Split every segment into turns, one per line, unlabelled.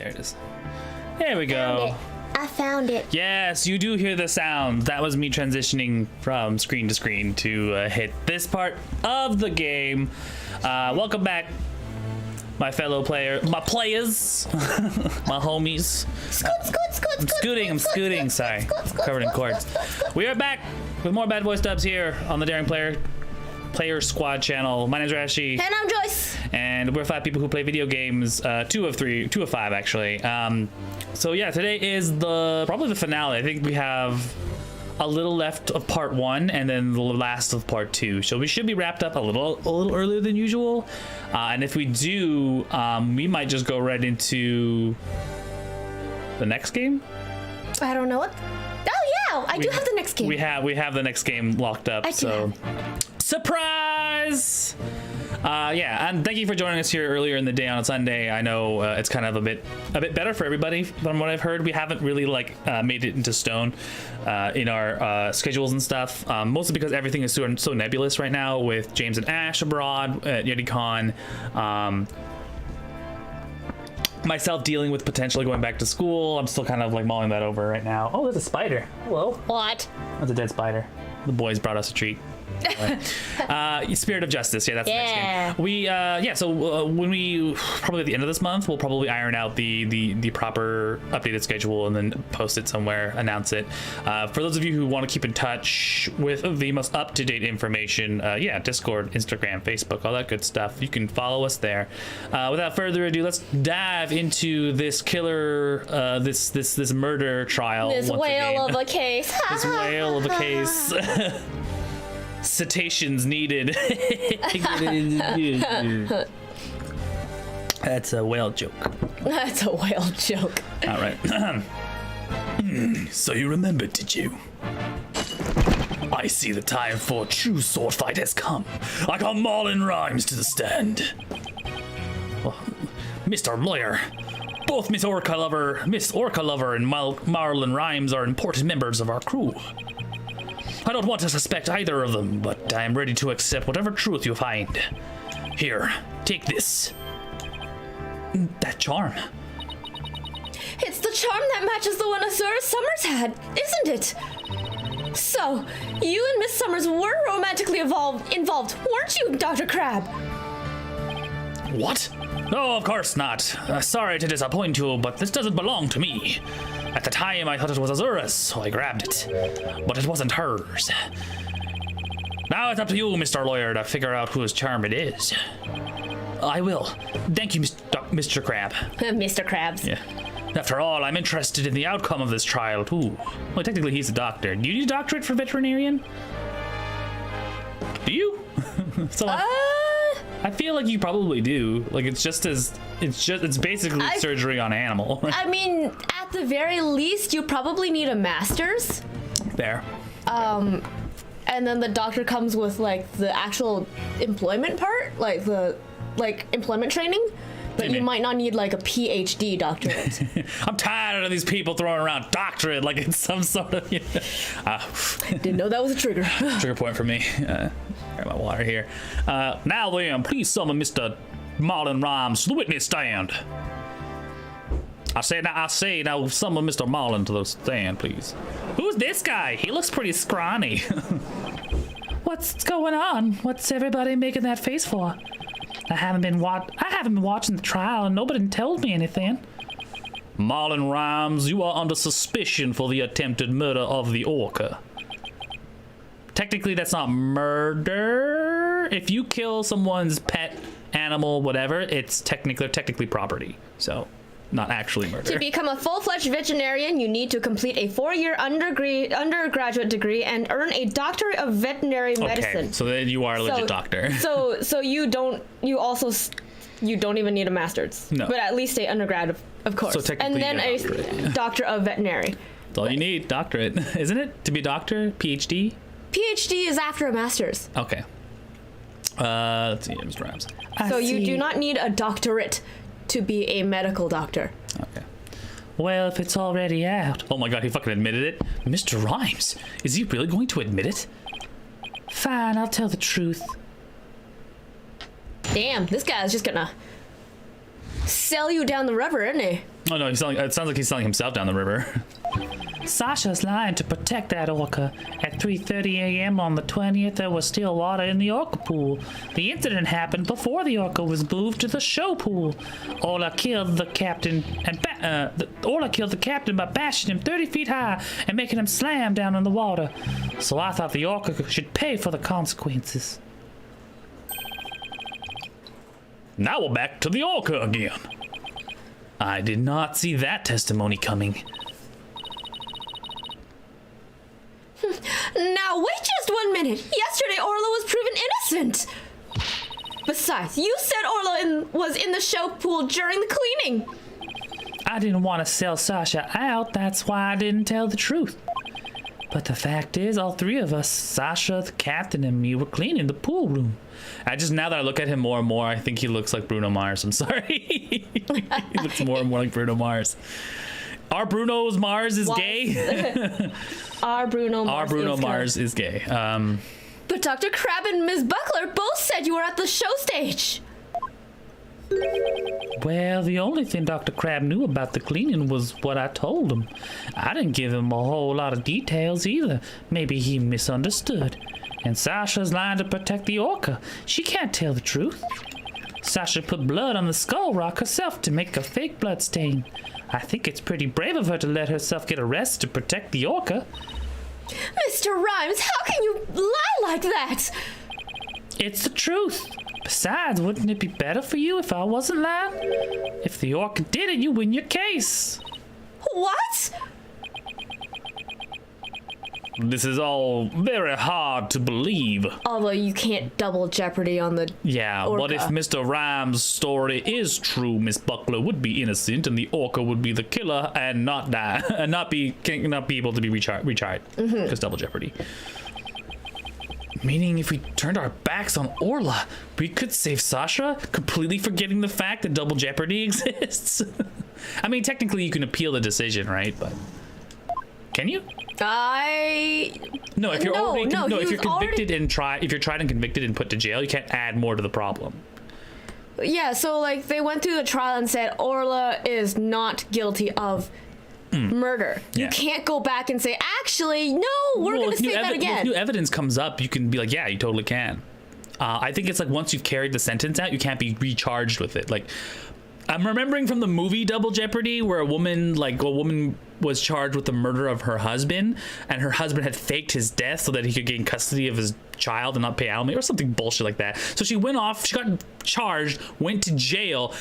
There it is. There we go.
I found it.
Yes, you do hear the sound. That was me transitioning from screen to screen to hit this part of the game. Welcome back, my fellow players, my homies. I'm scooting. Sorry, covered in cords. We are back with more Bad Voice Dubz here on the Daring Player Squad channel. My name's Rashi.
And I'm Joyce.
And we're 5 people who play video games. 2 of 5 actually. So yeah, today is probably the finale. I think we have a little left of part 1 and then the last of part 2. So we should be wrapped up a little earlier than usual. And if we do, we might just go right into the next game.
I don't know what. Oh yeah, I do have the next game.
We have the next game locked up. So surprise! Yeah, and thank you for joining us here earlier in the day on a Sunday. I know it's kind of a bit better for everybody from what I've heard. We haven't really made it into stone in our schedules and stuff, mostly because everything is so nebulous right now with James and Ash abroad at YetiCon. Myself dealing with potentially going back to school. I'm still kind of mulling that over right now. Oh, there's a spider. Hello.
What?
That's a dead spider. The boys brought us a treat. Spirit of Justice, yeah, that's the next game. So when we probably at the end of this month, we'll probably iron out the proper updated schedule and then post it somewhere, announce it. For those of you who want to keep in touch with the most up-to-date information, Discord, Instagram, Facebook, all that good stuff, you can follow us there. Without further ado, let's dive into this killer, this murder trial.
This whale of a case.
This whale of a case. Cetaceans needed. That's a whale joke.
That's a whale joke.
All right. So you remembered, did you? I see the time for a true sword fight has come. I call Marlon Rhymes to the stand. Oh, Mr. Lawyer, both Miss Orca Lover and Marlon Rhymes are important members of our crew. I don't want to suspect either of them, but I am ready to accept whatever truth you find. Here, take this. That charm.
It's the charm that matches the one Azura Summers had, isn't it? So, you and Miss Summers were romantically involved, weren't you, Dr. Crab?
What? No, of course not. Sorry to disappoint you, but this doesn't belong to me. At the time, I thought it was Azura's, so I grabbed it. But it wasn't hers. Now it's up to you, Mr. Lawyer, to figure out whose charm it is. I will. Thank you, Mr. Crab.
Mr. Krabs.
Yeah. After all, I'm interested in the outcome of this trial, too. Well, technically, he's a doctor. Do you need a doctorate for veterinarian? Do you? I feel like you probably do. It's basically surgery on animal.
I mean, at the very least, you probably need a master's.
There.
And then the doctor comes with the actual employment part, employment training. But you might not need a PhD doctorate.
I'm tired of these people throwing around doctorate like it's some sort of.
Didn't know that was a trigger.
Trigger point for me. Got my water here. Now then, please summon Mr. Marlon Rhymes to the witness stand. I say now summon Mr. Marlon to the stand, please. Who's this guy? He looks pretty scrawny. What's going on? What's everybody making that face for? I haven't been watching the trial and nobody told me anything. Marlon Rhymes, you are under suspicion for the attempted murder of the orca. Technically, that's not murder. If you kill someone's pet, animal, whatever, they're technically property. So, not actually murder.
To become a full-fledged veterinarian, you need to complete a 4-year undergraduate degree and earn a doctorate of veterinary medicine.
Okay, so then you are a legit doctor.
So you don't even need a master's. No. But at least a undergrad, of course.
So technically,
and then a doctor of veterinary.
That's all you need, doctorate, isn't it? To be a doctor, PhD?
PhD is after a master's.
Okay. Let's see, Mr. Rhymes.
So you do not need a doctorate to be a medical doctor.
Okay. Well, if it's already out. Oh my god, he fucking admitted it. Mr. Rhymes, is he really going to admit it? Fine, I'll tell the truth.
Damn, this guy's just gonna sell you down the river, isn't he?
Oh no, it sounds like he's selling himself down the river.
Sasha's lying to protect that orca. At 3:30 a.m. on the 20th, there was still water in the orca pool. The incident happened before the orca was moved to the show pool. Orla killed the captain by bashing him 30 feet high and making him slam down in the water. So I thought the orca should pay for the consequences.
Now we're back to the orca again. I did not see that testimony coming.
Now, wait just 1 minute. Yesterday, Orla was proven innocent. Besides, you said Orla was in the show pool during the cleaning.
I didn't want to sell Sasha out, that's why I didn't tell the truth. But the fact is, all three of us, Sasha, the captain, and me, were cleaning the pool room.
Now that I look at him more and more, I think he looks like Bruno Mars. I'm sorry. He looks more and more like Bruno Mars. Our Bruno's Mars is gay.
Our Bruno
Mars is gay.
But Dr. Crab and Ms. Buckler both said you were at the show stage.
Well, the only thing Dr. Crab knew about the cleaning was what I told him. I didn't give him a whole lot of details either. Maybe he misunderstood. And Sasha's lying to protect the orca. She can't tell the truth. Sasha put blood on the skull rock herself to make a fake blood stain. I think it's pretty brave of her to let herself get arrested to protect the orca.
Mr. Rhymes, how can you lie like that?
It's the truth. Besides, wouldn't it be better for you if I wasn't lying? If the orca did it, you win your case.
What?
This is all very hard to believe.
Although you can't double jeopardy on the
Yeah,
orca.
what if Mr. Rhymes' story is true? Miss Buckler would be innocent, and the orca would be the killer and not die, and not be able to be retried. Because double jeopardy. Meaning, if we turned our backs on Orla, we could save Sasha, completely forgetting the fact that double jeopardy exists. I mean, technically, you can appeal the decision, right? But can you?
No,
if you're convicted and if you're tried and convicted and put to jail, you can't add more to the problem.
Yeah, so like they went through the trial and said Orla is not guilty of murder.
Yeah.
You can't go back and say, actually, no, we're going to say that again.
If new evidence comes up, you can be like, yeah, you totally can. I think it's like once you've carried the sentence out, you can't be recharged with it. Like, I'm remembering from the movie Double Jeopardy where a woman was charged with the murder of her husband, and her husband had faked his death so that he could gain custody of his child and not pay alimony or something bullshit like that. So she went off, she got charged, went to jail,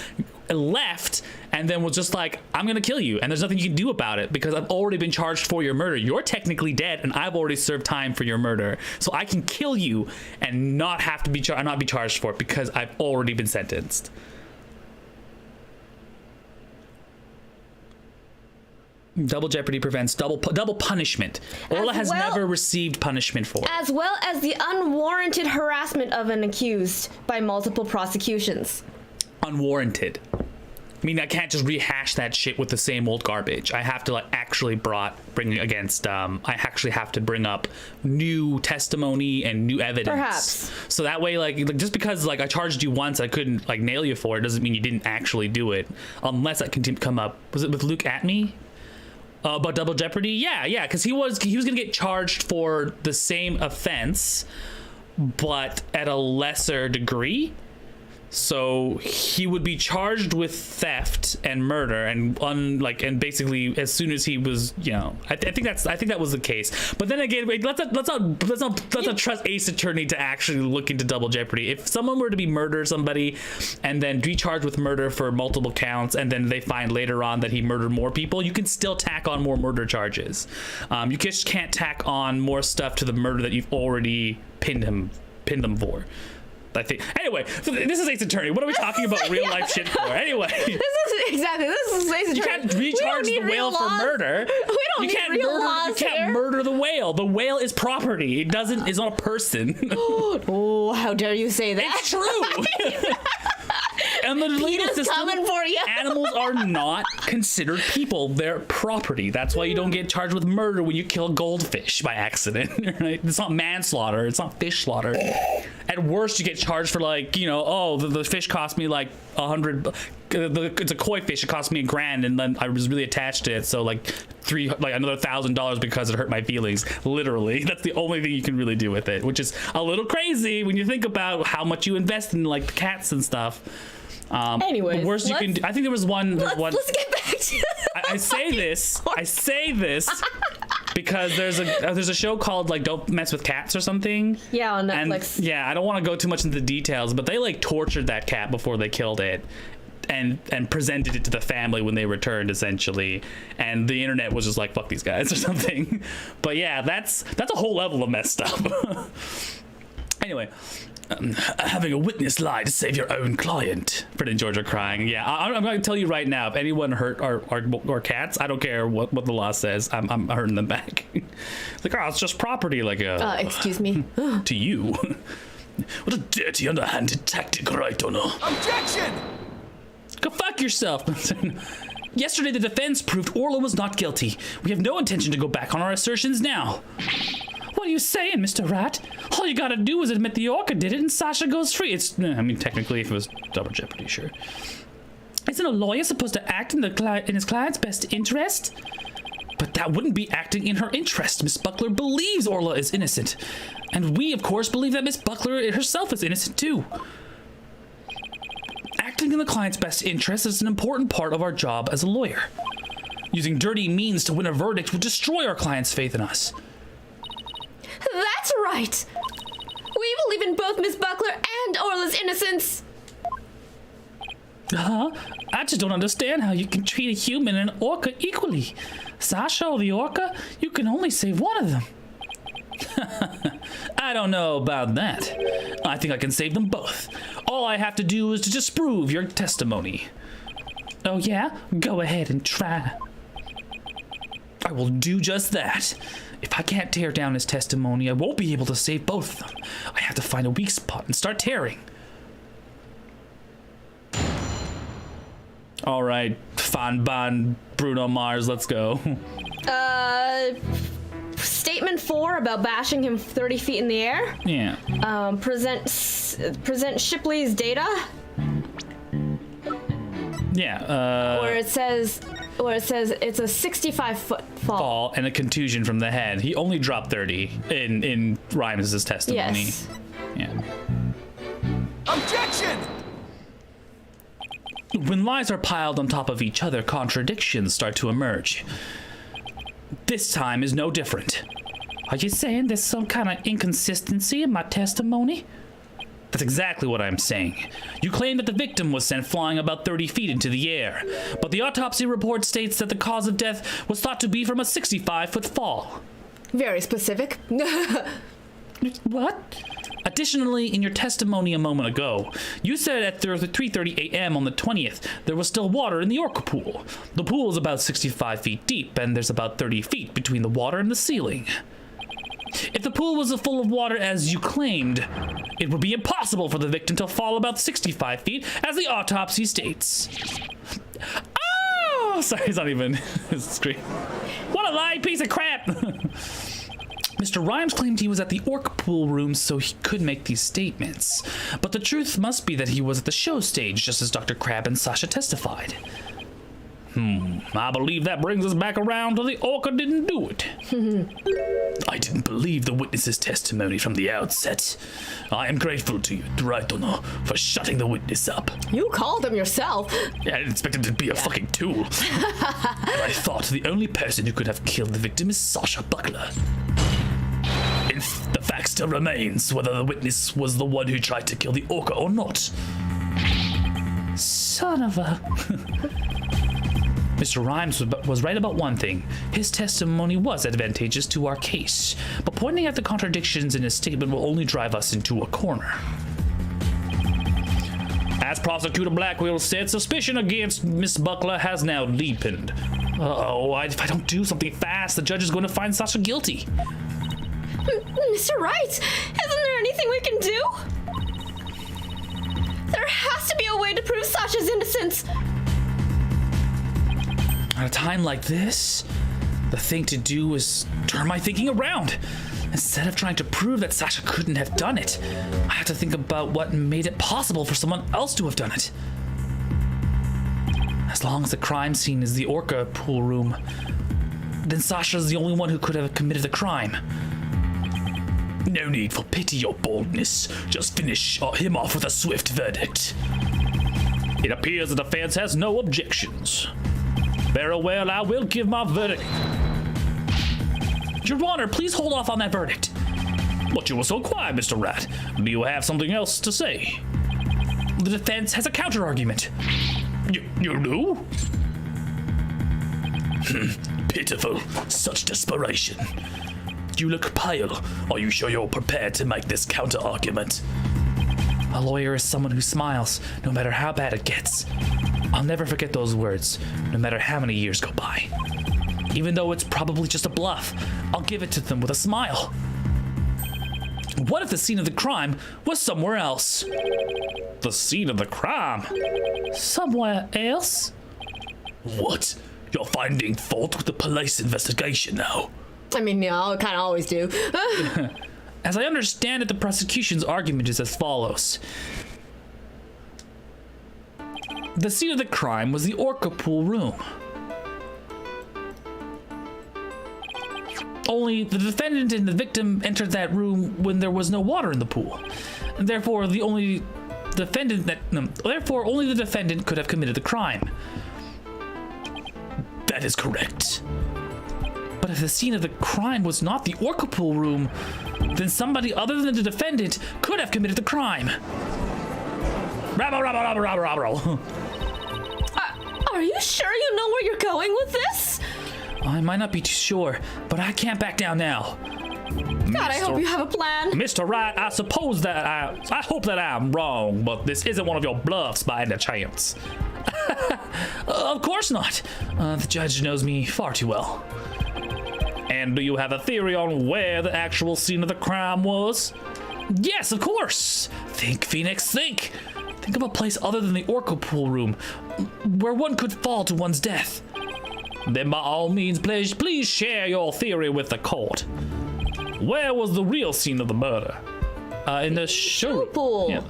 left, and then was just like, I'm gonna kill you, and there's nothing you can do about it because I've already been charged for your murder. You're technically dead, and I've already served time for your murder, so I can kill you and not have to be not be charged for it because I've already been sentenced. Double jeopardy prevents double punishment. Orla has never received punishment for it.
As well as the unwarranted harassment of an accused by multiple prosecutions.
Unwarranted. I mean, I can't just rehash that shit with the same old garbage. I have to actually I actually have to bring up new testimony and new evidence.
Perhaps.
So that way, like just because I charged you once, I couldn't nail you for it, doesn't mean you didn't actually do it, unless that can come up. Was it with Luke at me? About double jeopardy? Yeah, because he was gonna get charged for the same offense, but at a lesser degree. So he would be charged with theft and murder and basically as soon as he was, I think that was the case. But then again, let's not trust Ace Attorney to actually look into double jeopardy. If someone were to murder somebody and then be charged with murder for multiple counts, and then they find later on that he murdered more people, you can still tack on more murder charges. You just can't tack on more stuff to the murder that you've already pinned them for. I think. Anyway, this is Ace Attorney. What are we talking about real life shit for? Anyway. This is Ace Attorney.
You
can't recharge the whale for murder.
We don't need real laws here.
You can't murder the whale. The whale is property. It's not a person.
Oh, how dare you say that?
It's true. And the legal system,
coming for you.
Animals are not considered people. They're property. That's why you don't get charged with murder when you kill a goldfish by accident. Right? It's not manslaughter. It's not fish slaughter. At worst, you get charged for like, you know, oh, the fish cost me like $100. It's a koi fish. It cost me $1,000, and then I was really attached to it. So like another $1,000 because it hurt my feelings. Literally, that's the only thing you can really do with it, which is a little crazy when you think about how much you invest in like the cats and stuff.
Anyways,
the worst you can do. I think there was one.
Let's get back to.
I say this because there's a show called like Don't Mess with Cats or something.
Yeah, on Netflix.
And, yeah, I don't want to go too much into the details, but they like tortured that cat before they killed it. And presented it to the family when they returned, essentially, and the internet was just like, fuck these guys or something. But yeah, that's a whole level of messed up. Anyway, having a witness lie to save your own client. Fred and George are crying. Yeah, I'm going to tell you right now, if anyone hurt our cats, I don't care what the law says, I'm hurting them back. Like, oh, it's just property. Like,
excuse me.
To you. What a dirty, underhanded tactic, right or no?
Objection!
Go fuck yourself. Yesterday, the defense proved Orla was not guilty. We have no intention to go back on our assertions now.
What are you saying, Mr. Rat? All you gotta do is admit the orca did it and Sasha goes free.
I mean, technically, if it was double jeopardy, sure.
Isn't a lawyer supposed to act in his client's best interest?
But that wouldn't be acting in her interest. Miss Buckler believes Orla is innocent. And we, of course, believe that Miss Buckler herself is innocent, too. Acting in the client's best interest is an important part of our job as a lawyer. Using dirty means to win a verdict would destroy our client's faith in us.
That's right. We believe in both Miss Buckler and Orla's innocence.
I just don't understand how you can treat a human and an orca equally. Sasha or the orca, you can only save one of them.
I don't know about that. I think I can save them both. All I have to do is to disprove your testimony.
Oh yeah? Go ahead and try.
I will do just that. If I can't tear down his testimony, I won't be able to save both of them. I have to find a weak spot and start tearing. All right, Fan Bruno Mars, let's go.
Statement 4 about bashing him 30 feet in the air.
Yeah.
Present Shipley's data.
Yeah.
Where it says it's a 65-foot fall.
And a contusion from the head. He only dropped 30 in Rhymes' testimony.
Yes.
Yeah.
Objection!
When lies are piled on top of each other, contradictions start to emerge. This time is no different.
Are you saying there's some kind of inconsistency in my testimony?
That's exactly what I'm saying. You claim that the victim was sent flying about 30 feet into the air, but the autopsy report states that the cause of death was thought to be from a 65-foot fall.
Very specific.
What?
Additionally, in your testimony a moment ago, you said at 3:30 a.m. on the 20th, there was still water in the orca pool. The pool is about 65 feet deep, and there's about 30 feet between the water and the ceiling. If the pool was full of water as you claimed, it would be impossible for the victim to fall about 65 feet, as the autopsy states. Oh! Sorry, it's not even his screen. What a lying piece of crap! Mr. Rhymes claimed he was at the orca pool room so he could make these statements. But the truth must be that he was at the show stage, just as Dr. Crab and Sasha testified. I believe that brings us back around to the orca didn't do it. I didn't believe the witness's testimony from the outset. I am grateful to you, Draitono, for shutting the witness up.
You called him yourself.
Yeah, I didn't expect him to be a fucking tool. But I thought the only person who could have killed the victim is Sasha Buckler. The fact still remains whether the witness was the one who tried to kill the orca or not.
Son of a...
Mr. Rhymes was right about one thing. His testimony was advantageous to our case, but pointing out the contradictions in his statement will only drive us into a corner. As Prosecutor Blackwell said, suspicion against Miss Buckler has now deepened. If I don't do something fast, the judge is going to find Sasha guilty.
Mr. Wright, isn't there anything we can do? There has to be a way to prove Sasha's innocence.
At a time like this, the thing to do is turn my thinking around
Instead of trying to prove that Sasha couldn't have done it, I have to think about what made it possible for someone else to have done it. As long as the crime scene is the orca pool room, then Sasha's the only one who could have committed the crime.
No need for pity or boldness. Just finish him off with a swift verdict. It appears the defense has no objections. Very well, I will give my verdict.
Your Honor, please hold off on that verdict.
But you were so quiet, Mr. Rat. Do you have something else to say?
The defense has a counter-argument.
You do? Pitiful. Such desperation. You look pale. Are you sure you're prepared to make this counter-argument?
A lawyer is someone who smiles, no matter how bad it gets. I'll never forget those words, no matter how many years go by. Even though it's probably just a bluff, I'll give it to them with a smile. What if the scene of the crime was somewhere else?
The scene of the crime?
Somewhere else?
What? You're finding fault with the police investigation now?
I mean, yeah, I kind of always do.
As I understand it, the prosecution's argument is as follows. The scene of the crime was the orca pool room. Only the defendant and the victim entered that room when there was no water in the pool. And therefore, only the defendant could have committed the crime.
That is correct.
But if the scene of the crime was not the orca pool room, then somebody other than the defendant could have committed the crime.
Rabble.
Are you sure you know where you're going with this?
I might not be too sure, but I can't back down now.
God, I hope you have a plan.
Mr. Wright, I suppose that I hope that I'm wrong, but this isn't one of your bluffs by any chance.
Of course not. The judge knows me far too well.
And do you have a theory on where the actual scene of the crime was?
Yes, of course. Think, Phoenix, think. Think of a place other than the orca pool room, where one could fall to one's death.
Then by all means, please share your theory with the court. Where was the real scene of the murder?
In the show
pool.
Yeah.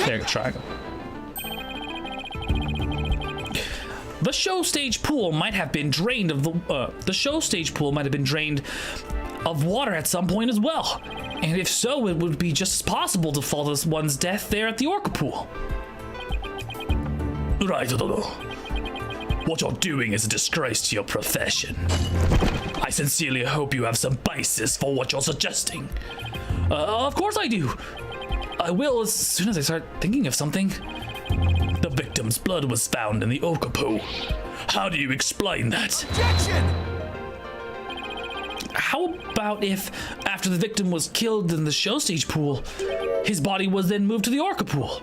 There, triangle. The show stage pool might have been drained of water at some point as well. And if so, it would be just as possible to fall to one's death there at the orca pool.
Right. What you're doing is a disgrace to your profession. I sincerely hope you have some basis for what you're suggesting.
Of course I do. I will as soon as I start thinking of something.
The victim's blood was found in the orca pool. How do you explain that?
Objection!
How about if, after the victim was killed in the show stage pool, his body was then moved to the orca pool?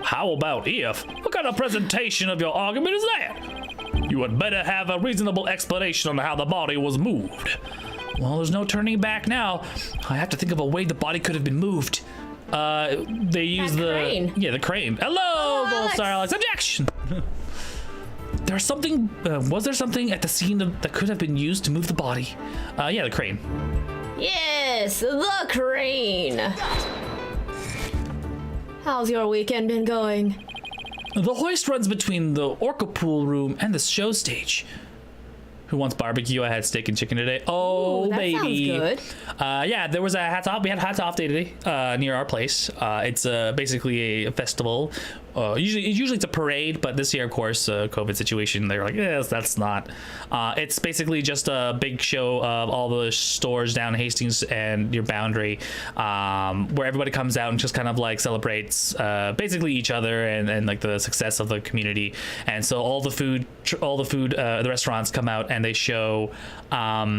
How about if? What kind of presentation of your argument is that? You had better have a reasonable explanation on how the body was moved.
Well, there's no turning back now. I have to think of a way the body could have been moved. They use the
crane.
Yeah, the crane. Hello, Gold Star Alex. Objection. There's something. Was there something at the scene that could have been used to move the body? Yeah, the crane.
Yes, the crane. How's your weekend been going?
The hoist runs between the orca pool room and the show stage. Who wants barbecue? I had steak and chicken today. Oh,
Ooh, that
baby.
sounds good.
Yeah, there was a hats off. We had hats off day today near our place. It's basically a festival. Usually it's a parade, but this year, of course, COVID situation, they're like, yes, that's not. It's basically just a big show of all the stores down Hastings and your Boundary, where everybody comes out and just kind of like celebrates basically each other and like the success of the community. And so all the food, the restaurants come out and they show. All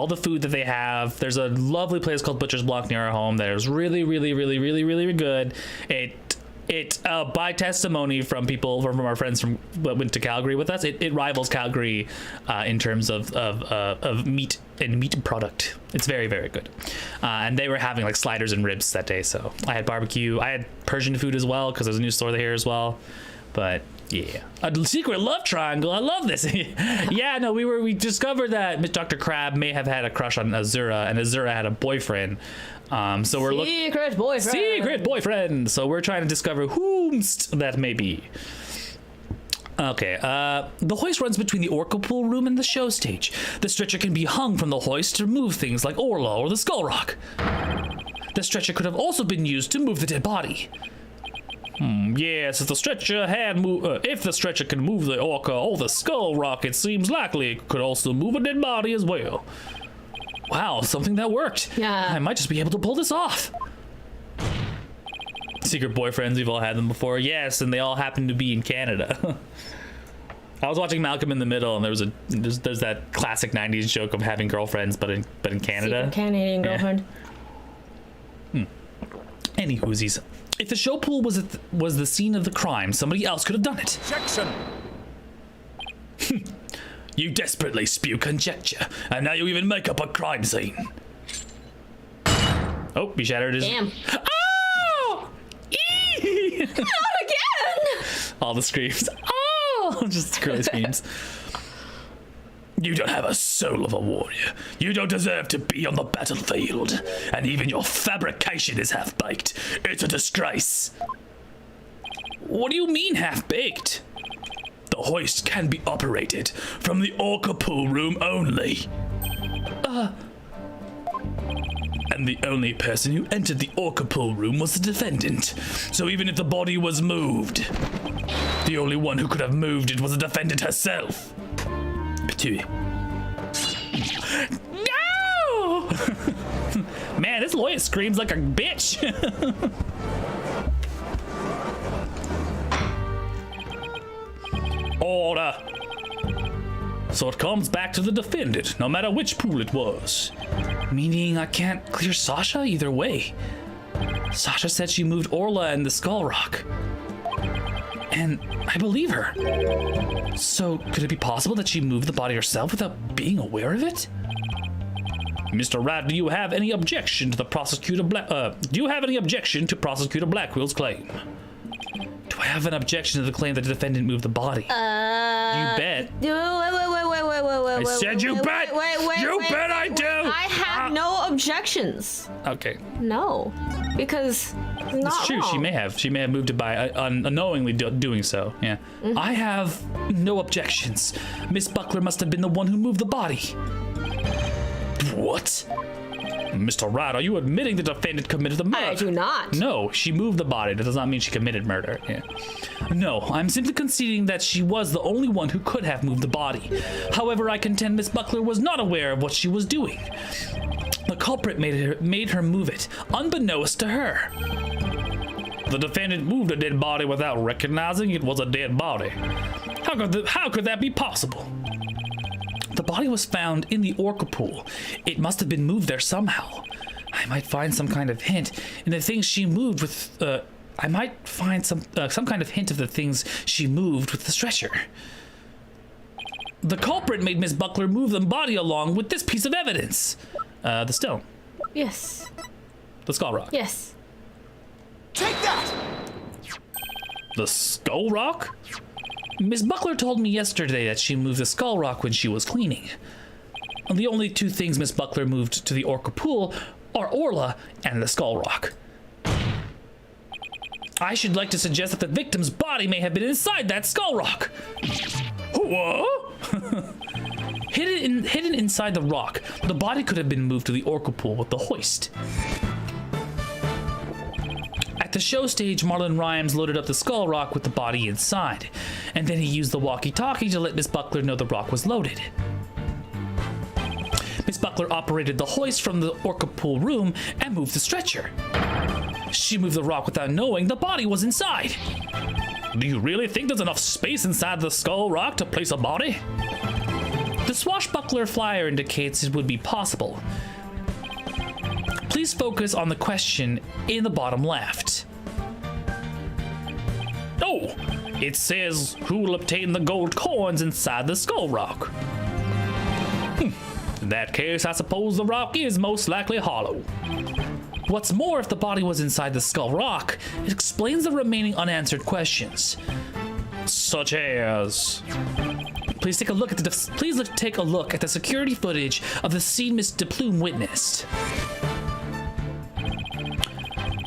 the food that they have. There's a lovely place called Butcher's Block near our home that is really, really, really, really, really good. It by testimony from people from our friends from that went to Calgary with us, it rivals Calgary in terms of meat and meat product. It's very, very good. And they were having like sliders and ribs that day, so I had barbecue. I had Persian food as well because there's a new store there as well. But
Yeah, a secret love triangle. I love this. Yeah, no, we discovered that Dr. Crab may have had a crush on Azura, and Azura had a boyfriend. So we're looking secret boyfriend. So we're trying to discover whomst that may be. Okay, the hoist runs between the Orca pool room and the show stage. The stretcher can be hung from the hoist to move things like Orla or the Skull Rock. The stretcher could have also been used to move the dead body. Yes, if the stretcher can move the Orca or the Skull Rock, it seems likely it could also move a dead body as well. Wow, something that worked.
Yeah.
I might just be able to pull this off. Secret boyfriends, we've all had them before. Yes, and they all happen to be in Canada. I was watching Malcolm in the Middle, and there's that classic 90s joke of having girlfriends, but in Canada.
Secret Canadian girlfriend.
Any whoosies. If the show pool was the scene of the crime, somebody else could have done it.
Objection!
You desperately spew conjecture, and now you even make up a crime scene. Oh, he shattered his...
Damn.
Oh! Eee!
Not again!
All the screams. Oh! Just girly screams. You don't have a soul of a warrior. You don't deserve to be on the battlefield. And even your fabrication is half-baked. It's a disgrace. What do you mean half-baked? The hoist can be operated from the Orca pool room only. And the only person who entered the Orca pool room was the defendant. So even if the body was moved, the only one who could have moved it was the defendant herself. No! Man, this lawyer screams like a bitch. Order. So it comes back to the defendant, no matter which pool it was. Meaning I can't clear Sasha either way. Sasha said she moved Orla and the Skull Rock. And I believe her. So could it be possible that she moved the body herself without being aware of it? Mr. Rat, do you have any objection to Prosecutor Blackwell's claim? Do I have an objection to the claim that the defendant moved the body? You bet.
Wait.
I said you bet. You bet I do.
I have no objections.
Okay.
No, because it's not
It's true.
wrong.
She may have moved it by unknowingly doing so. Yeah. I have no objections. Miss Buckler must have been the one who moved the body. What? Mr. Rat, are you admitting the defendant committed the murder?
I do not.
No, she moved the body. That does not mean she committed murder. Yeah. No, I'm simply conceding that she was the only one who could have moved the body. However, I contend Miss Buckler was not aware of what she was doing. The culprit made her move it, unbeknownst to her. The defendant moved a dead body without recognizing it was a dead body. How could that be possible? The body was found in the Orca pool. It must have been moved there somehow. I might find some kind of hint in the things she moved with. I might find some kind of hint of the things she moved with the stretcher. The culprit made Miss Buckler move the body along with this piece of evidence. The stone.
Yes.
The Skull Rock.
Yes.
Take that!
The Skull Rock? Miss Buckler told me yesterday that she moved the Skull Rock when she was cleaning. The only two things Miss Buckler moved to the Orca pool are Orla and the Skull Rock. I should like to suggest that the victim's body may have been inside that Skull Rock. Whoa! Hidden inside the rock, the body could have been moved to the Orca pool with the hoist. At the show stage, Marlon Rhymes loaded up the Skull Rock with the body inside, and then he used the walkie-talkie to let Miss Buckler know the rock was loaded. Miss Buckler operated the hoist from the Orca pool room and moved the stretcher. She moved the rock without knowing the body was inside. Do you really think there's enough space inside the Skull Rock to place a body? The swashbuckler flyer indicates it would be possible. Please focus on the question in the bottom left. Oh, it says who will obtain the gold coins inside the Skull Rock. In that case, I suppose the rock is most likely hollow. What's more, if the body was inside the Skull Rock, it explains the remaining unanswered questions. such as...
Please take a look at the security footage of the scene Miss DePlume witnessed.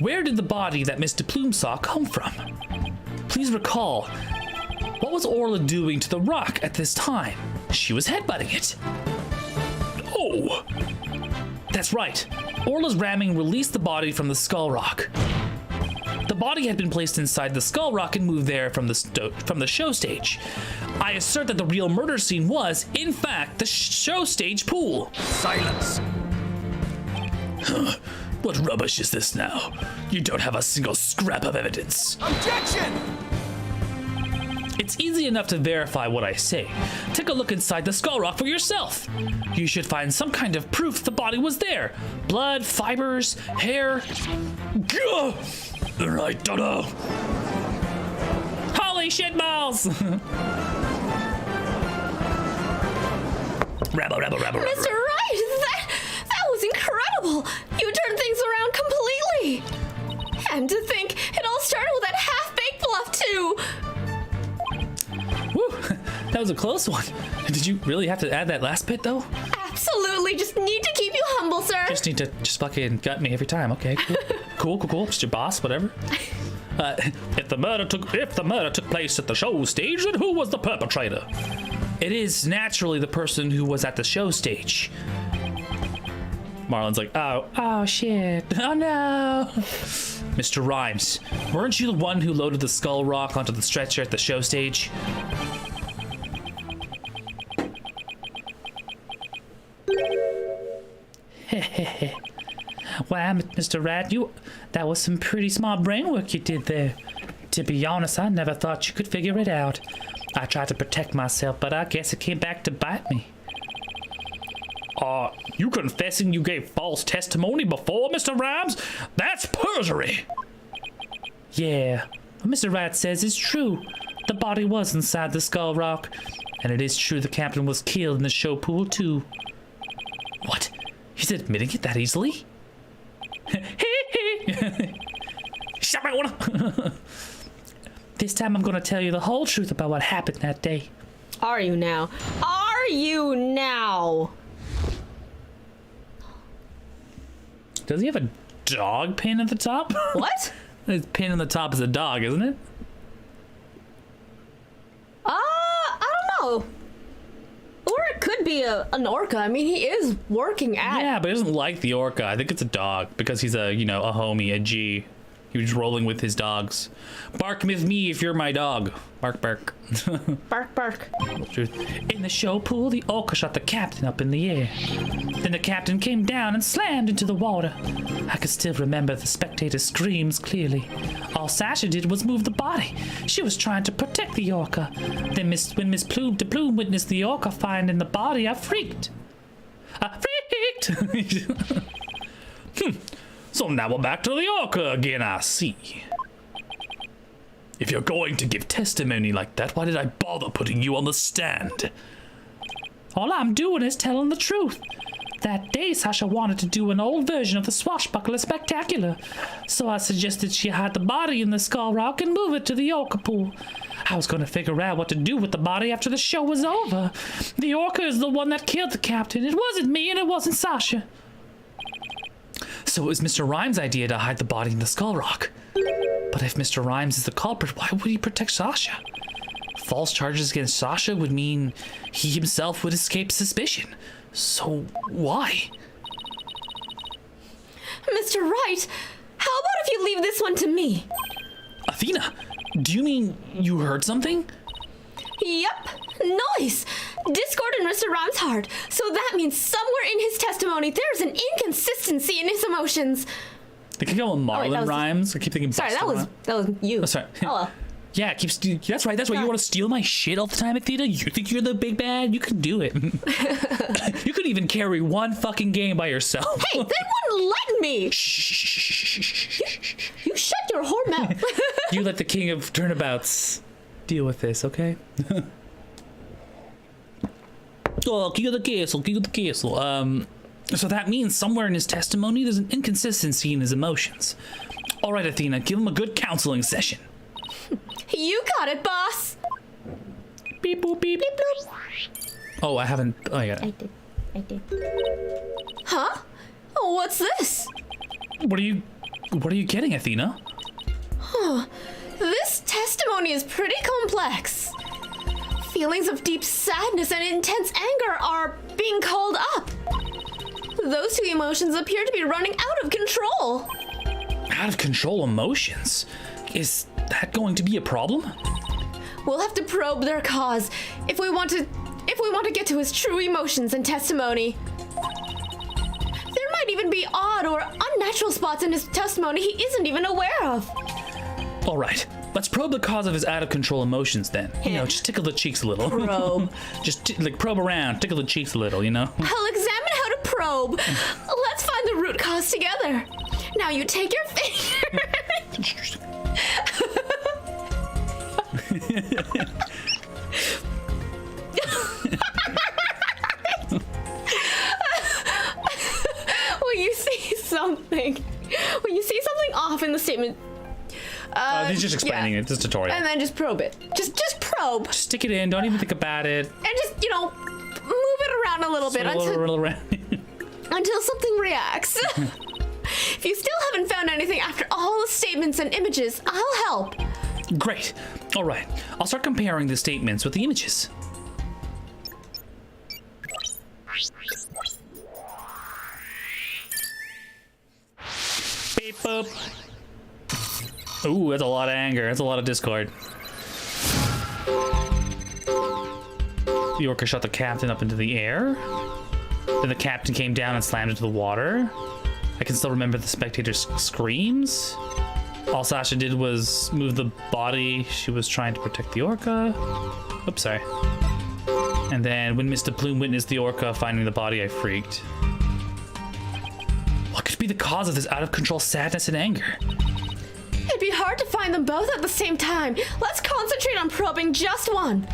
Where did the body that Miss DePlume saw come from? Please recall, what was Orla doing to the rock at this time? She was headbutting it.
Oh!
That's right. Orla's ramming released the body from the skull rock. The body had been placed inside the skull rock and moved there from the show stage. I assert that the real murder scene was, in fact, the show stage pool.
Silence.
What rubbish is this now? You don't have a single scrap of evidence.
Objection!
It's easy enough to verify what I say. Take a look inside the skull rock for yourself. You should find some kind of proof the body was there. Blood, fibers, hair.
Gah! Right, Dodo.
Holy shit balls!
Rabble.
Mr. Wright, that was incredible. You turned things around completely. And to think it all started with that half-baked bluff too.
Woo, that was a close one. Did you really have to add that last bit though?
Absolutely, just need to keep you humble, sir.
Just need to fucking gut me every time. Okay, cool. cool. Just your boss, whatever.
If the murder took place at the show stage, then who was the perpetrator?
It is naturally the person who was at the show stage.
Marlon's like,
Oh shit. Oh no.
Mr. Rhymes, weren't you the one who loaded the skull rock onto the stretcher at the show stage?
Wow, Mr. Rat, that was some pretty smart brain work you did there. To be honest, I never thought you could figure it out. I tried to protect myself, but I guess it came back to bite me.
You confessing you gave false testimony before, Mr. Rhymes? That's perjury!
Yeah, what Mr. Rat says is true. The body was inside the skull rock, and it is true the captain was killed in the show pool too.
What? He's admitting it that easily?
This time I'm gonna tell you the whole truth about what happened that day.
Are you now? Are you now?
Does he have a dog pin at the top?
What?
His pin on the top is a dog, isn't it?
I don't know. Or it could be an orca. I mean, he is working at...
Yeah, but he doesn't like the orca. I think it's a dog because he's a homie, a G. He was rolling with his dogs. Bark with me if you're my dog. Bark, bark.
Bark, bark.
In the show pool, the orca shot the captain up in the air. Then the captain came down and slammed into the water. I can still remember the spectators' screams clearly. All Sasha did was move the body. She was trying to protect the orca. Then when Miss DePlume witnessed the orca finding the body, I freaked.
So now we're back to the orca again, I see. If you're going to give testimony like that, why did I bother putting you on the stand?
All I'm doing is telling the truth. That day, Sasha wanted to do an old version of the Swashbuckler Spectacular, so I suggested she hide the body in the skull rock and move it to the orca pool. I was going to figure out what to do with the body after the show was over. The orca is the one that killed the captain. It wasn't me and it wasn't Sasha.
So it was Mr. Rhymes' idea to hide the body in the skull rock. But if Mr. Rhymes is the culprit, why would he protect Sasha? False charges against Sasha would mean he himself would escape suspicion. So why?
Mr. Wright, how about if you leave this one to me?
Athena, do you mean you heard something?
Yep, noise. Discord in Mr. Rhymes' heart. So that means somewhere in his testimony there's an inconsistency in his emotions.
They keep going Marlon Rhymes. I keep thinking.
Sorry, that was you.
Oh, sorry.
Hello.
Yeah, that's right. That's why you want to steal my shit all the time, Athena. You think you're the big bad? You can do it. You could even carry one fucking game by yourself.
Hey, they wouldn't let me. You shut your whore mouth.
You let the king of turnabouts deal with this, okay? Oh, king of the castle, king of the castle. So that means somewhere in his testimony there's an inconsistency in his emotions. All right, Athena, give him a good counseling session.
You got it, boss.
Beep boop beep.
Beep bloop.
Oh, I haven't. Oh, I got it.
I did. Huh? Oh, what's this?
What are you getting, Athena?
This testimony is pretty complex. Feelings of deep sadness and intense anger are being called up. Those two emotions appear to be running out of control.
Out of control emotions? Is that going to be a problem?
We'll have to probe their cause if we want to get to his true emotions and testimony. There might even be odd or unnatural spots in his testimony he isn't even aware of.
All right, let's probe the cause of his out of control emotions then. You know, just tickle the cheeks a little.
Probe.
Just like probe around, tickle the cheeks a little, you know?
I'll examine how to probe. Let's find the root cause together. Now you take your finger. When you see something off in the statement,
He's just explaining it. This tutorial.
and then just probe it. Just probe,
Just stick it in. Don't even think about it.
and just move it around a little bit
Roll around.
until something reacts. If you still haven't found anything after all the statements and images, I'll help.
Great. All right. I'll start comparing the statements with the images. Beep boop. Ooh, that's a lot of anger. That's a lot of discord. The orca shot the captain up into the air. Then the captain came down and slammed into the water. I can still remember the spectators' screams. All Sasha did was move the body. She was trying to protect the orca. Oops, sorry. And then when Mr. Bloom witnessed the orca finding the body, I freaked. What could be the cause of this out-of-control sadness and anger?
It'd be hard to find them both at the same time. Let's concentrate on probing just one.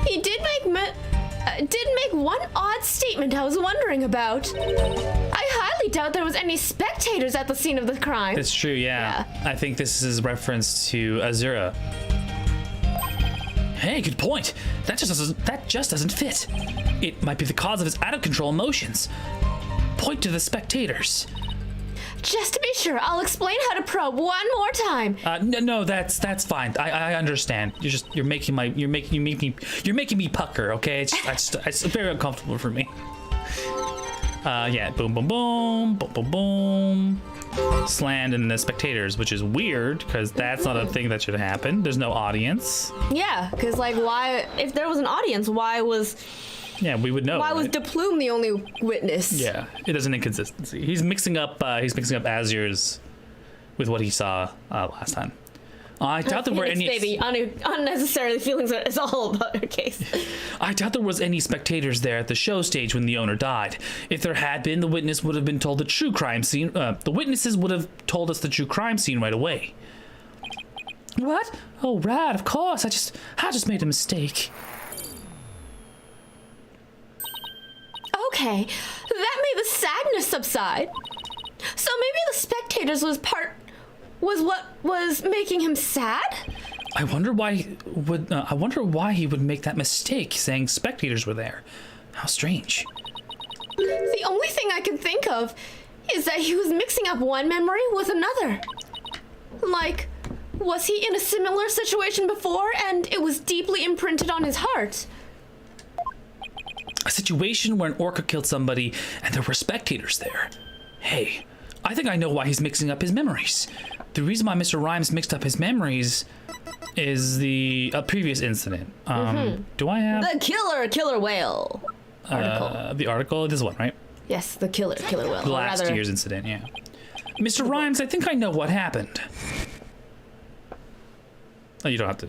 He did make one odd statement I was wondering about. I highly doubt there was any spectators at the scene of the crime.
That's true, yeah. I think this is reference to Azura. Hey, good point. That just doesn't fit. It might be the cause of his out-of-control emotions. Point to the spectators.
Just to be sure, I'll explain how to probe one more time.
No, that's fine. I understand. You're making me pucker. Okay, it's very uncomfortable for me. Yeah, boom, boom, boom, boom, boom, boom. Slammed in the spectators, which is weird because that's not a thing that should happen. There's no audience.
Yeah, because why? If there was an audience, why was?
Yeah, we would know.
Why was
right?
De Plume the only witness?
Yeah, it is an inconsistency. He's mixing up Azur's with what he saw last time. I doubt there were any.
Maybe unnecessarily feelings is all about her case.
I doubt there was any spectators there at the show stage when the owner died. If there had been, the witness would have been told the true crime scene. The witnesses would have told us the true crime scene right away. What? Oh, right, of course. I just made a mistake.
Okay, that made the sadness subside. So maybe the spectators was what was making him sad?
I wonder why he would make that mistake, saying spectators were there. How strange.
The only thing I can think of is that he was mixing up one memory with another. Like, was he in a similar situation before and it was deeply imprinted on his heart?
A situation where an orca killed somebody and there were spectators there. Hey, I think I know why he's mixing up his memories. The reason why Mr. Rhymes mixed up his memories is the previous incident. Do I have
The killer whale article.
the article? This one, right?
Yes, the killer whale.
The last year's incident, yeah. Mr. Rhymes, I think I know what happened. Oh, you don't have to.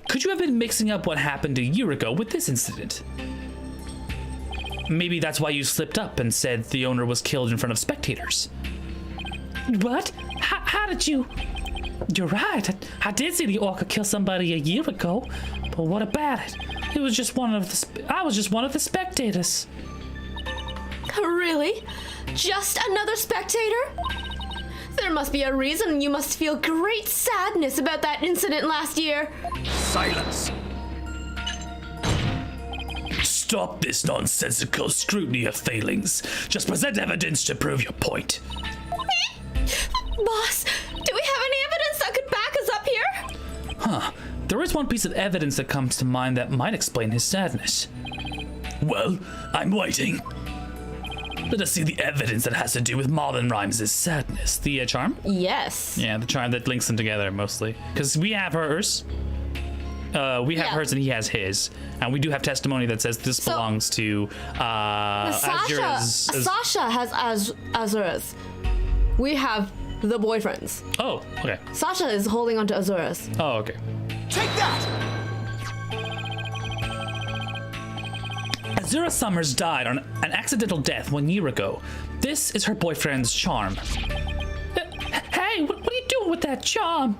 Could you have been mixing up what happened a year ago with this incident? Maybe that's why you slipped up and said the owner was killed in front of spectators. What? How did you? You're right. I did see the orca kill somebody a year ago, but what about it? It was just I was just one of the spectators.
Really? Just another spectator? There must be a reason you must feel great sadness about that incident last year.
Silence!
Stop this nonsensical scrutiny of failings. Just present evidence to prove your point.
Boss, do we have any evidence that could back us up here?
Huh. There is one piece of evidence that comes to mind that might explain his sadness.
Well, I'm waiting. Let us see the evidence that has to do with Marlon Rhymes' sadness.
The charm?
Yes.
Yeah, the charm that links them together mostly. Because we have hers. We have hers and he has his. And we do have testimony that says this belongs to
Sasha has Azura's. We have the boyfriends.
Oh, okay.
Sasha is holding onto Azura's.
Oh, okay.
Take that!
Azura Summers died on an accidental death 1 year ago. This is her boyfriend's charm. Hey, what are you doing with that charm?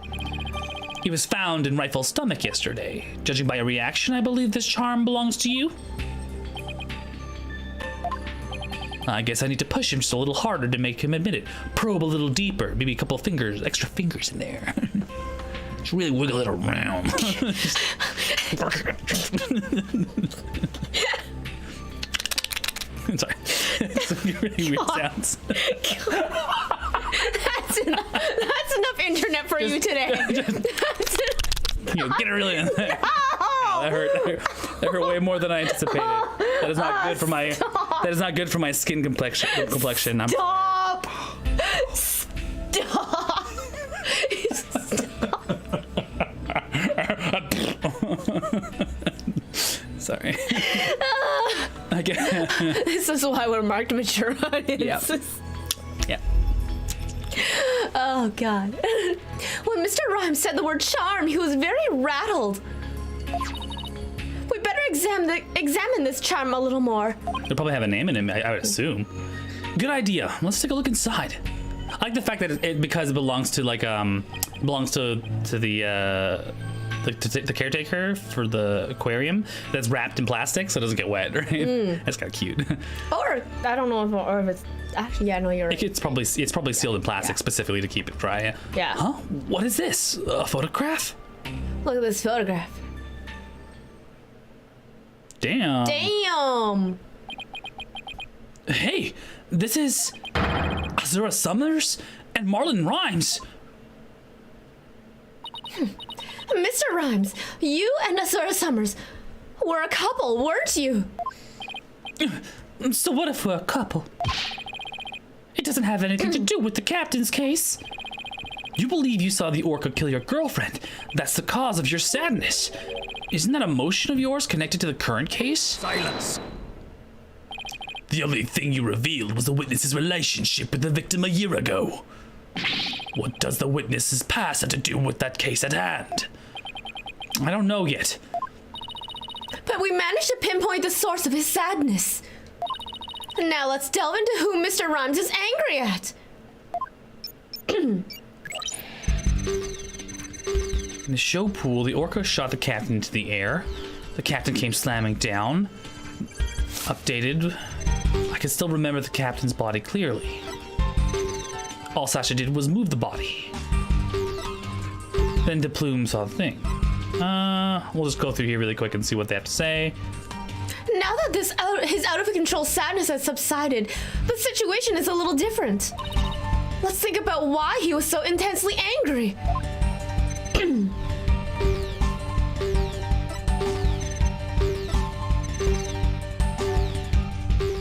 It was found in Rifle's stomach yesterday. Judging by your reaction, I believe this charm belongs to you. I guess I need to push him just a little harder to make him admit it. Probe a little deeper, maybe a couple fingers, extra fingers in there. Just really wiggle it around. Sorry. It's really weird sounds.
That's enough internet for you today.
You know, get it really in there. Ow, that hurt way more than I anticipated. That is not good for my. That is not good for my skin complexion.
Stop! Stop!
Sorry. I get.
This is why we're marked mature audiences.
Yeah.
Oh, God. When Mr. Rhymes said the word charm, he was very rattled. We better examine this charm a little more.
They'll probably have a name in it, I would assume. Good idea. Let's take a look inside. I like the fact that because it belongs to like belongs to the caretaker for the aquarium that's wrapped in plastic so it doesn't get wet, right? That's kind of cute.
Or I don't know if it's actually, yeah, no, you're right.
It's probably sealed in plastic specifically to keep it dry.
Yeah.
Huh? What is this? A photograph?
Look at this photograph.
Damn.
Damn.
Hey, this is Azura Summers and Marlon Rhymes.
Mr. Rhymes, you and Azura Summers were a couple, weren't you?
So what if we're a couple? It doesn't have anything to do with the captain's case. You believe you saw the orca kill your girlfriend. That's the cause of your sadness. Isn't that emotion of yours connected to the current case?
Silence!
The only thing you revealed was the witness's relationship with the victim a year ago. What does the witness's past have to do with that case at hand?
I don't know yet.
But we managed to pinpoint the source of his sadness. Now let's delve into who Mr. Rhymes is angry at.
In the show pool, the orca shot the captain into the air. The captain came slamming down. Updated. I can still remember the captain's body clearly. All Sasha did was move the body. Then the plume saw the thing. We'll just go through here really quick and see what they have to say.
Now that his out-of-control sadness has subsided, the situation is a little different. Let's think about why he was so intensely angry.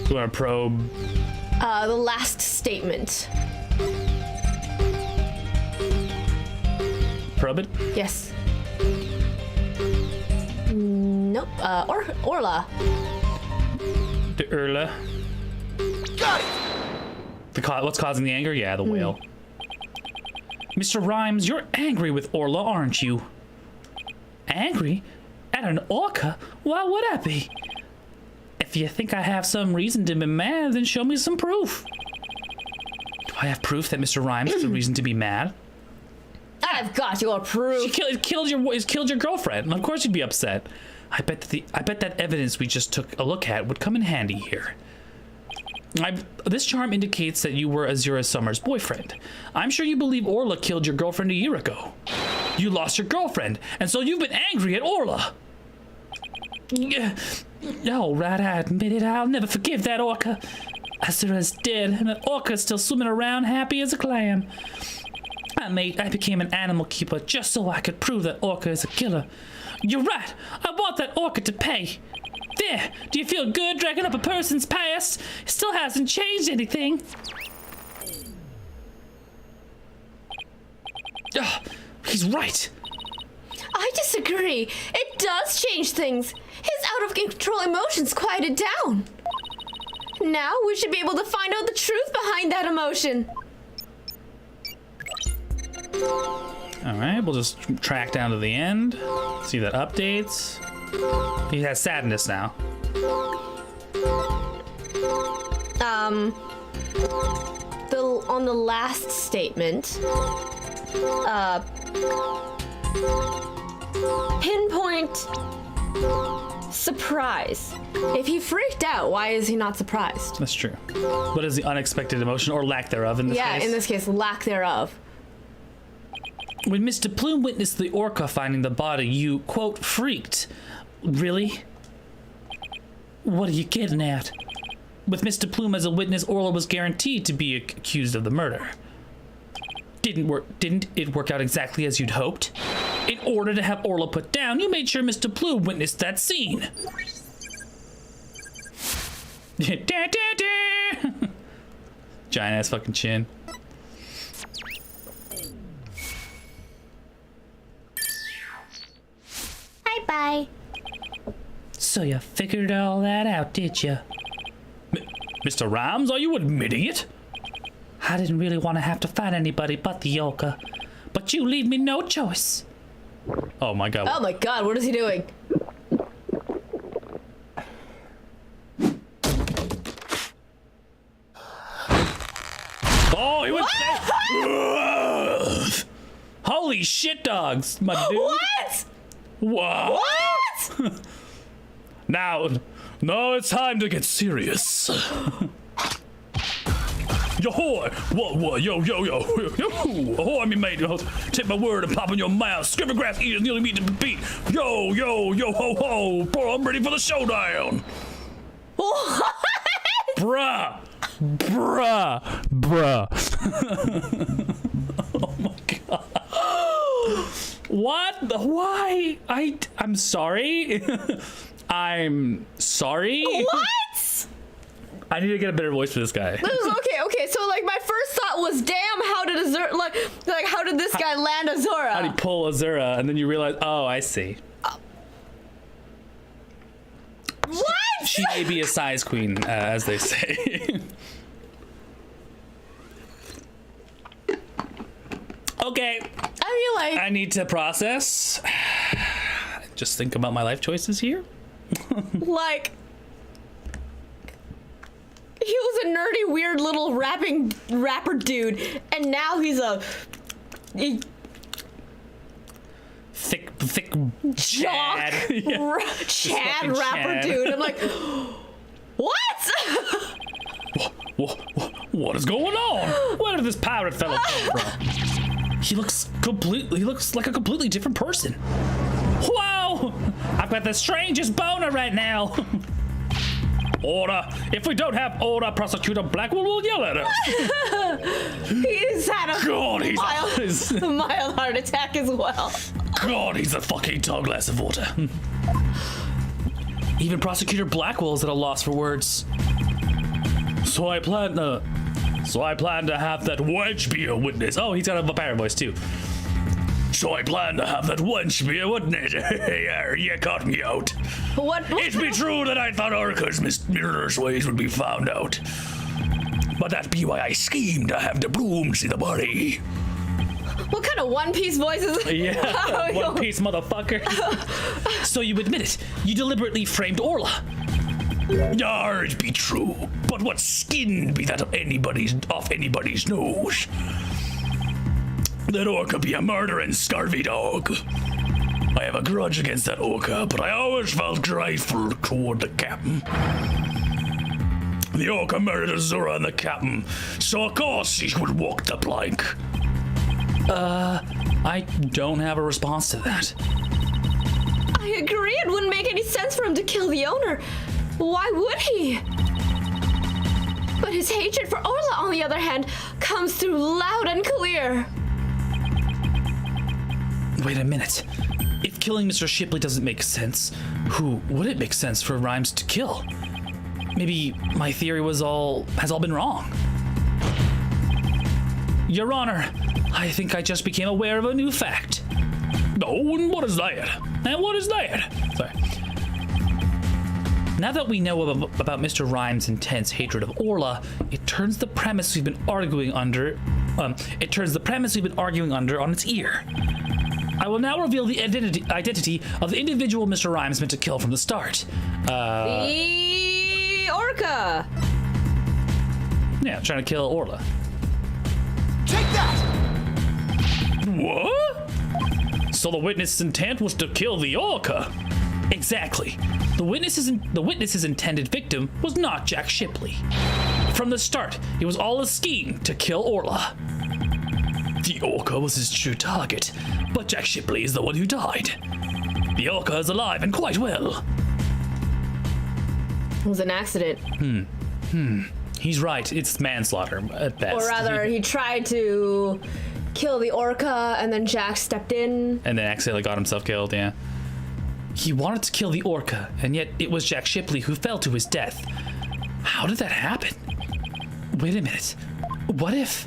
You want to probe?
The last statement.
Probe it?
Yes. Nope. Orla.
The Urla.
Got it!
What's causing the anger? Yeah, the whale. Mr. Rhymes, you're angry with Orla, aren't you? Angry? At an orca? Why would I be? If you think I have some reason to be mad, then show me some proof. Do I have proof that Mr. Rhymes has a reason to be mad?
I've got your proof.
He killed your girlfriend. Of course you'd be upset. I bet that evidence we just took a look at would come in handy here.
This charm indicates that you were Azura Summer's boyfriend. I'm sure you believe Orla killed your girlfriend a year ago. You lost your girlfriend, and so you've been angry at Orla. All right, I admit it. I'll never forgive that orca. Azura's dead, and that orca's still swimming around happy as a clam. I became an animal keeper just so I could prove that orca is a killer. You're right. I want that orca to pay. There. Do you feel good dragging up a person's past? It still hasn't changed anything. He's right.
I disagree. It does change things. His out-of-control emotions quieted down. Now we should be able to find out the truth behind that emotion.
All right, we'll just track down to the end. See that updates. He has sadness now.
On the last statement, pinpoint surprise. If he freaked out, why is he not surprised?
That's true. What is the unexpected emotion or lack thereof in this case?
Yeah, in this case, lack thereof.
When Mr. Plume witnessed the orca finding the body, you, quote, freaked. Really? What are you getting at? With Mr. Plume as a witness, Orla was guaranteed to be accused of the murder. Didn't it work out exactly as you'd hoped? In order to have Orla put down, you made sure Mr. Plume witnessed that scene. Giant ass fucking chin.
Bye.
So you figured all that out, did you?
Mr. Rhymes, are you admitting it?
I didn't really want to have to find anybody but the orca, but you leave me no choice.
Oh my god.
Oh my god, what is he doing?
Oh, he went. Holy shit, dogs, my dude.
What?
Whoa.
What?
Now it's time to get serious. Yo, what, yo, ahoy, me mate, take my word and pop in your mouth, scribbler grass eaters nearly meet the beat, yo, ho, ho, bro, I'm ready for the showdown.
What?
Bruh. Oh my god. What? Why? I'm sorry. I'm sorry.
What?
I need to get a better voice for this guy.
Okay, so like my first thought was, damn, how did Azura, like how did this guy land Azura?
How did he pull Azura? And then you realize, oh, I see.
What?
She may be a size queen, as they say. Okay.
I mean, like,
I need to process. Just think about my life choices here.
like, he was a nerdy, weird little rapper dude, and now he's a
thick
Chad,
Yeah.
Chad rapper
Chad.
dude. I'm like, what?
What is going on? Where did this pirate fellow come from? He looks like a completely different person. Whoa! I've got the strangest boner right now. Order. If we don't have order, Prosecutor Blackwell will yell at us.
He's had a
God,
mild heart attack as well.
God, he's a fucking tall glass of water. Even Prosecutor Blackwell is at a loss for words. So I plan to have that wench be a witness. Oh, he's got a pirate voice too. So I plan to have that wench be a witness. You caught me out.
What?
It be true that I thought Orca's murderous ways would be found out. But that be why I schemed to have the Bloom see the body.
What kind of One Piece voice is it?
Yeah, One Piece motherfucker. So you admit it. You deliberately framed Orla. Yar, it be true. But what skin be that off anybody's nose? That orca be a murdering scurvy dog. I have a grudge against that orca, but I always felt grateful toward the captain. The orca murdered Azura and the captain, so of course she would walk the plank. I don't have a response to that.
I agree, it wouldn't make any sense for him to kill the owner. Why would he? But his hatred for Orla, on the other hand, comes through loud and clear.
Wait a minute. If killing Mr. Shipley doesn't make sense, who would it make sense for Rhymes to kill? Maybe my theory has all been wrong. Your Honor, I think I just became aware of a new fact. Oh, and what is that? And what is that? Sorry. Now that we know about Mr. Rhymes' intense hatred of Orla, it turns the premise we've been arguing under on its ear. I will now reveal the identity of the individual Mr. Rhymes meant to kill from the start.
The orca.
Yeah, trying to kill Orla.
Take that!
What? So the witness's intent was to kill the orca? Exactly. The witness's intended victim was not Jack Shipley. From the start, it was all a scheme to kill Orla. The orca was his true target, but Jack Shipley is the one who died. The orca is alive and quite well.
It was an accident.
He's right, it's manslaughter at best.
Or rather, he tried to kill the orca and then Jack stepped in.
And then accidentally got himself killed, yeah. He wanted to kill the orca, and yet it was Jack Shipley who fell to his death. How did that happen? Wait a minute. What if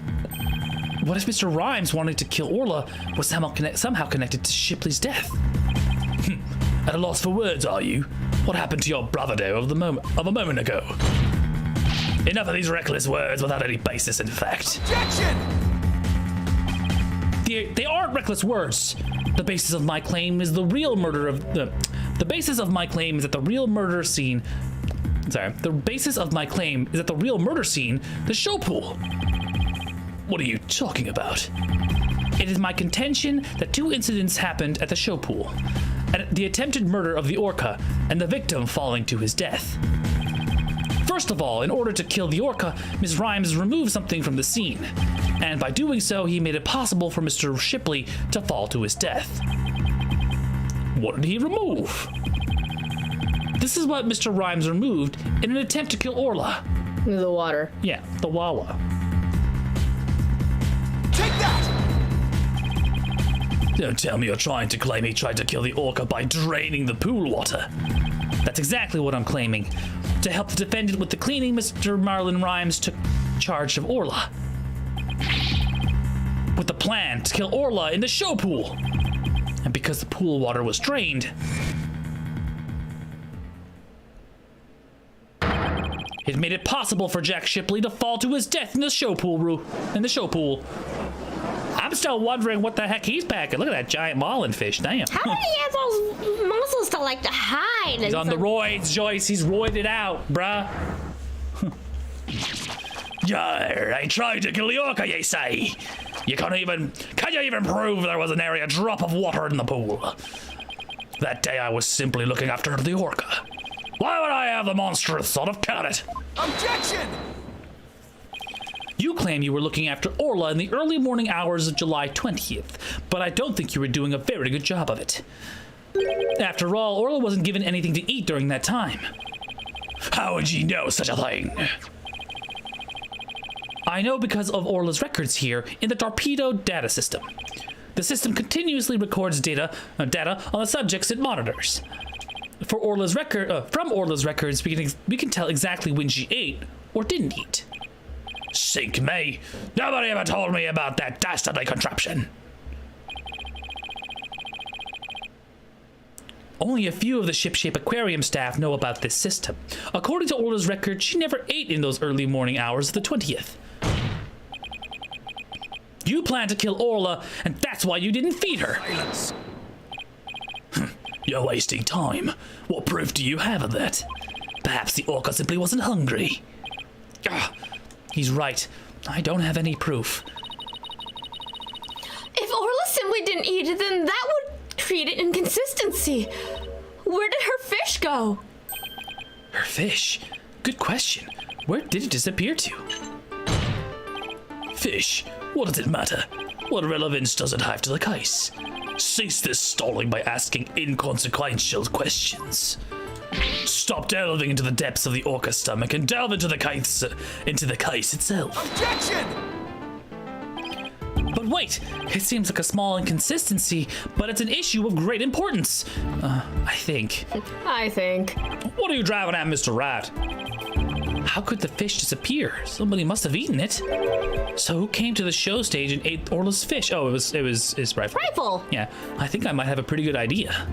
Mr. Rhymes wanting to kill Orla was somehow connected to Shipley's death? At a loss for words, are you? What happened to your bravado of a moment ago? Enough of these reckless words without any basis in fact.
Objection!
They aren't reckless words. The basis of my claim is the real murder of the basis of my claim is that the real murder scene. The basis of my claim is that the real murder scene, the show pool. What are you talking about? It is my contention that two incidents happened at the show pool. The attempted murder of the orca and the victim falling to his death. First of all, in order to kill the orca, Ms. Rhymes removed something from the scene, and by doing so, he made it possible for Mr. Shipley to fall to his death. What did he remove? This is what Mr. Rhymes removed in an attempt to kill Orla.
The water.
Yeah, the Wawa.
Take that!
Don't tell me you're trying to claim he tried to kill the orca by draining the pool water. That's exactly what I'm claiming. To help the defendant with the cleaning, Mr. Marlon Rhymes took charge of Orla. With the plan to kill Orla in the show pool. And because the pool water was drained, it made it possible for Jack Shipley to fall to his death in the show pool. I'm still wondering what the heck he's packing. Look at that giant marlin fish. Damn.
How did he have those muscles to like to hide?
He's on the roids, Joyce. He's roided out, bruh. Yeah, I tried to kill the orca, you say? Can you even prove there was an area drop of water in the pool? That day I was simply looking after the orca. Why would I have the monstrous sort of kill it?
Objection!
You claim you were looking after Orla in the early morning hours of July 20th, but I don't think you were doing a very good job of it. After all, Orla wasn't given anything to eat during that time. How would you know such a thing? I know because of Orla's records here in the torpedo data system. The system continuously records data on the subjects it monitors. From Orla's records, we can tell exactly when she ate or didn't eat. Sink me! Nobody ever told me about that dastardly contraption. Only a few of the Shipshape Aquarium staff know about this system. According to Orla's record, she never ate in those early morning hours of the 20th. You planned to kill Orla, and that's why you didn't feed her.
Silence!
You're wasting time. What proof do you have of that? Perhaps the orca simply wasn't hungry. He's right. I don't have any proof.
If Orla simply didn't eat it, then that would create an inconsistency. Where did her fish go?
Her fish? Good question. Where did it disappear to? Fish, what does it matter? What relevance does it have to the case? Cease this stalling by asking inconsequential questions. Stop delving into the depths of the orca's stomach and delve into the case itself.
Objection!
But wait, it seems like a small inconsistency, but it's an issue of great importance. I think. What are you driving at, Mr. Rat? How could the fish disappear? Somebody must have eaten it. So who came to the show stage and ate Orla's fish? Oh, it was Rifle.
Rifle!
Yeah, I think I might have a pretty good idea.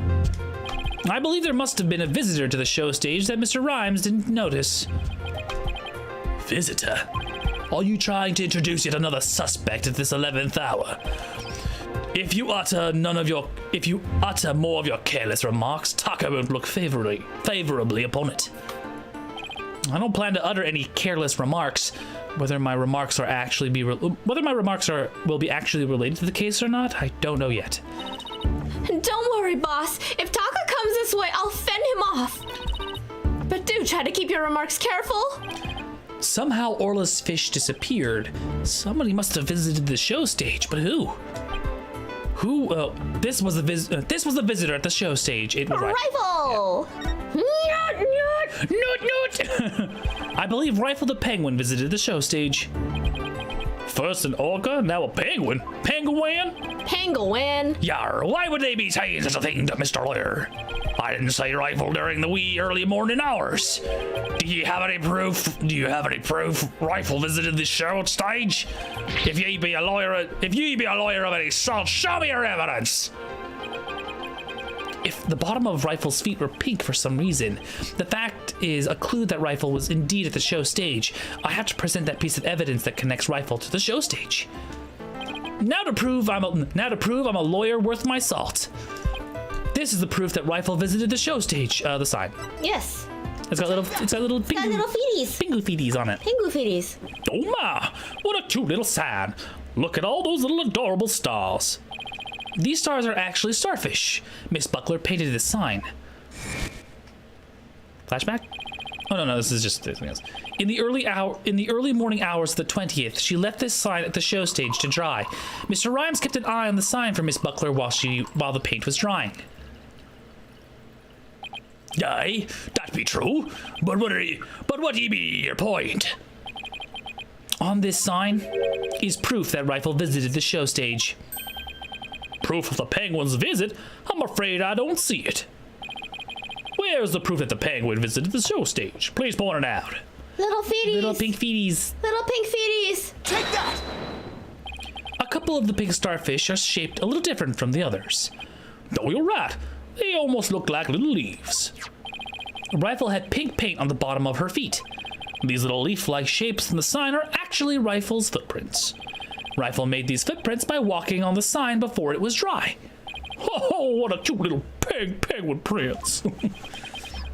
I believe there must have been a visitor to the show stage that Mr. Rhymes didn't notice. Visitor? Are you trying to introduce yet another suspect at this 11th hour? If you utter more of your careless remarks, Taka won't look favorably upon it. I don't plan to utter any careless remarks. Whether my remarks will be actually related to the case or not, I don't know yet.
Don't worry, boss. If Taka comes this way, I'll fend him off. But do try to keep your remarks careful.
Somehow Orla's fish disappeared. Somebody must have visited the show stage, but who? This was the visitor at the show stage. It was
Rifle!
Nut! I believe Rifle the Penguin visited the show stage. First an orca, now a penguin.
Penguin?
Yar, why would they be saying such a thing to Mr. Lawyer? I didn't say Rifle during the wee early morning hours. Do you have any proof Rifle visited the show stage? If ye be a lawyer of any sort, show me your evidence. If the bottom of Rifle's feet were pink for some reason, the fact is a clue that Rifle was indeed at the show stage. I have to present that piece of evidence that connects Rifle to the show stage. Now to prove I'm a lawyer worth my salt. This is the proof that Rifle visited the show stage. The sign.
Yes.
It's got little
feeties.
Pingu feeties on it.
Pingu feeties.
Oh my! What a cute little sign. Look at all those little adorable stars. These stars are actually starfish. Miss Buckler painted this sign. Flashback? Oh no, this is just something else. In the early morning hours of the 20th, she left this sign at the show stage to dry. Mr. Rhymes kept an eye on the sign for Miss Buckler while the paint was drying. Aye, that be true. But what ye be your point? On this sign is proof that Rifle visited the show stage. Proof of the penguin's visit? I'm afraid I don't see it. Where's the proof that the penguin visited the show stage? Please point it out.
Little feeties.
Little pink feeties.
Little pink feeties.
Take that!
A couple of the pink starfish are shaped a little different from the others. No, you're right. They almost look like little leaves. Rifle had pink paint on the bottom of her feet. These little leaf-like shapes in the sign are actually Rifle's footprints. Rifle made these footprints by walking on the sign before it was dry. Oh, what a cute little penguin prints.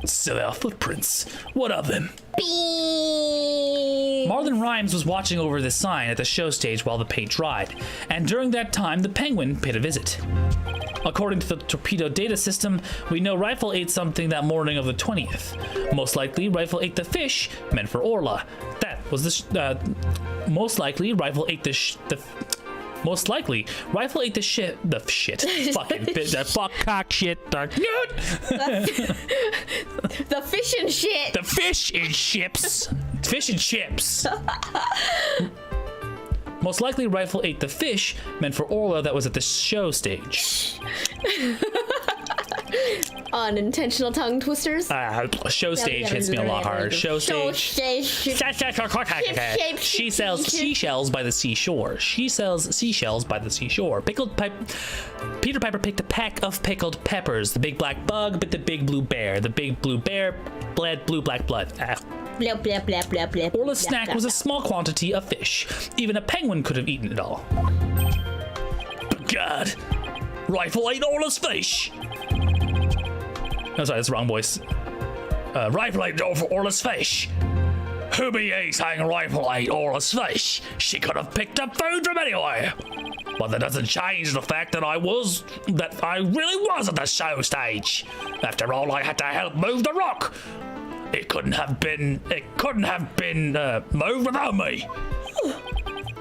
So there are footprints. What of them?
Beep.
Marlon Rhymes was watching over the sign at the show stage while the paint dried, and during that time, the penguin paid a visit. According to the torpedo data system, we know Rifle ate something that morning of the 20th. Most likely, Rifle ate the fish meant for Orla. That was most likely, Rifle ate the shit. Fucking bit. The fuck cock shit. The
fish and shit.
The fish and chips. Fish and chips. Most likely, Rifle ate the fish meant for Orla that was at the show stage.
Unintentional tongue twisters.
Show stage hits me a lot hard. Show stage. She sells seashells by the seashore. Peter Piper picked a peck of pickled peppers. The big black bug bit the big blue bear. The big blue bear bled blue black blood.
Blah, blah, blah, blah, blah.
Orla's snack was a small quantity of fish. Even a penguin could have eaten it all. But God, Rifle ate Orla's fish. No, sorry, that's the wrong voice. Rifle ate Orla's fish. Who be ye saying Rifle ate Orla's fish? She could have picked up food from anywhere. But that doesn't change the fact that I really was at the show stage. After all, I had to help move the rock. It couldn't have been moved without me.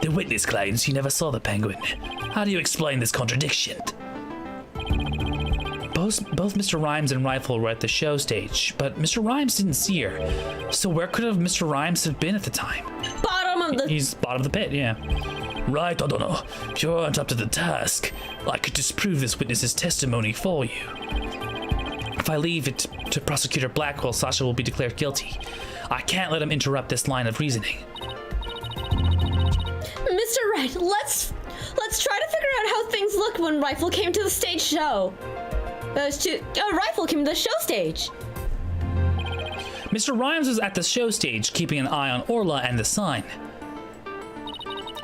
The witness claims he never saw the penguin. How do you explain this contradiction? Both Mr. Rhymes and Rifle were at the show stage, but Mr. Rhymes didn't see her. So where could have Mr. Rhymes have been at the time? He's bottom of the pit, yeah. Right, I don't know. If you aren't up to the task, I could disprove this witness's testimony for you. If I leave it to Prosecutor Blackwell, Sasha will be declared guilty. I can't let him interrupt this line of reasoning.
Mr. Wright, let's try to figure out how things looked when Rifle came to the stage show. Rifle came to the show stage.
Mr. Rhymes was at the show stage, keeping an eye on Orla and the sign.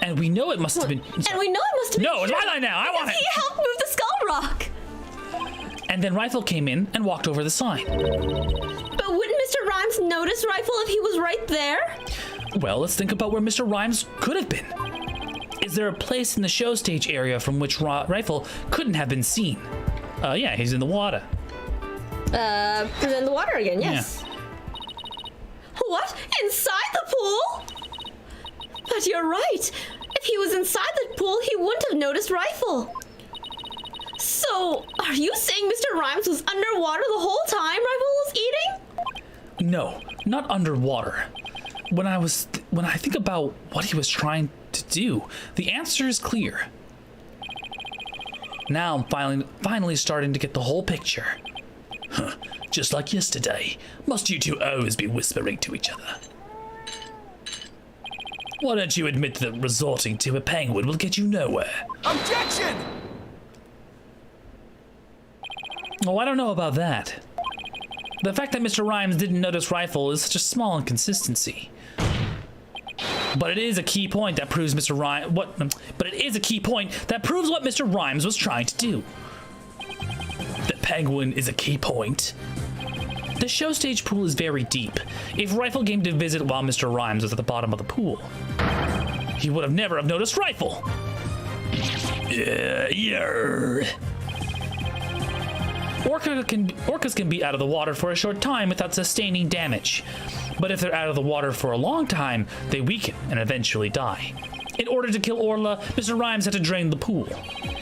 And we know it must have been. No, it's my line now. I want it.
He helped move the skull rock.
And then Rifle came in and walked over the sign.
But wouldn't Mr. Rhymes notice Rifle if he was right there?
Well, let's think about where Mr. Rhymes could have been. Is there a place in the show stage area from which Rifle couldn't have been seen? Yeah, he's in the water.
In the water again, yes.
Yeah.
What? Inside the pool? But you're right. If he was inside the pool, he wouldn't have noticed Rifle. So, are you saying Mr. Rhymes was underwater the whole time Rifle was eating?
No, not underwater. When I think about what he was trying to do, the answer is clear. Now I'm finally starting to get the whole picture. Huh, just like yesterday, must you two always be whispering to each other? Why don't you admit that resorting to a penguin will get you nowhere?
Objection!
Oh, I don't know about that. The fact that Mr. Rhymes didn't notice Rifle is such a small inconsistency. But it is a key point that proves what Mr. Rhymes was trying to do. The penguin is a key point. The show stage pool is very deep. If Rifle came to visit while Mr. Rhymes was at the bottom of the pool, he would have never noticed Rifle. Orcas can be out of the water for a short time without sustaining damage. But if they're out of the water for a long time, they weaken and eventually die. In order to kill Orla, Mr. Rhymes had to drain the pool.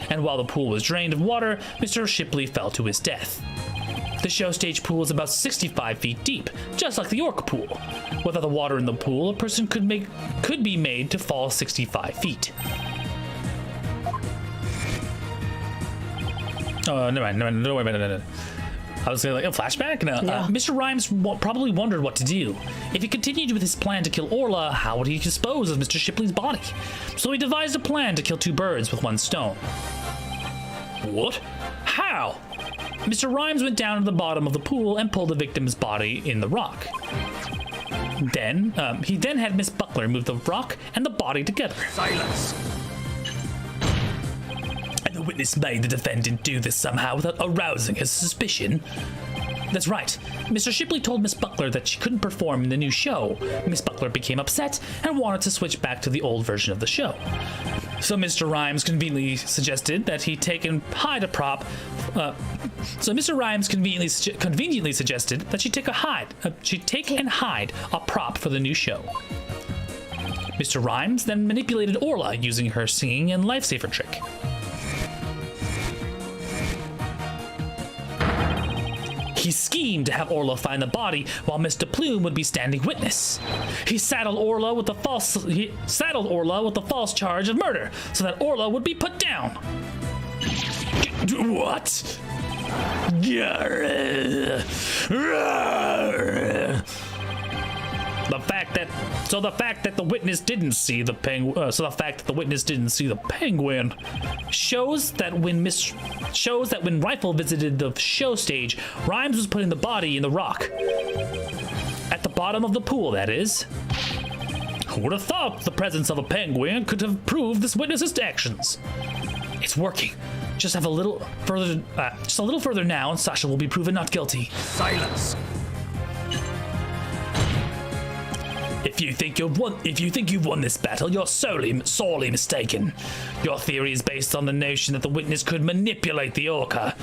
And while the pool was drained of water, Mr. Shipley fell to his death. The show stage pool is about 65 feet deep, just like the Orca pool. Without the water in the pool, a person could be made to fall 65 feet. Oh, never mind. No. I was going a flashback? No.
Yeah.
Mr. Rhymes probably wondered what to do. If he continued with his plan to kill Orla, how would he dispose of Mr. Shipley's body? So he devised a plan to kill two birds with one stone. What? How? Mr. Rhymes went down to the bottom of the pool and pulled the victim's body in the rock. Then, he had Miss Buckler move the rock and the body together.
Silence!
The witness made the defendant do this somehow without arousing his suspicion. That's right. Mr. Shipley told Miss Buckler that she couldn't perform in the new show. Miss Buckler became upset and wanted to switch back to the old version of the show. So Mr. Rhymes conveniently suggested that he take and hide a prop. Mr. Rhymes conveniently suggested that she take and hide a prop for the new show. Mr. Rhymes then manipulated Orla using her singing and lifesaver trick. He schemed to have Orla find the body while Mr. Plume would be standing witness. He saddled Orla with the false charge of murder so that Orla would be put down. What? The fact that the witness didn't see the penguin shows that when Rifle visited the show stage, Rhymes was putting the body in the rock. At the bottom of the pool, that is. Who would have thought the presence of a penguin could have proved this witness's actions? It's working. Just a little further now, and Sasha will be proven not guilty.
Silence!
If you think you've won this battle, you're sorely mistaken. Your theory is based on the notion that the witness could manipulate the orca.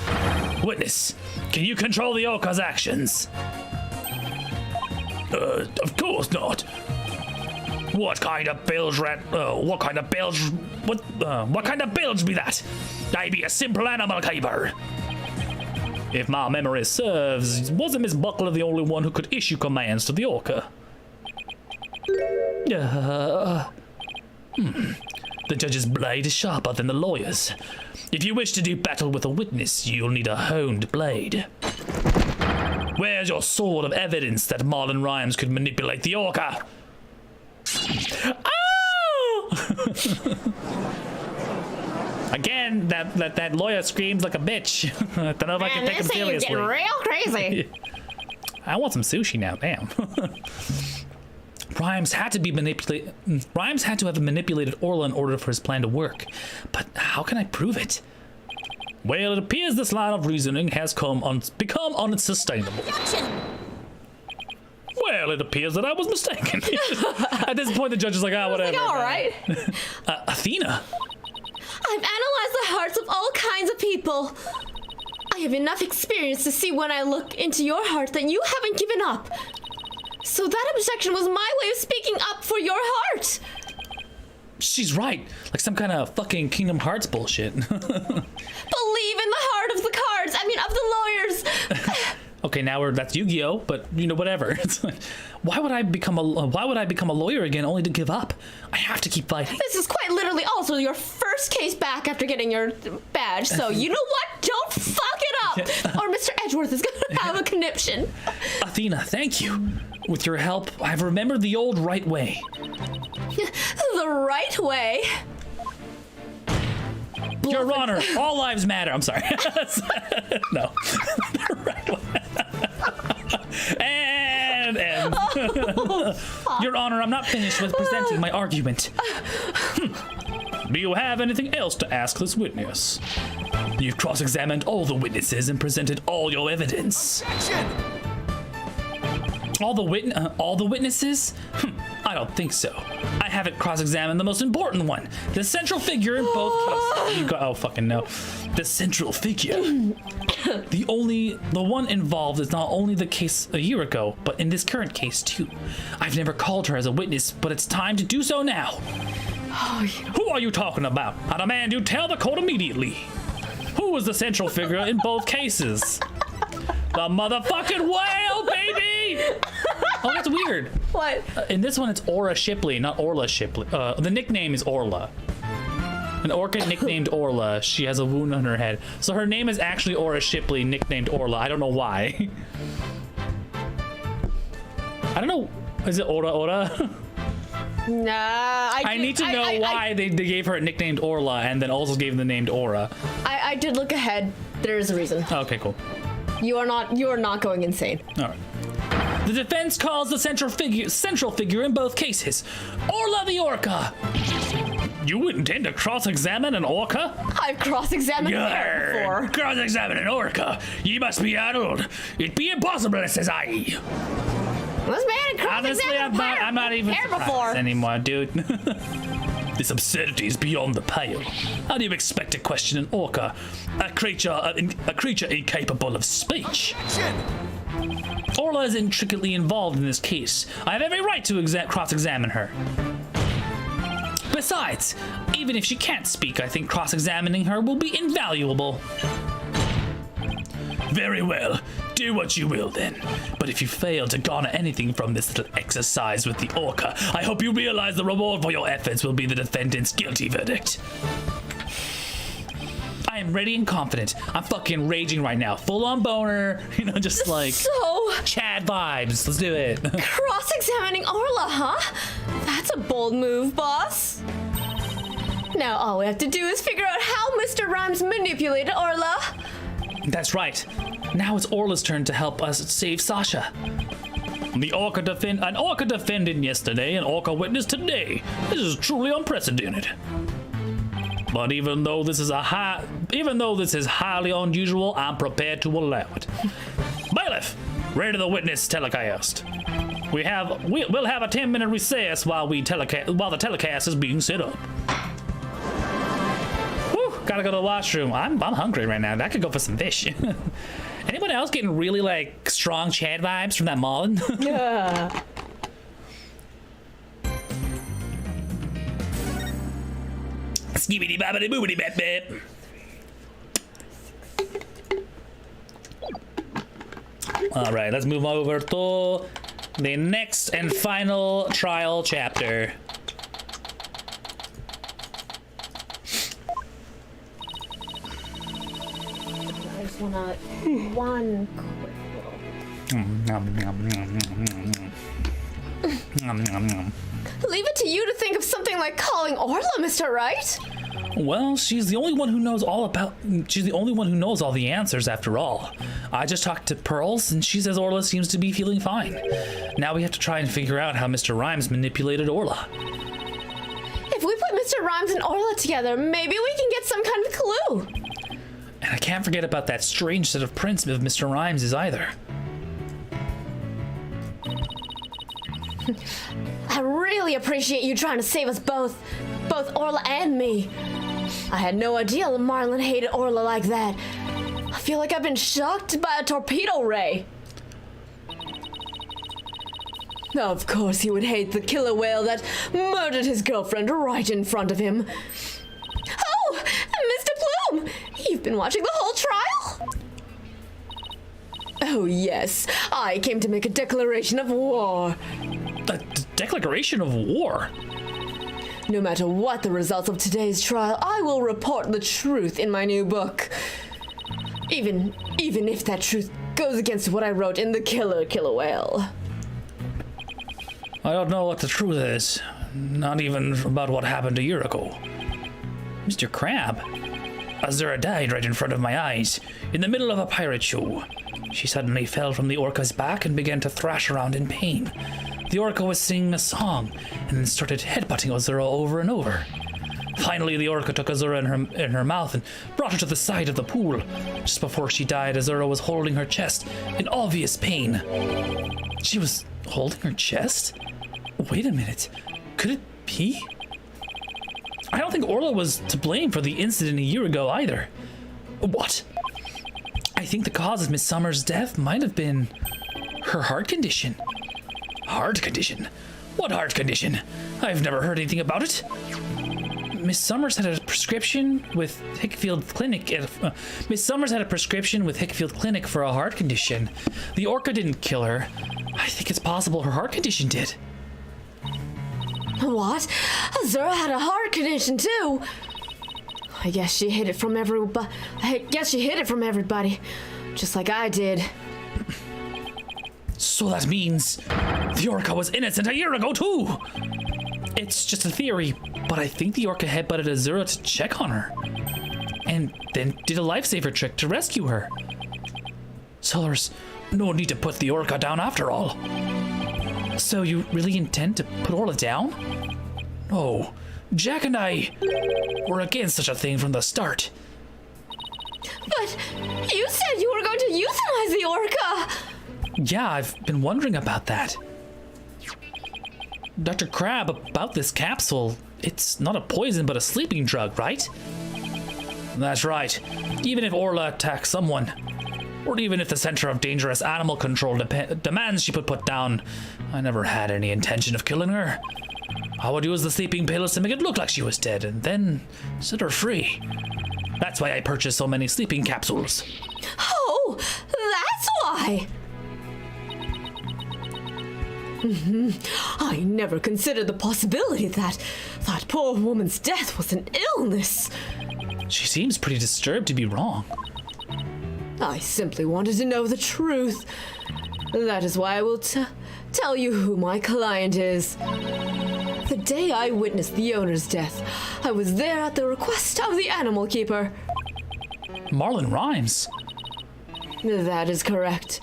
Witness, can you control the orca's actions? Of course not. What kind of bilge what kind of bilge be that? I be a simple animal keeper. If my memory serves, wasn't Miss Buckler the only one who could issue commands to the orca? The judge's blade is sharper than the lawyer's. If you wish to do battle with a witness, you'll need a honed blade. Where's your sword of evidence that Marlon Rhymes could manipulate the orca? Oh! Again, that lawyer screams like a bitch. I don't know if I can take him seriously.
Getting real crazy.
I want some sushi now, damn. Rhymes had to have manipulated Orla in order for his plan to work. But how can I prove it? Well, it appears this line of reasoning has become unsustainable. Well, it appears that I was mistaken. At this point, the judge is like, whatever.
Like, all right.
Athena.
I've analyzed the hearts of all kinds of people. I have enough experience to see when I look into your heart that you haven't given up. So that objection was my way of speaking up for your heart.
She's right. Like some kind of fucking Kingdom Hearts bullshit.
Believe in the heart of the cards. I mean, of the lawyers.
Okay, now that's Yu-Gi-Oh, but whatever. It's like, why would I become a lawyer again only to give up? I have to keep fighting.
This is quite literally also your first case back after getting your badge. So you know what? Don't fuck it up, or Mr. Edgeworth is gonna have a conniption.
Athena, thank you. With your help, I've remembered the old right way.
The right way?
Your Honor, all lives matter. I'm sorry. No. The right way. and Your Honor, I'm not finished with presenting my argument. Do you have anything else to ask this witness? You've cross-examined all the witnesses and presented all your evidence. All the witnesses? I don't think so. I haven't cross-examined the most important one. The central figure in both cases. Oh, fucking no. The central figure. The one involved is not only the case a year ago, but in this current case too. I've never called her as a witness, but it's time to do so now. Oh, yeah. Who are you talking about? I demand you tell the court immediately. Who was the central figure in both cases? The motherfucking whale, baby! Oh, that's weird.
What?
In this one, it's Aura Shipley, not Orla Shipley. The nickname is Orla. An orca nicknamed Orla. She has a wound on her head. So her name is actually Aura Shipley, nicknamed Orla. I don't know why. I don't know. Is it Ora?
Nah,
I need to know why they gave her a nicknamed Orla and then also gave the named Aura.
I did look ahead. There is a reason.
Okay, cool.
You are not going insane.
All right. The defense calls the central figure in both cases, Orla the orca. You intend to cross-examine an orca?
I've cross-examined her before.
Cross-examine an orca? You must be addled. It be impossible, says I.
This man cross-examined
I'm not even surprised anymore, dude. This absurdity is beyond the pale. How do you expect to question an orca, a creature incapable of speech? Orla is intricately involved in this case. I have every right to cross-examine her. Besides, even if she can't speak, I think cross-examining her will be invaluable. Very well. Do what you will then. But if you fail to garner anything from this little exercise with the orca, I hope you realize the reward for your efforts will be the defendant's guilty verdict. I am ready and confident. I'm fucking raging right now. Full on boner. Just like
so
Chad vibes. Let's do it.
Cross-examining Orla, huh? That's a bold move, boss. Now all we have to do is figure out how Mr. Rhymes manipulated Orla.
That's right. Now it's Orla's turn to help us save Sasha. An orca defended yesterday, an orca witnessed today. This is truly unprecedented. But even though this is highly unusual, I'm prepared to allow it. Bailiff, ready to the witness telecast. We'll have a 10-minute recess while the telecast is being set up. Gotta go to the washroom. I'm hungry right now. I could go for some fish. Anybody else getting really strong Chad vibes from that Marlon?
Yeah.
Skibidi babbidi boobidi bap bap. All right, let's move over to the next and final trial chapter.
I just wanna one quick little. Leave it to you to think of something like calling Orla, Mr. Right?
Well, she's the only one who knows all the answers after all. I just talked to Pearls, and she says Orla seems to be feeling fine. Now we have to try and figure out how Mr. Rhymes manipulated Orla.
If we put Mr. Rhymes and Orla together, maybe we can get some kind of clue.
And I can't forget about that strange set of prints of Mr. Rhymes' either.
I really appreciate you trying to save us both Orla and me. I had no idea Marlin hated Orla like that. I feel like I've been shocked by a torpedo ray. Of course he would hate the killer whale that murdered his girlfriend right in front of him. Oh, Mr. Plume, you've been watching the whole trial? Oh yes, I came to make a declaration of war.
A declaration of war?
No matter what the results of today's trial, I will report the truth in my new book. Even if that truth goes against what I wrote in The Killer Whale.
I don't know what the truth is. Not even about what happened a year ago. Mr. Crab, Azura died right in front of my eyes, in the middle of a pirate show. She suddenly fell from the orca's back and began to thrash around in pain. The orca was singing a song, and then started headbutting Azura over and over. Finally, the orca took Azura in her mouth and brought her to the side of the pool. Just before she died, Azura was holding her chest in obvious pain. She was holding her chest? Wait a minute. Could it be? I don't think Orla was to blame for the incident a year ago either. What? I think the cause of Miss Summers' death might have been her heart condition. Heart condition? What heart condition? I've never heard anything about it. Miss Summers had a prescription with Hickfield Clinic. Miss Summers had a prescription with Hickfield Clinic for a heart condition. The orca didn't kill her. I think it's possible her heart condition did.
What? Azura had a heart condition too. I guess she hid it from everybody. Just like I did.
So that means the orca was innocent a year ago too. It's just a theory, but I think the orca headbutted Azura to check on her, and then did a lifesaver trick to rescue her. So there's no need to put the orca down after all. So you really intend to put Orla down? No, Jack and I were against such a thing from the start.
But you said you were going to euthanize the orca!
Yeah, I've been wondering about that. Dr. Crab, about this capsule, it's not a poison but a sleeping drug, right? That's right. Even if Orla attacks someone, or even if the Center of Dangerous Animal Control demands she put down, I never had any intention of killing her. I would use the sleeping pills to make it look like she was dead, and then set her free. That's why I purchased so many sleeping capsules.
Oh, that's why! I never considered the possibility that poor woman's death was an illness.
She seems pretty disturbed to be wrong.
I simply wanted to know the truth. That is why I will tell you who my client is. The day I witnessed the owner's death, I was there at the request of the animal keeper.
Marlin Rhymes.
That is correct.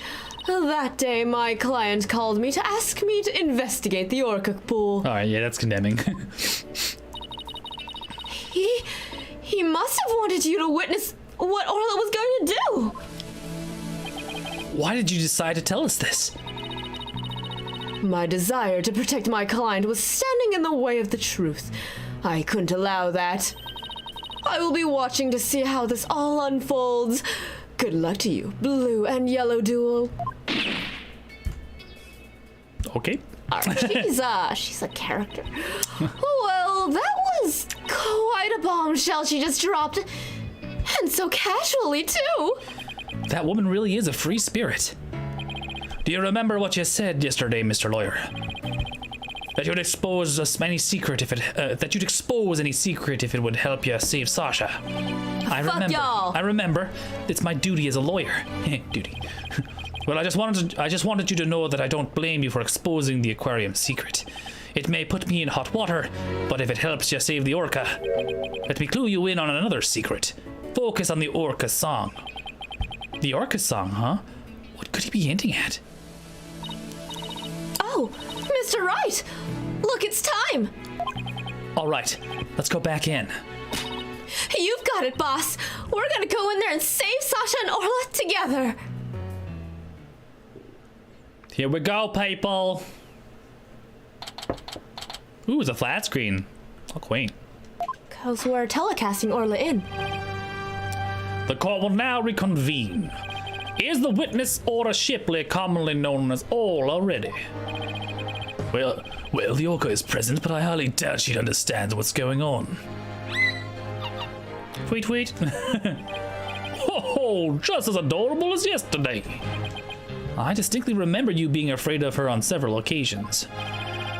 That day, my client called me to ask me to investigate the orca pool.
All right, yeah, that's condemning.
He must have wanted you to witness what Orla was going to do.
Why did you decide to tell us this?
My desire to protect my client was standing in the way of the truth. I couldn't allow that. I will be watching to see how this all unfolds. Good luck to you, blue and yellow duo.
Okay.
She's a character. Well, that was quite a bombshell she just dropped. And so casually, too.
That woman really is a free spirit. Do you remember what you said yesterday, Mr. Lawyer? That you'd expose any secret if it would help you save Sasha. I
Fuck
remember.
y'all.
I remember. It's my duty as a lawyer. Duty. Well, I just wanted you to know that I don't blame you for exposing the aquarium secret. It may put me in hot water, but if it helps you save the orca, let me clue you in on another secret. Focus on the orca song. The orca song, huh? What could he be hinting at?
Oh, Mr. Wright! Look, it's time!
All right, let's go back in.
You've got it, boss. We're gonna go in there and save Sasha and Orla together.
Here we go, people. Ooh, it's a flat screen. Oh, quaint.
Cause we're telecasting Orla in.
The court will now reconvene. Is the witness Orla Shipley, commonly known as Orla, ready? Well, the orca is present, but I highly doubt she'd understand what's going on. Tweet. Oh, just as adorable as yesterday. I distinctly remember you being afraid of her on several occasions.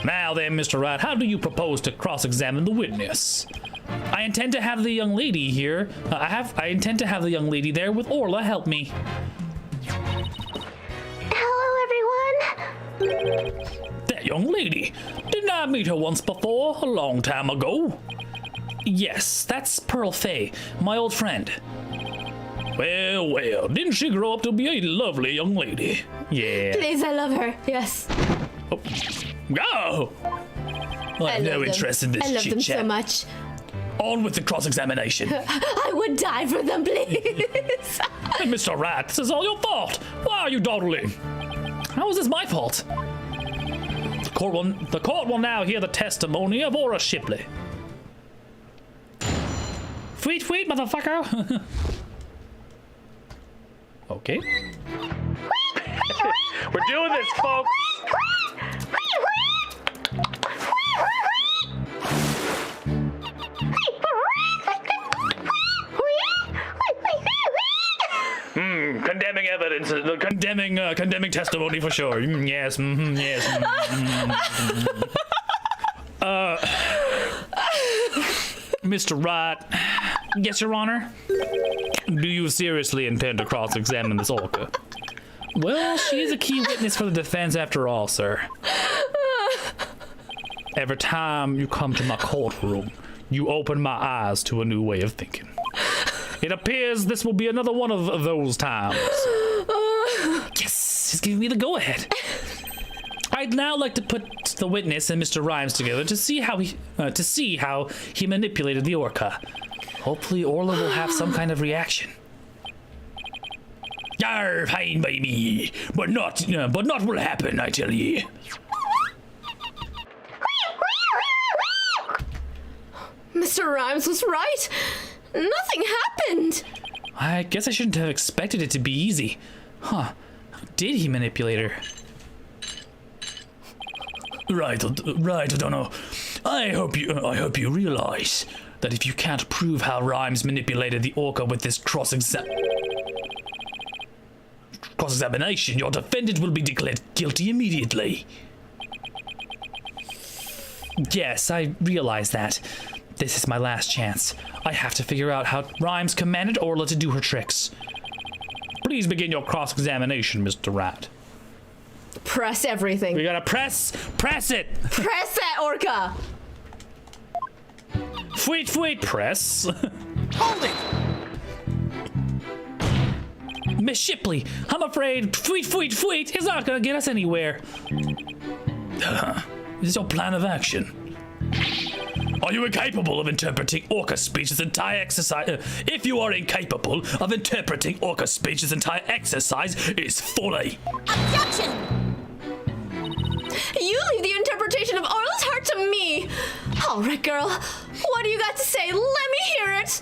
Now then, Mr. Wright, how do you propose to cross-examine the witness? I intend to have the young lady here. I intend to have the young lady there with Orla help me.
Hello, everyone.
That young lady. Didn't I meet her once before, a long time ago? Yes, that's Pearl Fay, my old friend. Well, didn't she grow up to be a lovely young lady? Yeah.
Please, I love her. Yes.
Oh. Go! I have no interest in this
I love them
chit-chat.
so much.
On with the cross-examination.
I would die for them, please.
Hey, Mr. Rat, this is all your fault. Why are you dawdling? How is this my fault? The court will now hear the testimony of Orla Shipley. Tweet, motherfucker. Okay. We're doing this, folks. Condemning evidence, condemning testimony for sure. Yes, yes. Mr. Wright, yes, Your Honor. Do you seriously intend to cross-examine this orca? Well, she is a key witness for the defense after all, sir. Every time you come to my courtroom, you open my eyes to a new way of thinking. It appears this will be another one of those times. Yes, he's giving me the go-ahead. I'd now like to put the witness and Mr. Rhymes together to see how he manipulated the orca. Hopefully, Orla will have some kind of reaction. Yar, fine by me, but not will happen, I tell ye.
Mr. Rhymes was right. Nothing happened.
I guess I shouldn't have expected it to be easy. Huh? How did he manipulate her? Right, O'Donnell. I hope you realize that if you can't prove how Rhymes manipulated the orca with this cross-examination, your defendant will be declared guilty immediately. Yes, I realize that. This is my last chance. I have to figure out how Rhymes commanded Orla to do her tricks. Please begin your cross-examination, Mr. Rat.
Press everything.
We gotta press it!
Press that orca!
Fweet, press.
Hold it!
Miss Shipley, I'm afraid fweet is not gonna get us anywhere. Is your plan of action? Are you incapable of interpreting orca speech as entire exercise? If you are incapable of interpreting orca speech as entire exercise, is folly.
Objection! You leave the interpretation of Orla's heart to me. All right, girl. What do you got to say? Let me hear it.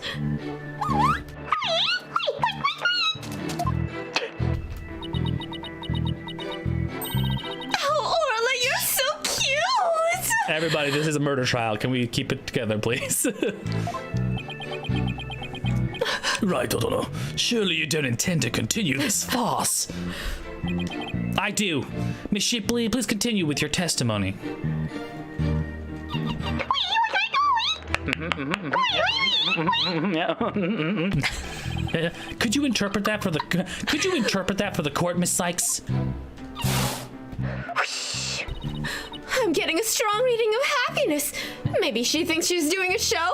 Oh, Orla, you're so cute.
Everybody, this is a murder trial. Can we keep it together, please? Right, Dodo. Surely you don't intend to continue this farce.
I do. Miss Shipley, please continue with your testimony. Could you interpret that for the court, Miss Sykes?
I'm getting a strong reading of happiness. Maybe she thinks she's doing a show?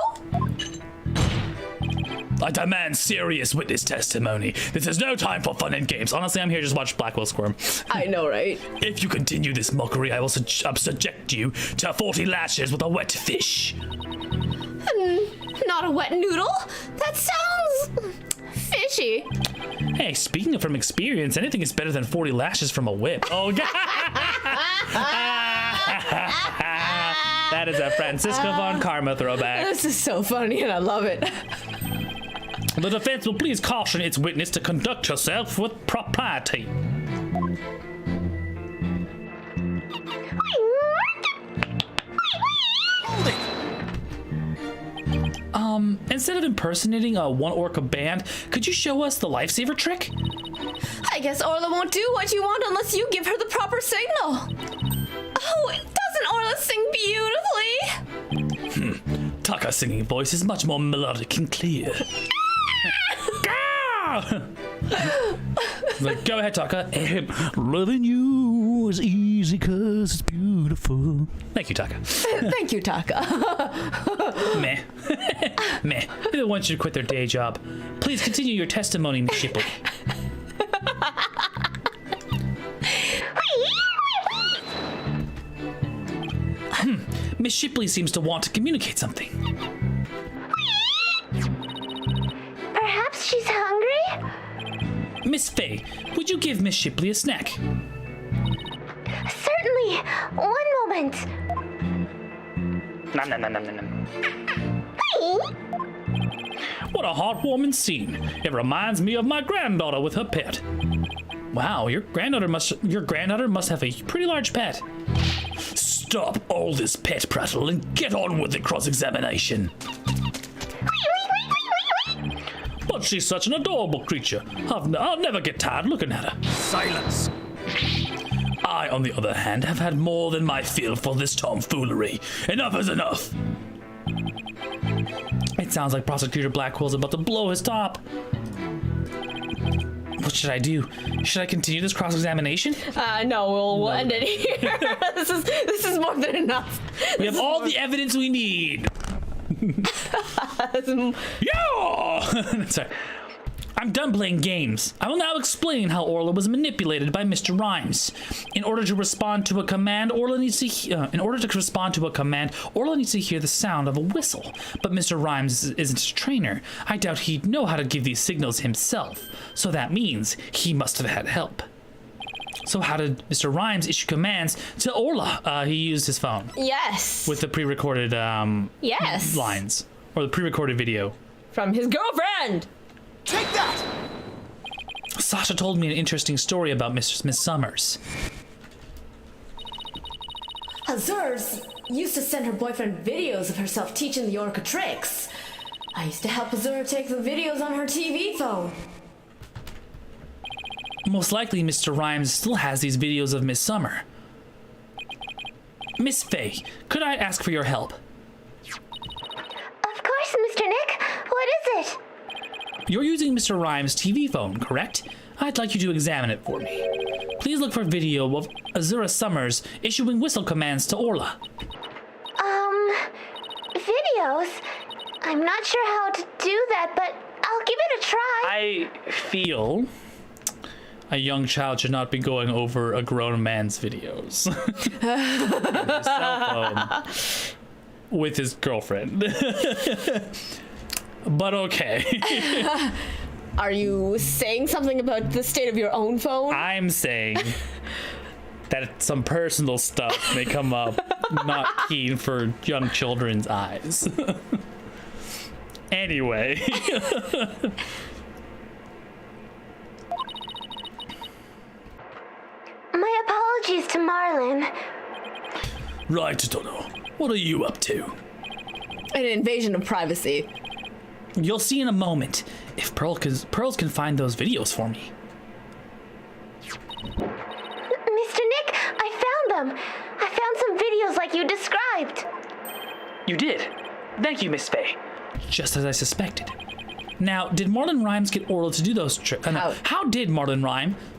I demand serious witness testimony. This is no time for fun and games.
Honestly, I'm here just to watch Blackwell squirm.
I know, right?
If you continue this mockery, I will subject you to 40 lashes with a wet fish.
Not a wet noodle? That sounds fishy.
Hey, speaking of from experience, anything is better than 40 lashes from a whip. Oh, God. That is a Francisco von Karma throwback.
This is so funny and I love it.
The defense will please caution its witness to conduct herself with propriety. Instead of impersonating a one orca band, could you show us the lifesaver trick?
I guess Orla won't do what you want unless you give her the proper signal. Oh, doesn't Orla sing beautifully?
Taka's singing voice is much more melodic and clear.
Like, go ahead, Taka.
Loving you is easy cause it's beautiful.
Thank you, Taka.
Thank you, Taka.
Meh. Meh. They want you to quit their day job. Please continue your testimony, Miss Shipley. Miss Shipley seems to want to communicate something.
Perhaps she's hungry?
Miss Fay, would you give Miss Shipley a snack?
Certainly. One moment.
Nom, nom, nom, nom, nom, nom. What a heartwarming scene. It reminds me of my granddaughter with her pet. Wow, your granddaughter must have a pretty large pet.
Stop all this pet prattle and get on with the cross-examination.
But she's such an adorable creature. I'll never get tired looking at her.
Silence.
I, on the other hand, have had more than my fill for this tomfoolery. Enough is enough.
It sounds like Prosecutor Blackwell's about to blow his top. What should I do? Should I continue this cross-examination?
No, we'll end it here. This is more than enough.
We have all the evidence we need. Yeah! Sorry. I'm done playing games. I will now explain how Orla was manipulated by Mr. Rhymes. In order to respond to a command, Orla needs to hear the sound of a whistle. But Mr. Rhymes isn't a trainer. I doubt he'd know how to give these signals himself. So that means he must have had help. So how did Mr. Rhymes issue commands to Orla? He used his phone.
Yes.
With the pre-recorded
yes.
lines. Or the pre-recorded video.
From his girlfriend.
Take that!
Sasha told me an interesting story about Miss Summers.
Azur's used to send her boyfriend videos of herself teaching the orca tricks. I used to help Azur take the videos on her TV phone.
Most likely Mr. Rhymes still has these videos of Miss Summer. Miss Fay, could I ask for your help?
Of course, Mr. Nick. What is it?
You're using Mr. Rhymes' TV phone, correct? I'd like you to examine it for me. Please look for video of Azura Summers issuing whistle commands to Orla.
Videos? I'm not sure how to do that, but I'll give it a try.
I feel a young child should not be going over a grown man's videos. His cell phone with his girlfriend. But okay.
Are you saying something about the state of your own phone?
I'm saying that some personal stuff may come up not keen for young children's eyes. Anyway.
My apologies to Marlin.
Right, Dono. What are you up to?
An invasion of privacy.
You'll see in a moment if Pearls can find those videos for me.
Mr. Nick, I found them. I found some videos like you described.
You did. Thank you, Miss Faye. Just as I suspected. Now, did Marlon Rhymes get Orla to do those tricks? How did Marlon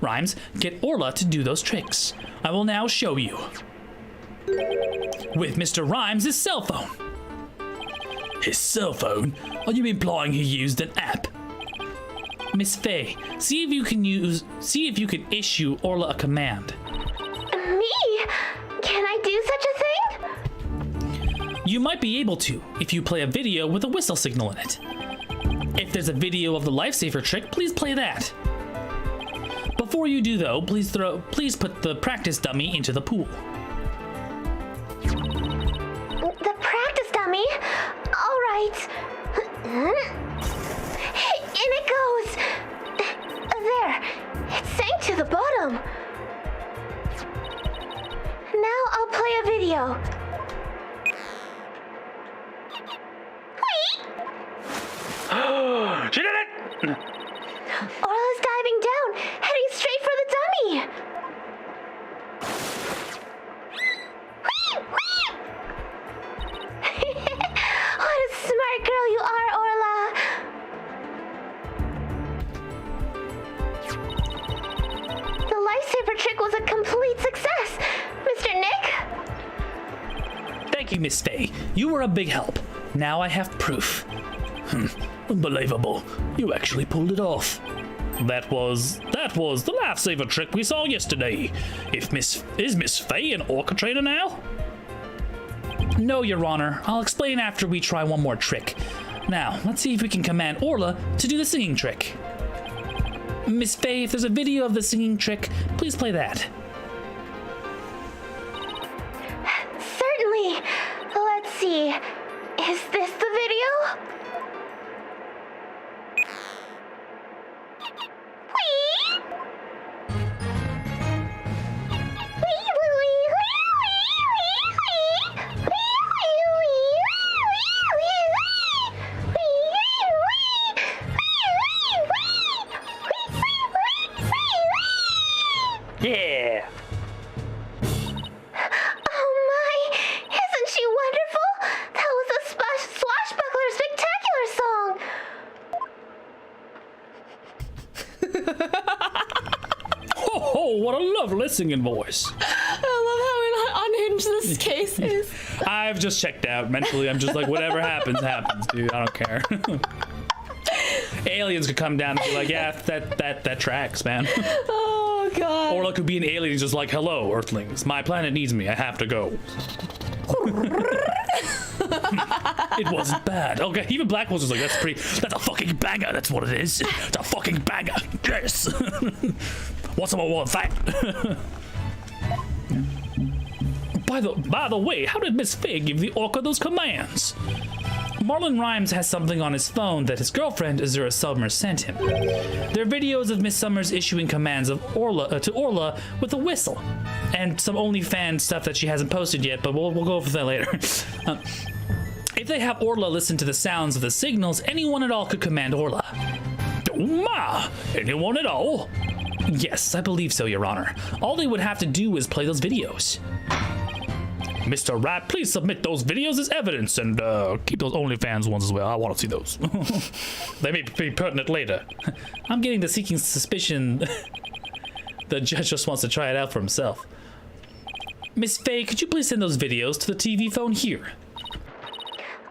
Rhymes get Orla to do those tricks? I will now show you. With Mr. Rhymes' cell phone. His cell phone? Are you implying he used an app? Miss Faye, see if you can issue Orla a command.
Me? Can I do such a thing?
You might be able to if you play a video with a whistle signal in it. If there's a video of the lifesaver trick, please play that. Before you do though, please put the practice dummy into the pool.
The practice dummy? All right. In it goes. There. It sank to the bottom. Now I'll play a video.
She did it!
Orla's diving down, heading straight for the dummy. What a smart girl you are, Orla. The lifesaver trick was a complete success, Mr. Nick.
Thank you, Miss Faye. You were a big help. Now I have proof. Unbelievable. You actually pulled it off. That was the lifesaver trick we saw yesterday. Is Miss Faye an orca trainer now? No, Your Honor. I'll explain after we try one more trick. Now, let's see if we can command Orla to do the singing trick. Miss Faye, if there's a video of the singing trick, please play that.
Certainly. Let's see. Is this the video?
Yeah.
Oh my! Isn't she wonderful? That was a swashbuckler spectacular song.
Ho ho! What a lovely singing voice.
I love how unhinged this case is.
I've just checked out mentally. I'm just like, whatever happens, happens, dude. I don't care. Aliens could come down and be like, yeah, that tracks, man.
Oh god.
Orla could be an alien just like, hello, Earthlings. My planet needs me. I have to go. It wasn't bad. Okay, even Black was just like, that's a fucking banger. That's what it is. It's a fucking banger. Yes. What's more with that? By the way, how did Miss Faye give the orca those commands? Marlon Rhymes has something on his phone that his girlfriend Azura Summers sent him. They're videos of Miss Summers issuing commands to Orla with a whistle, and some OnlyFans stuff that she hasn't posted yet, but we'll go over that later. If they have Orla listen to the sounds of the signals, anyone at all could command Orla. Oh ma! Anyone at all? Yes, I believe so, Your Honor. All they would have to do is play those videos. Mr. Rat, please submit those videos as evidence and keep those OnlyFans ones as well. I want to see those. They may be pertinent later. I'm getting the seeking suspicion the judge just wants to try it out for himself. Miss Faye, could you please send those videos to the TV phone here?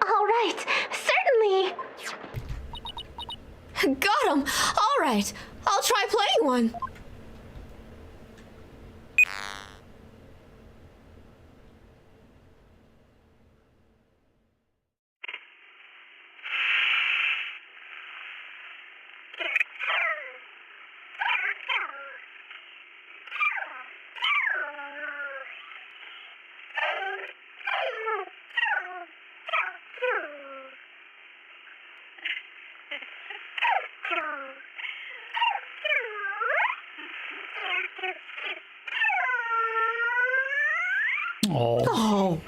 All right, certainly.
Got him. All right. I'll try playing one.
Oh.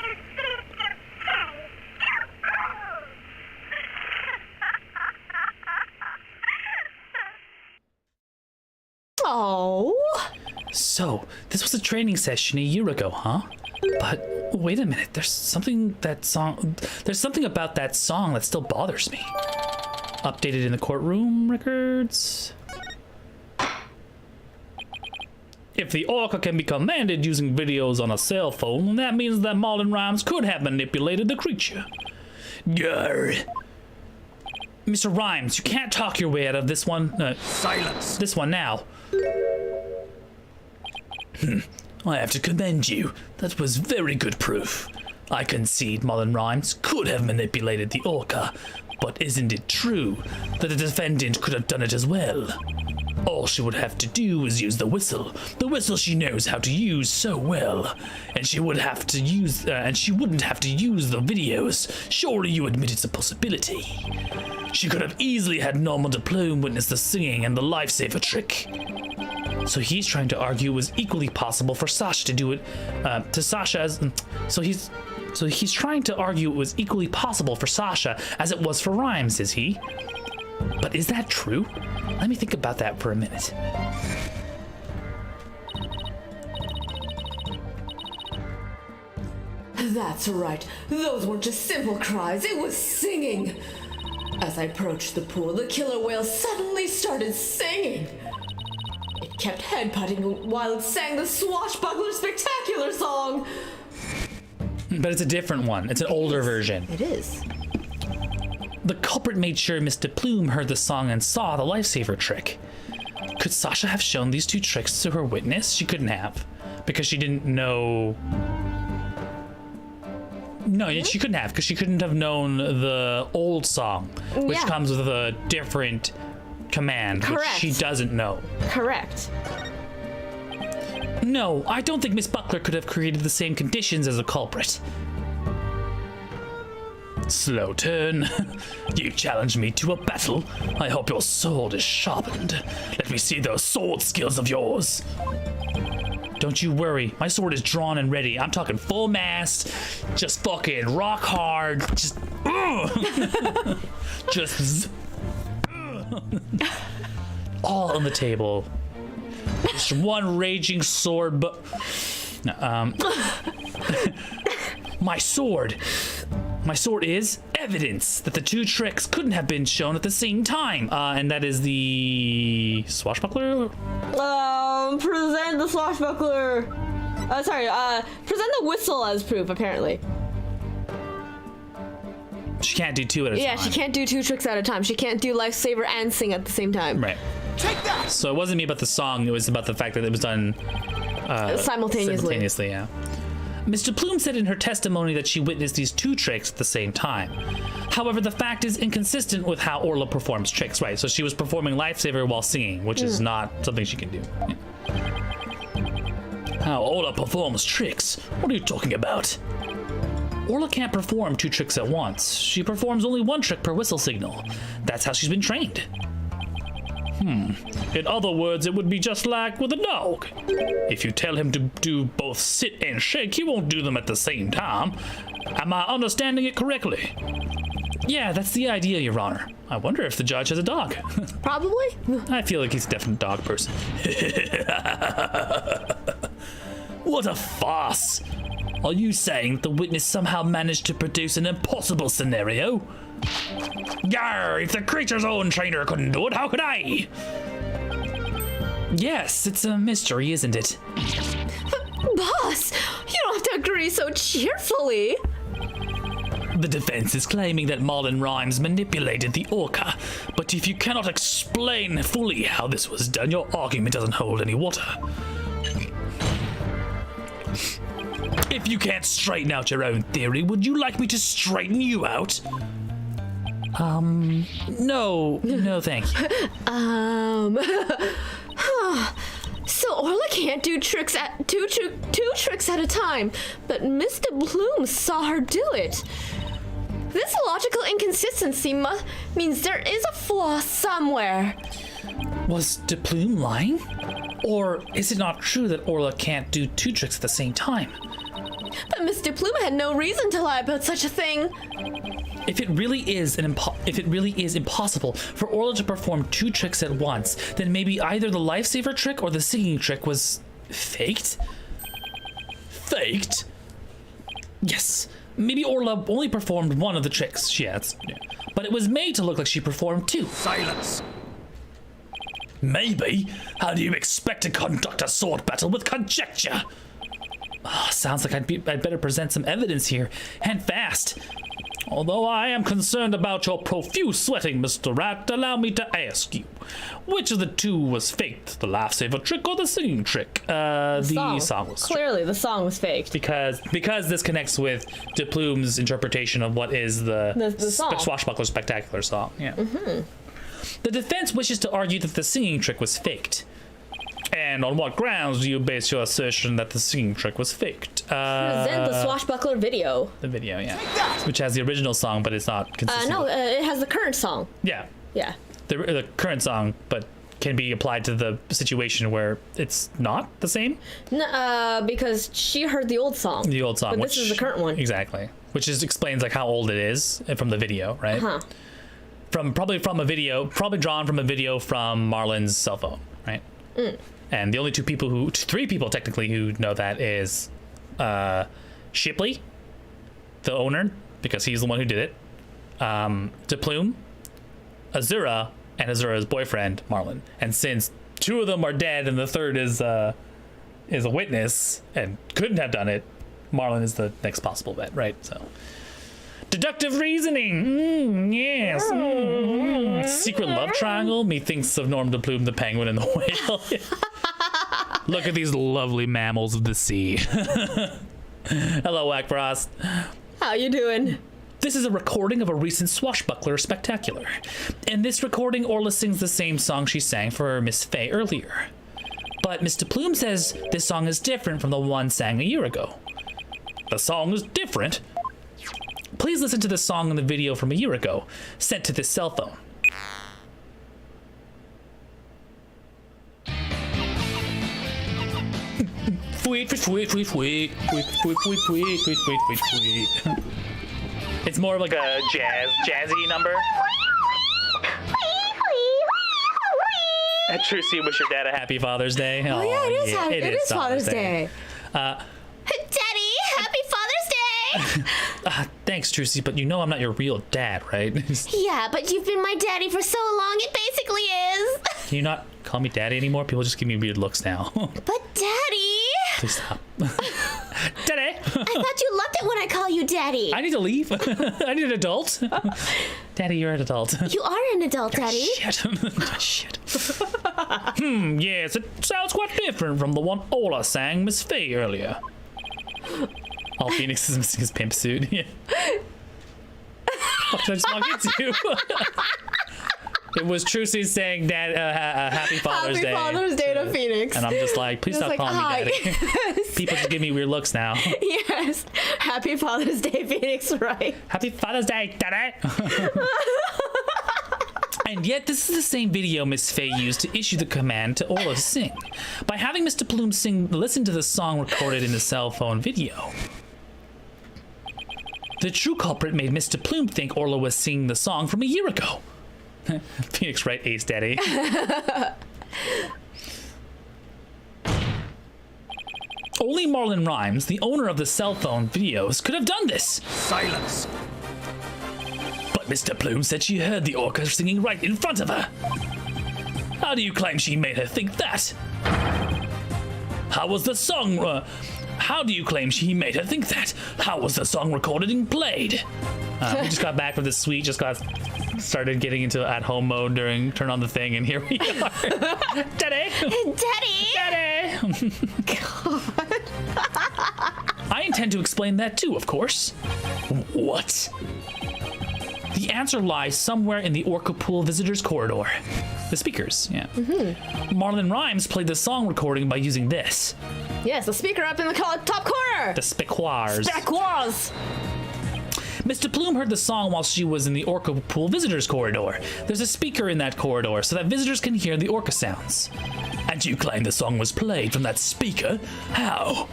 Oh?
So, this was a training session a year ago, huh? But wait a minute, there's something about that song that still bothers me. Updated in the courtroom records. If the orca can be commanded using videos on a cell phone, that means that Marlon Rhymes could have manipulated the creature. Grr. Mr. Rhymes, you can't talk your way out of this one.
Silence.
This one now. I have to commend you. That was very good proof. I concede Marlon Rhymes could have manipulated the orca, but isn't it true that the defendant could have done it as well? All she would have to do is use the whistle she knows how to use so well, and she wouldn't have to use the videos. Surely you admit it's a possibility. She could have easily had Norman DePlume witness the singing and the lifesaver trick. So he's trying to argue it was equally possible for Sasha to do it, So he's trying to argue it was equally possible for Sasha as it was for Rhymes, is he? But is that true? Let me think about that for a minute.
That's right. Those weren't just simple cries, it was singing. As I approached the pool, the killer whale suddenly started singing. It kept head-putting while it sang the Swashbuckler Spectacular song.
But it's a different one. It's an older version.
It is.
The culprit made sure Mr. Plume heard the song and saw the lifesaver trick. Could Sasha have shown these two tricks to her witness? She couldn't have, because she didn't know. No, she couldn't have, because she couldn't have known the old song, which comes with a different command, which she doesn't know.
Correct.
No, I don't think Miss Buckler could have created the same conditions as a culprit. Slow turn. You challenge me to a battle. I hope your sword is sharpened. Let me see those sword skills of yours. Don't you worry, my sword is drawn and ready. I'm talking full mast, just fucking rock hard, just just all on the table. Just one raging sword, but my sword is evidence that the two tricks couldn't have been shown at the same time, and that is the swashbuckler.
Present the swashbuckler. Present the whistle as proof. Apparently.
She can't do two at a time.
Yeah, she can't do two tricks at a time. She can't do lifesaver and sing at the same time.
Right.
Take that!
So it wasn't me about the song. It was about the fact that it was done simultaneously. Yeah. Mr. Plume said in her testimony that she witnessed these two tricks at the same time. However, the fact is inconsistent with how Orla performs tricks, right? So she was performing lifesaver while singing, which is not something she can do. Yeah. How Orla performs tricks? What are you talking about? Orla can't perform two tricks at once. She performs only one trick per whistle signal. That's how she's been trained. In other words, it would be just like with a dog. If you tell him to do both sit and shake, he won't do them at the same time. Am I understanding it correctly? Yeah, that's the idea, Your Honor. I wonder if the judge has a dog.
Probably.
I feel like he's a definite dog person. What a farce. Are you saying the witness somehow managed to produce an impossible scenario? Yarr, if the creature's own trainer couldn't do it, how could I? Yes, it's a mystery, isn't it?
But, boss, you don't have to agree so cheerfully.
The defense is claiming that Marlon Rhymes manipulated the orca, but if you cannot explain fully how this was done, your argument doesn't hold any water. If you can't straighten out your own theory, would you like me to straighten you out? No, thank you.
So Orla can't do tricks at two tricks at a time, but Mr. Bloom saw her do it. This logical inconsistency means there is a flaw somewhere.
Was De Plume lying? Or is it not true that Orla can't do two tricks at the same time?
But Mr. Plume had no reason to lie about such a thing.
If it really is impossible for Orla to perform 2 tricks at once, then maybe either the lifesaver trick or the singing trick was faked? Faked? Yes. Maybe Orla only performed one of the tricks. Yeah. But it was made to look like she performed 2.
Silence.
Maybe? How do you expect to conduct a sword battle with conjecture?
Oh, sounds like I'd better present some evidence here, and fast.
Although I am concerned about your profuse sweating, Mr. Rat, allow me to ask you, which of the 2 was faked, the lifesaver trick or the singing trick? The song was
Clearly, the song was faked.
Because this connects with De Plume's interpretation of what is the
song.
Swashbuckler Spectacular song. Yeah. The defense wishes to argue that the singing trick was faked.
And on what grounds do you base your assertion that the singing trick was faked?
Present the Swashbuckler video.
The video, yeah. Which has the original song, but it's not consistent.
No, it has the current song.
Yeah.
Yeah.
The current song, but can be applied to the situation where it's not the same?
No, because she heard the old song.
The old song.
But this is the current one.
Exactly. Which explains like how old it is from the video, right?
Uh-huh.
Probably drawn from a video from Marlon's cell phone, right? And the only 3 people technically who know that is Shipley, the owner, because he's the one who did it, De Plume, Azura, and Azura's boyfriend, Marlon. And since 2 of them are dead and the third is a witness and couldn't have done it, Marlon is the next possible bet, right? So deductive reasoning. Yes. Secret love triangle. Methinks of Norm de Plume, the penguin, and the whale. Look at these lovely mammals of the sea. Hello, Wackfrost.
How you doing?
This is a recording of a recent Swashbuckler Spectacular. In this recording, Orla sings the same song she sang for Miss Faye earlier. But Mr. Plume says this song is different from the one sang a year ago.
The song is different?
Please listen to the song in the video from a year ago, sent to this cell phone. It's more of like a jazzy number. Trucy, wish your dad a happy Father's Day.
Oh yeah, it is Father's Day.
Daddy, happy Father's Day!
Thanks, Trucy, but you know I'm not your real dad, right?
Yeah, but you've been my daddy for so long, it basically is.
Can you not call me daddy anymore? People just give me weird looks now.
But Daddy!
Please stop. Daddy!
I thought you loved it when I call you Daddy.
I need to leave. I need an adult. Daddy, you're an adult.
You are an adult, Daddy.
Shit.
Yes, it sounds quite different from the one Orla sang Miss Faye earlier.
All Phoenix is missing his pimp suit. Yeah. What did I just walk into? It was Trucy saying Dad, happy Father's Day.
Happy Father's Day to Phoenix.
And I'm just like, please stop calling me Daddy.
Yes.
People just give me weird looks now.
Yes. Happy Father's Day, Phoenix, right?
Happy Father's Day, Daddy. And yet, this is the same video Miss Faye used to issue the command to Orla to sing. By having Mr. Plume listen to the song recorded in the cell phone video. The true culprit made Mr. Plume think Orla was singing the song from a year ago. Phoenix right, Ace Daddy. Only Marlon Rhymes, the owner of the cell phone videos, could have done this.
Silence.
But Mr. Plume said she heard the orca singing right in front of her. How do you claim she made her think that? How was the song... how do you claim she made her think that? How was the song recorded and played? We just got back from the suite, started getting into at-home mode during Turn On the Thing, and here we are. Daddy!
Daddy!
Daddy!
God.
I intend to explain that too, of course.
What?
The answer lies somewhere in the Orca Pool Visitors Corridor. The speakers, yeah. Marlon Rhymes played the song recording by using this.
Yes, the speaker up in the top corner.
The speakers.
Speakers.
Mr. Plume heard the song while she was in the Orca Pool Visitors Corridor. There's a speaker in that corridor so that visitors can hear the orca sounds.
And you claim the song was played from that speaker? How?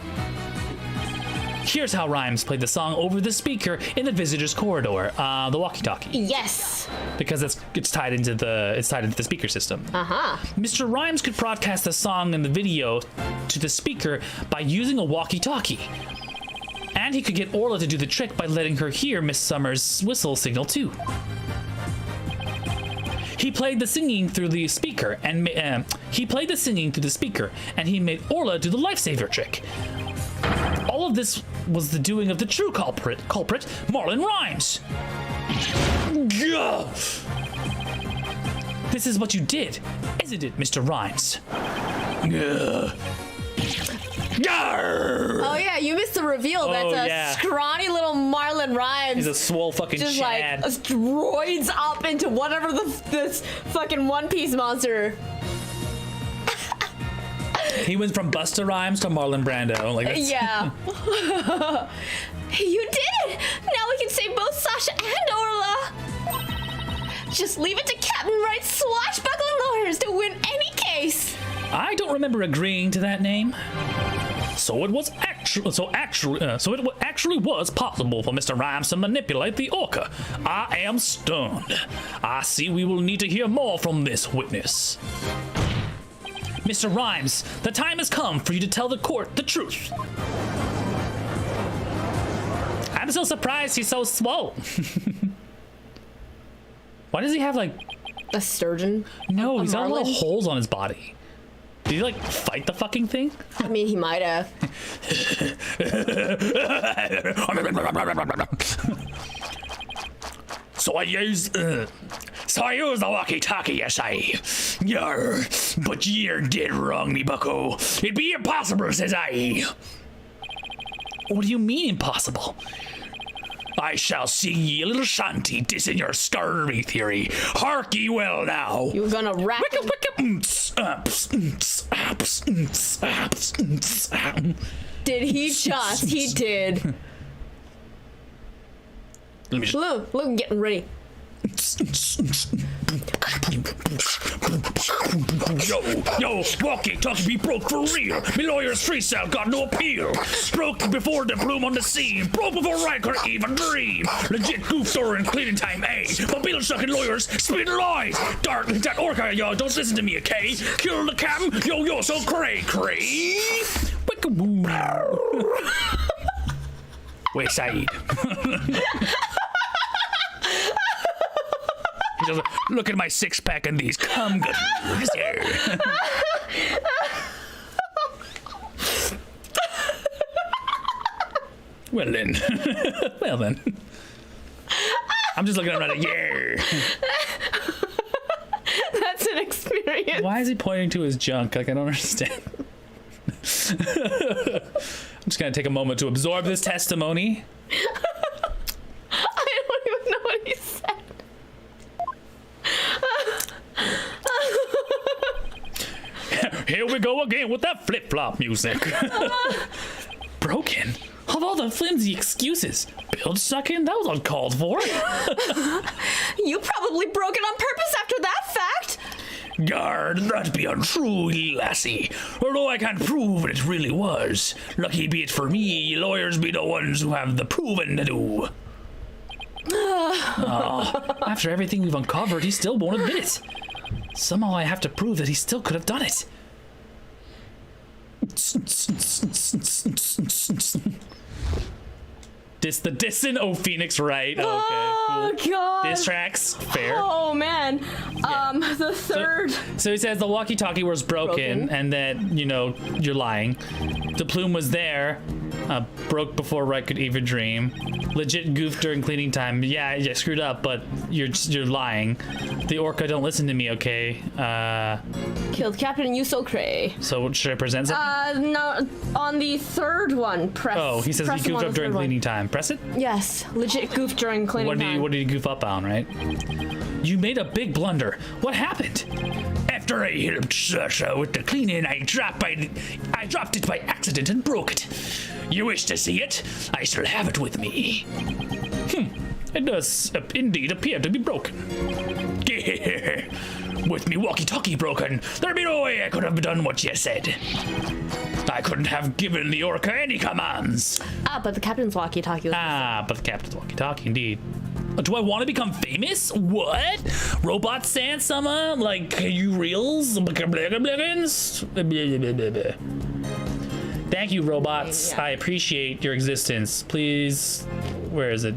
Here's how Rhymes played the song over the speaker in the visitor's corridor, the walkie-talkie,
Yes.
because it's tied into the speaker system. Mr. Rhymes could broadcast the song and the video to the speaker by using a walkie-talkie. And he could get Orla to do the trick by letting her hear Miss Summer's whistle signal too. He played the singing through the speaker and he made Orla do the lifesaver trick. All of this was the doing of the true culprit, Marlon Rhymes. Gah! This is what you did, isn't it, Mr. Rhymes? Gah!
Oh yeah, you missed the reveal. That's a scrawny little Marlon Rhymes.
He's a swole fucking
just
Chad.
like droids up into whatever this fucking One Piece monster.
He went from Busta Rhymes to Marlon Brando. Like that's...
Yeah. You did it! Now we can save both Sasha and Orla. Just leave it to Captain Wright's swashbuckling lawyers to win any case.
I don't remember agreeing to that name. So it actually was possible for Mr. Rhymes to manipulate the orca. I am stunned. I see we will need to hear more from this witness. Mr. Rhymes, the time has come for you to tell the court the truth. I'm so surprised he's so swole. Why does he have like
a sturgeon?
No, he's got
Marlin?
little holes on his body. Did he like fight the fucking thing?
I mean, he might have.
So I used the walkie-talkie, you say. Yar, but you're dead wrong, me bucko. It'd be impossible, says I. What do you mean impossible? I shall sing ye a little shanty dissing your scurvy theory. Hark ye well now.
You were gonna rap. Did he just? He did.
Let me just...
Look, getting ready.
Yo, walkie-talkie be broke for real. Me lawyer's freestyle got no appeal. Broke before the bloom on the scene. Broke before Ryan could even dream. Legit goof door and cleaning time, A. But bill-sucking lawyers spit lies. Dark, that orca, yo, don't listen to me, okay? Kill the captain, yo, so cray. Wait, Saeed. Just look at my six-pack and these cum gutters here. Well then. I'm just looking around like, yeah.
That's an experience.
Why is he pointing to his junk? Like, I don't understand. I'm just gonna take a moment to absorb this testimony.
I don't even know what he said.
Here we go again with that flip-flop music. Broken? Of all the flimsy excuses. Build sucking? That was uncalled for.
You probably broke it on purpose after that fact.
Guard, that be untrue, lassie. Although I can't prove what it really was. Lucky be it for me, lawyers be the ones who have the proving to do. After everything we've uncovered, he still won't admit it. Somehow I have to prove that he still could have done it. The Dissin' O Phoenix, right? Okay,
Oh,
cool.
God.
Diss tracks, fair.
Oh, man. The third.
So he says the walkie-talkie was broken, and that, you're lying. The plume was there, broke before Wright could even dream. Legit goof during cleaning time. Yeah, you screwed up, but you're lying. The orca don't listen to me, okay?
Killed Captain You So Cray.
So should I present something?
No, on the third one, press.
Oh, he says he goofed up during cleaning time. Press it?
Yes, legit goof during cleaning time.
What did he goof up on, right? You made a big blunder. What happened? After I helped Sasha with the cleaning, I dropped it by accident and broke it. You wish to see it? I shall have it with me. It does indeed appear to be broken. With me walkie-talkie broken, there'd be no way I could have done what you said. I couldn't have given the orca any commands.
But the captain's walkie-talkie was...
But the captain's walkie-talkie, indeed. Do I want to become famous? What? Robot Sans-sama? Like, you reels? Thank you, robots.
Yeah.
I appreciate your existence. Please, where is it?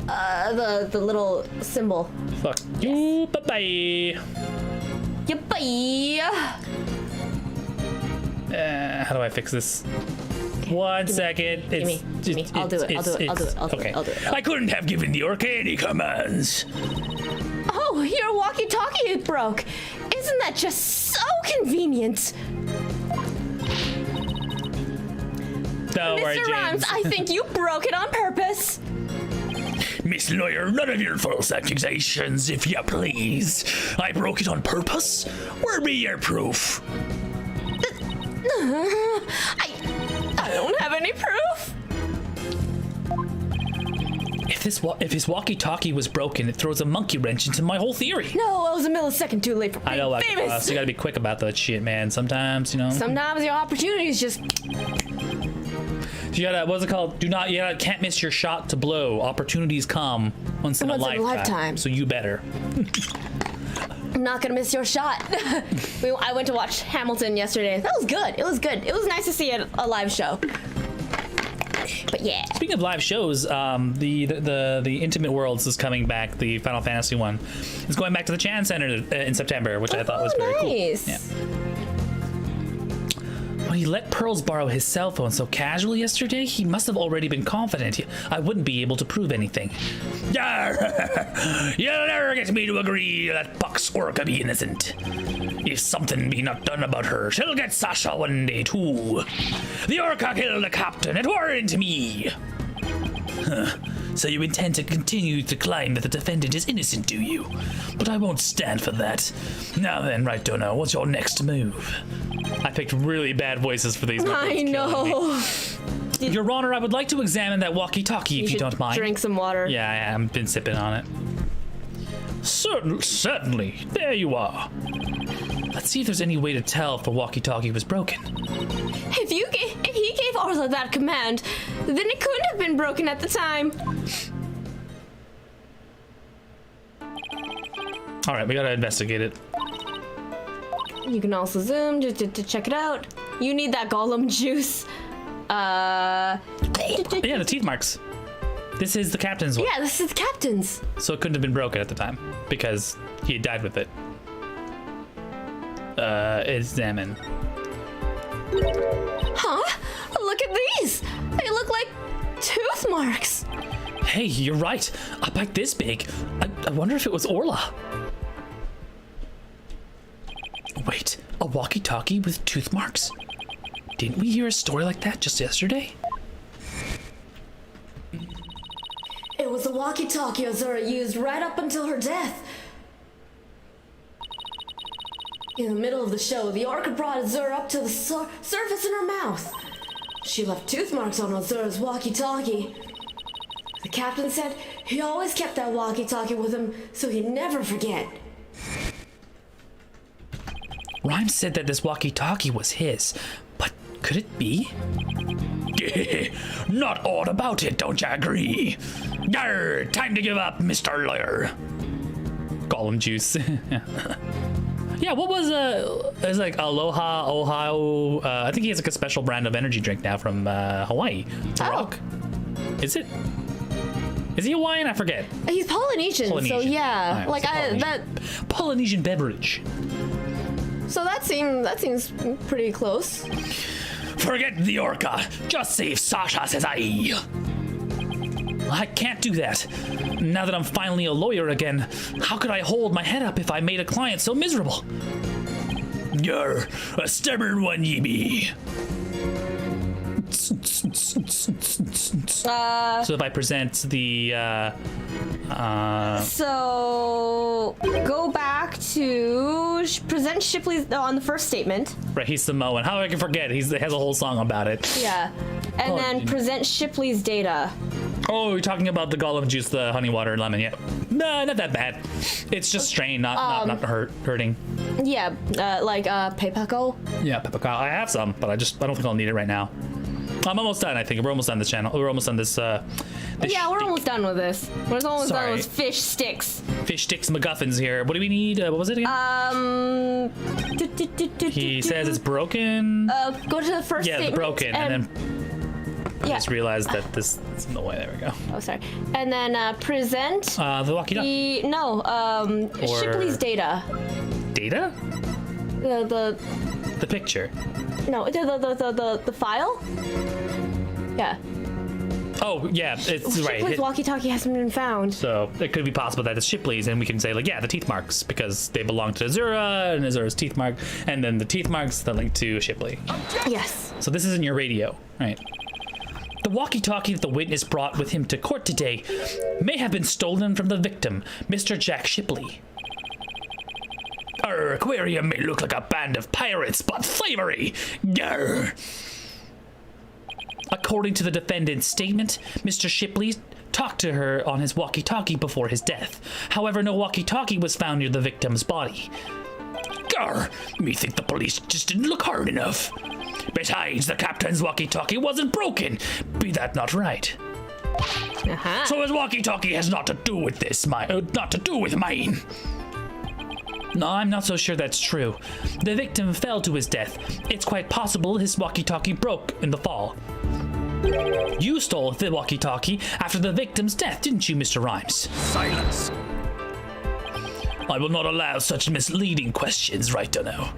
The little symbol.
Fuck you. Bye-bye.
Yippee!
How do I fix this? One second.
Gimme. I'll do it.
I couldn't have given the orca any commands.
Oh, your walkie-talkie broke. Isn't that just so convenient?
Don't worry,
Mr.
James.
Rhymes, I think you broke it on purpose.
Miss Lawyer, none of your false accusations, if you please. I broke it on purpose? Where be your proof?
I don't have any proof.
If his walkie-talkie was broken, it throws a monkey wrench into my whole theory.
No, I was a millisecond too late for being
I know,
famous.
so you gotta be quick about that shit, man. Sometimes, you know.
Sometimes your opportunities just...
You gotta, what's it called? Can't miss your shot to blow. Opportunities come once in a lifetime. So you better.
I'm not gonna miss your shot. I went to watch Hamilton yesterday. That was good. It was good. It was nice to see a live show. But yeah.
Speaking of live shows, the Intimate Worlds is coming back. The Final Fantasy one is going back to the Chan Center in September, which I thought was very
nice.
cool. Yeah. When he let Pearls borrow his cell phone so casually yesterday, he must have already been confident I wouldn't be able to prove anything. You'll never get me to agree that Buck's orca be innocent. If something be not done about her, she'll get Sasha one day too. The orca killed the captain, it weren't me. So you intend to continue to claim that the defendant is innocent, do you? But I won't stand for that. Now then, right, Dono, what's your next move? I picked really bad voices for these.
I know.
Your Honor, I would like to examine that walkie-talkie if you don't mind.
Drink some water.
Yeah, I've been sipping on it. Certainly. There you are. Let's see if there's any way to tell if the walkie-talkie was broken.
If he gave Orla that command, then it couldn't have been broken at the time.
All right, we gotta investigate it.
You can also zoom to check it out. You need that golem juice.
Yeah, the teeth marks. This is the captain's one.
Yeah, this is the captain's.
So it couldn't have been broken at the time because he had died with it. Examine.
Huh? Look at these. They look like tooth marks.
Hey, you're right. A bite this big. I wonder if it was Orla. Wait, a walkie-talkie with tooth marks? Didn't we hear a story like that just yesterday?
It was a walkie-talkie Azura used right up until her death. In the middle of the show, the orca brought Azura up to the surface in her mouth. She left tooth marks on Azura's walkie-talkie. The captain said he always kept that walkie-talkie with him so he'd never forget.
Rhymes said that this walkie-talkie was his, but could it be? Not odd about it, don't you agree? Yarr, time to give up, Mr. Lawyer. Golem juice. Yeah, what was it was like Aloha, Ohio. I think he has like a special brand of energy drink now from Hawaii. The Rock. Is it? Is he Hawaiian? I forget.
He's Polynesian, so yeah.
Right,
like
Polynesian beverage.
So that seems pretty close.
Forget the orca. Just save Sasha, says I. I can't do that. Now that I'm finally a lawyer again, how could I hold my head up if I made a client so miserable? You're a stubborn one, ye be. So if I present the
So go back to present Shipley's on the first statement.
right, he's Samoan. How I can forget? He has a whole song about it.
Yeah. And then present Shipley's data.
Oh, you're talking about the golem juice, the honey water and lemon, yeah. No, not that bad. It's just strain, not hurting.
Yeah, pepako.
Yeah, peppercorn. I have some, but I don't think I'll need it right now. I'm almost done, I think. We're almost done this channel. We're almost done this,
Yeah, we're almost done with this. We're almost done with fish sticks.
Fish sticks MacGuffins here. What do we need? What was it again? He says it's broken.
Go to the first statement.
Yeah, broken, and then I
yeah.
just realized that this is in the way. There we go.
Oh, sorry. And then present
The walkie-talkie.
Shipley's data.
Data?
The
picture.
No, the file? Yeah.
Oh, yeah, it's right.
Shipley's walkie-talkie hasn't been found.
So it could be possible that it's Shipley's, and we can say, like, yeah, the teeth marks, because they belong to Azura, and Azura's teeth mark, and then the teeth marks that link to Shipley.
Yes.
So this is in your radio, right? The walkie-talkie that the witness brought with him to court today may have been stolen from the victim, Mr. Jack Shipley. Our aquarium may look like a band of pirates, but slavery! Grr! According to the defendant's statement, Mr. Shipley talked to her on his walkie-talkie before his death. However, no walkie-talkie was found near the victim's body. Grr! Me think the police just didn't look hard enough. Besides, the captain's walkie-talkie wasn't broken. Be that not right?
Uh-huh.
So his walkie-talkie has not to do with this, not to do with mine. No, I'm not so sure that's true. The victim fell to his death. It's quite possible his walkie-talkie broke in the fall. You stole the walkie-talkie after the victim's death, didn't you, Mr. Rhymes?
Silence.
I will not allow such misleading questions, right to know.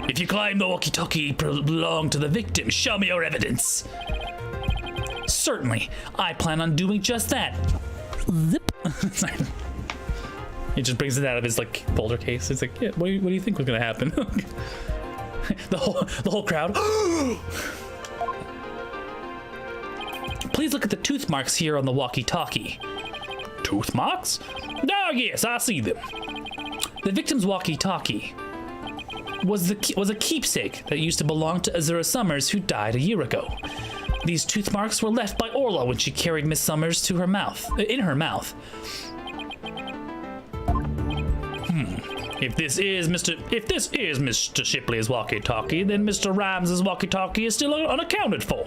If you claim the walkie-talkie belonged to the victim, show me your evidence. Certainly, I plan on doing just that. Zip. He just brings it out of his folder case. It's like, yeah, what do you think was gonna happen? the whole crowd. Please look at the tooth marks here on the walkie-talkie. Tooth marks? Oh yes, I see them. The victim's walkie-talkie was a keepsake that used to belong to Azura Summers, who died a year ago. These tooth marks were left by Orla when she carried Miss Summers to her mouth, in her mouth. If this is Mr. Shipley's walkie-talkie, then Mr. Rhymes' walkie-talkie is still unaccounted for,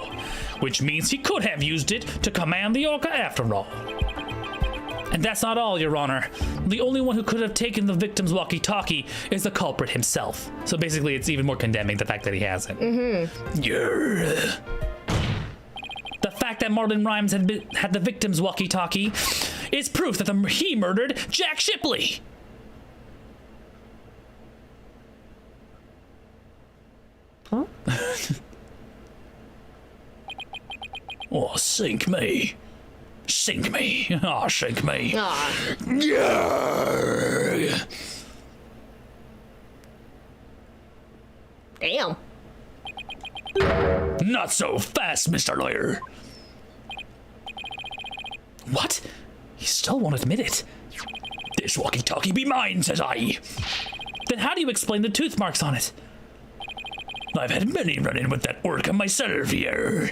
which means he could have used it to command the Orca after all. And that's not all, Your Honor. The only one who could have taken the victim's walkie-talkie is the culprit himself. So basically, it's even more condemning, the fact that he has it. Mm-hmm. Yeah. The fact that Marlon Rhymes had the victim's walkie-talkie is proof that he murdered Jack Shipley. Huh? Oh, sink me. Sink me. Oh, sink me. Yeah.
Damn.
Not so fast, Mr. Lawyer. What? He still won't admit it. This walkie-talkie be mine, says I. Then how do you explain the tooth marks on it? I've had many run-in with that orca myself here.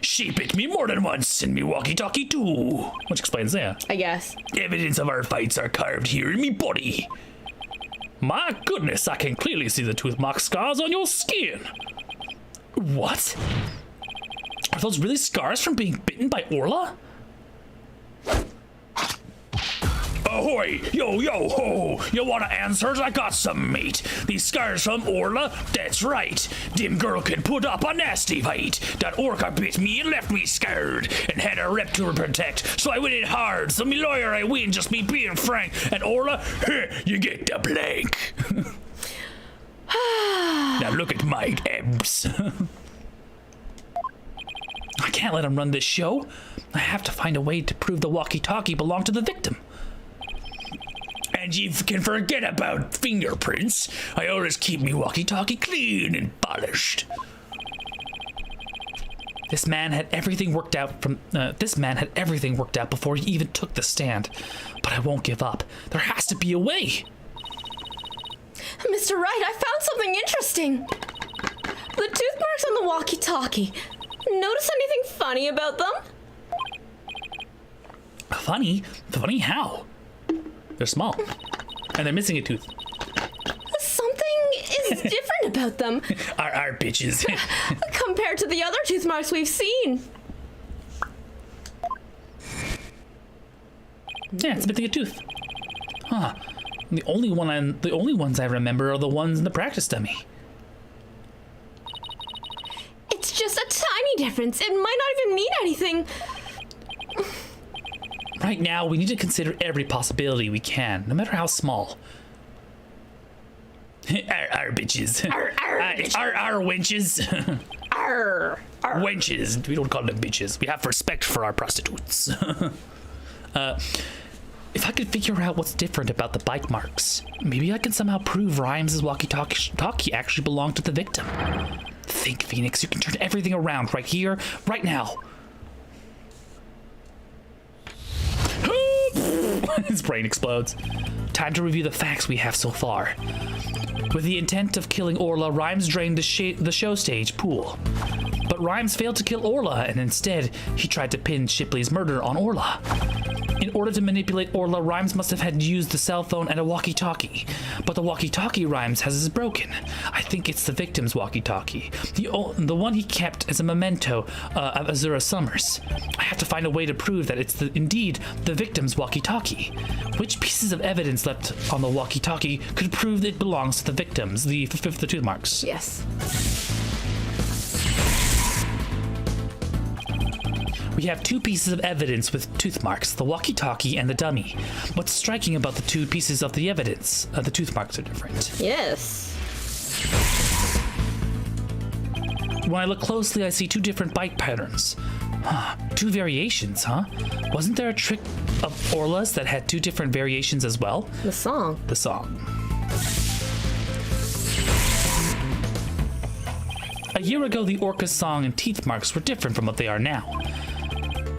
She bit me more than once, and me walkie-talkie too. Which explains that.
I guess.
Evidence of our fights are carved here in me body. My goodness, I can clearly see the tooth mark scars on your skin. What? Are those really scars from being bitten by Orla? Ahoy! Yo, yo, ho! You want answers? I got some, mate. These scars from Orla? That's right. Dim girl can put up a nasty fight. That orca bit me and left me scared, and had a rep to protect, so I went in hard. So me lawyer, I win, just me being frank. And Orla, you get the blank. Now look at my abs. I can't let him run this show. I have to find a way to prove the walkie-talkie belonged to the victim. And you can forget about fingerprints. I always keep me walkie-talkie clean and polished. This man had everything worked out before he even took the stand. But I won't give up. There has to be a way.
Mr. Wright, I found something interesting. The tooth marks on the walkie-talkie. Notice anything funny about them?
Funny? Funny how? They're small. And they're missing a tooth.
Something is different about them
Our bitches.
compared to the other tooth marks we've seen.
Yeah, it's missing a tooth. Huh. The only ones I remember are the ones in the practice dummy.
It's just a tiny difference. It might not even mean anything.
Right now, we need to consider every possibility we can, no matter how small. Our bitches. Our wenches.
Arr.
Wenches. We don't call them bitches. We have respect for our prostitutes. If I could figure out what's different about the bite marks, maybe I can somehow prove Rhymes' walkie-talkie actually belonged to the victim. Think, Phoenix. You can turn everything around right here, right now. His brain explodes. Time to review the facts we have so far. With the intent of killing Orla, Rhymes drained the show stage pool. But Rhymes failed to kill Orla, and instead, he tried to pin Shipley's murder on Orla. In order to manipulate Orla, Rhymes must have had used the cell phone and a walkie-talkie. But the walkie-talkie Rhymes has is broken. I think it's the victim's walkie-talkie. The one he kept as a memento of Azura Summers. I have to find a way to prove that it's indeed the victim's walkie-talkie. Which pieces of evidence left on the walkie-talkie could prove that it belongs to the victims, the tooth marks?
Yes.
We have two pieces of evidence with tooth marks, the walkie-talkie and the dummy. What's striking about the two pieces of the evidence? The tooth marks are different.
Yes.
When I look closely, I see two different bite patterns. Two variations, huh? Wasn't there a trick of Orla's that had two different variations as well?
The song.
The song. A year ago, the Orca's song and teeth marks were different from what they are now.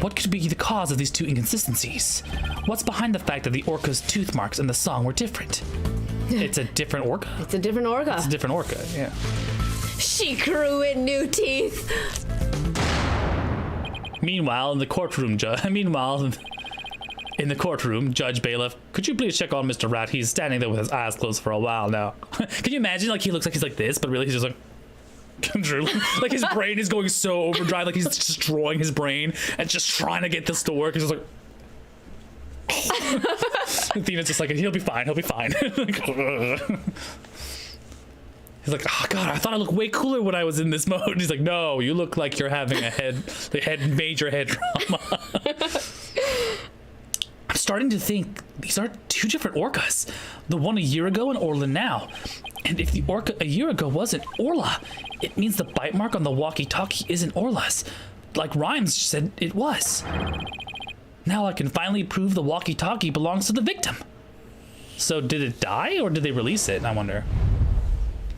What could be the cause of these two inconsistencies? What's behind the fact that the Orca's tooth marks and the song were different? It's a different Orca?
It's a different Orca.
It's a different Orca, yeah.
She grew in new teeth.
Meanwhile, in the courtroom, Judge Bailiff, could you please check on Mr. Rat? He's standing there with his eyes closed for a while now. Can you imagine, like, he looks like he's like this, but really he's just like, like his brain is going so overdrive, like he's destroying his brain and just trying to get this to work. He's just like, Athena's just like, he'll be fine. He's like, oh god, I thought I looked way cooler when I was in this mode. He's like, no, you look like you're having major head trauma. I'm starting to think these are two different Orcas. The one a year ago and Orla now. And if the Orca a year ago wasn't Orla, it means the bite mark on the walkie-talkie isn't Orla's, like Rhymes said it was. Now I can finally prove the walkie-talkie belongs to the victim. So did it die, or did they release it, I wonder?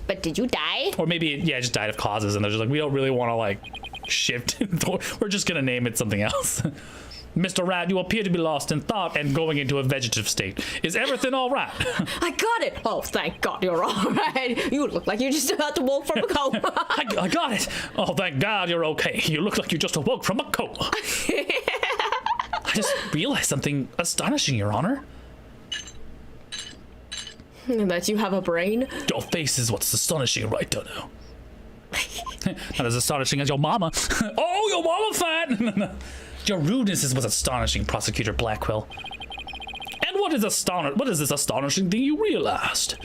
But did you die?
Or maybe it just died of causes, and they're just like, we don't really want to, like, shift. We're just gonna name it something else. Mr. Rat, you appear to be lost in thought and going into a vegetative state. Is everything all right?
I got it. Oh, thank God you're all right. You look like you just about to woke from a coma.
I got it. Oh, thank God you're okay. You look like you just awoke from a coma. I just realized something astonishing, Your Honor.
That you have a brain?
Your face is what's astonishing, right, Dono? Not as astonishing as your mama. Oh, your mama fat! Your rudeness is what's astonishing, Prosecutor Blackwell. And what is this astonishing thing you realized?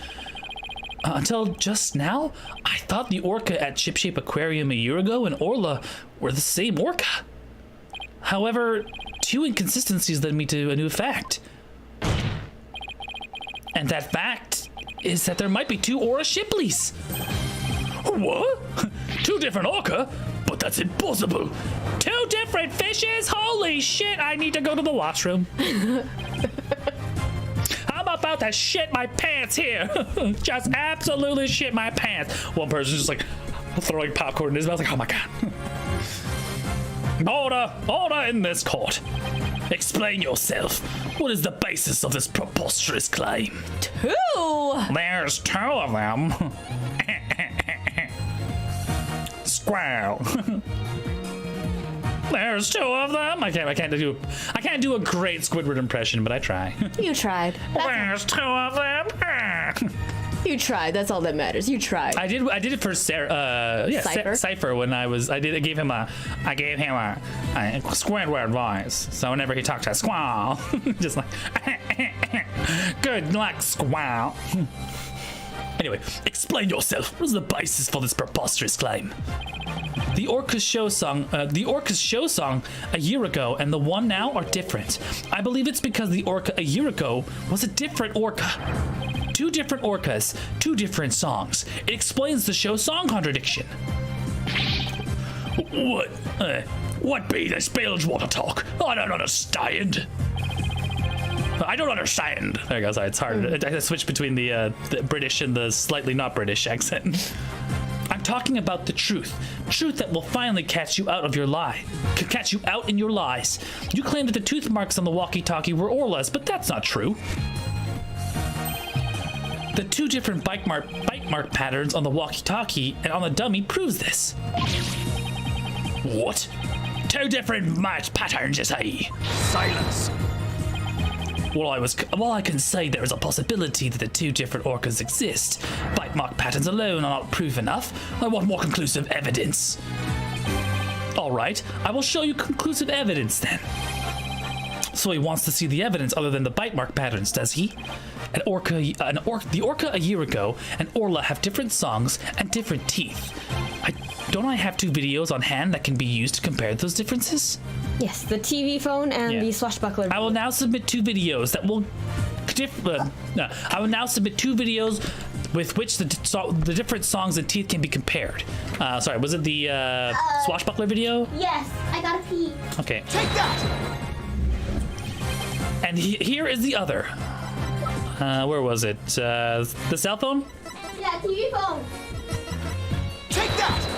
Until just now, I thought the Orca at Chip Shape Aquarium a year ago and Orla were the same Orca. However, two inconsistencies led me to a new fact. And that fact is that there might be two Orla Shipleys. What? Two different Orca? But that's impossible. Two different fishes? Holy shit, I need to go to the washroom. I'm about to shit my pants here. Just absolutely shit my pants. One person's just like throwing popcorn in his mouth, like, oh my god. Order in this court. Explain yourself. What is the basis of this preposterous claim?
Two!
There's two of them. Squirrel. There's two of them. I can't do a great Squidward impression, but I try.
You tried.
There's two of them.
You tried. That's all that matters. You tried.
I did it for Cypher when I gave him a Squidward voice. So whenever he talked to Squall, just like good luck, Squall. Anyway, explain yourself. What is the basis for this preposterous claim? The Orca's show song a year ago and the one now are different. I believe it's because the Orca a year ago was a different Orca. Two different Orcas, two different songs. It explains the show song contradiction. What be this bilge water talk? I don't understand. I don't understand. There you go. Sorry, it's hard. I switched between the British and the slightly not British accent. I'm talking about the truth. Truth that will finally catch you out of your lie. Catch you out in your lies. You claim that the tooth marks on the walkie-talkie were Orla's, but that's not true. The two different bite mark patterns on the walkie-talkie and on the dummy proves this. What? Two different marked patterns, you say?
Silence.
Well, I can say there is a possibility that the two different Orcas exist. Bite mark patterns alone are not proof enough. I want more conclusive evidence. All right, I will show you conclusive evidence then. So he wants to see the evidence other than the bite mark patterns, does he? The Orca a year ago and Orla have different songs and different teeth. Don't I have two videos on hand that can be used to compare those differences?
Yes, the TV phone and the swashbuckler.
I will now submit two videos that will I will now submit two videos with which the different songs and teeth can be compared. Sorry, was it the swashbuckler video?
Yes, I gotta pee.
Okay.
Take that!
And here is the other. Where was it? The cell phone?
Yeah, TV phone.
Take that!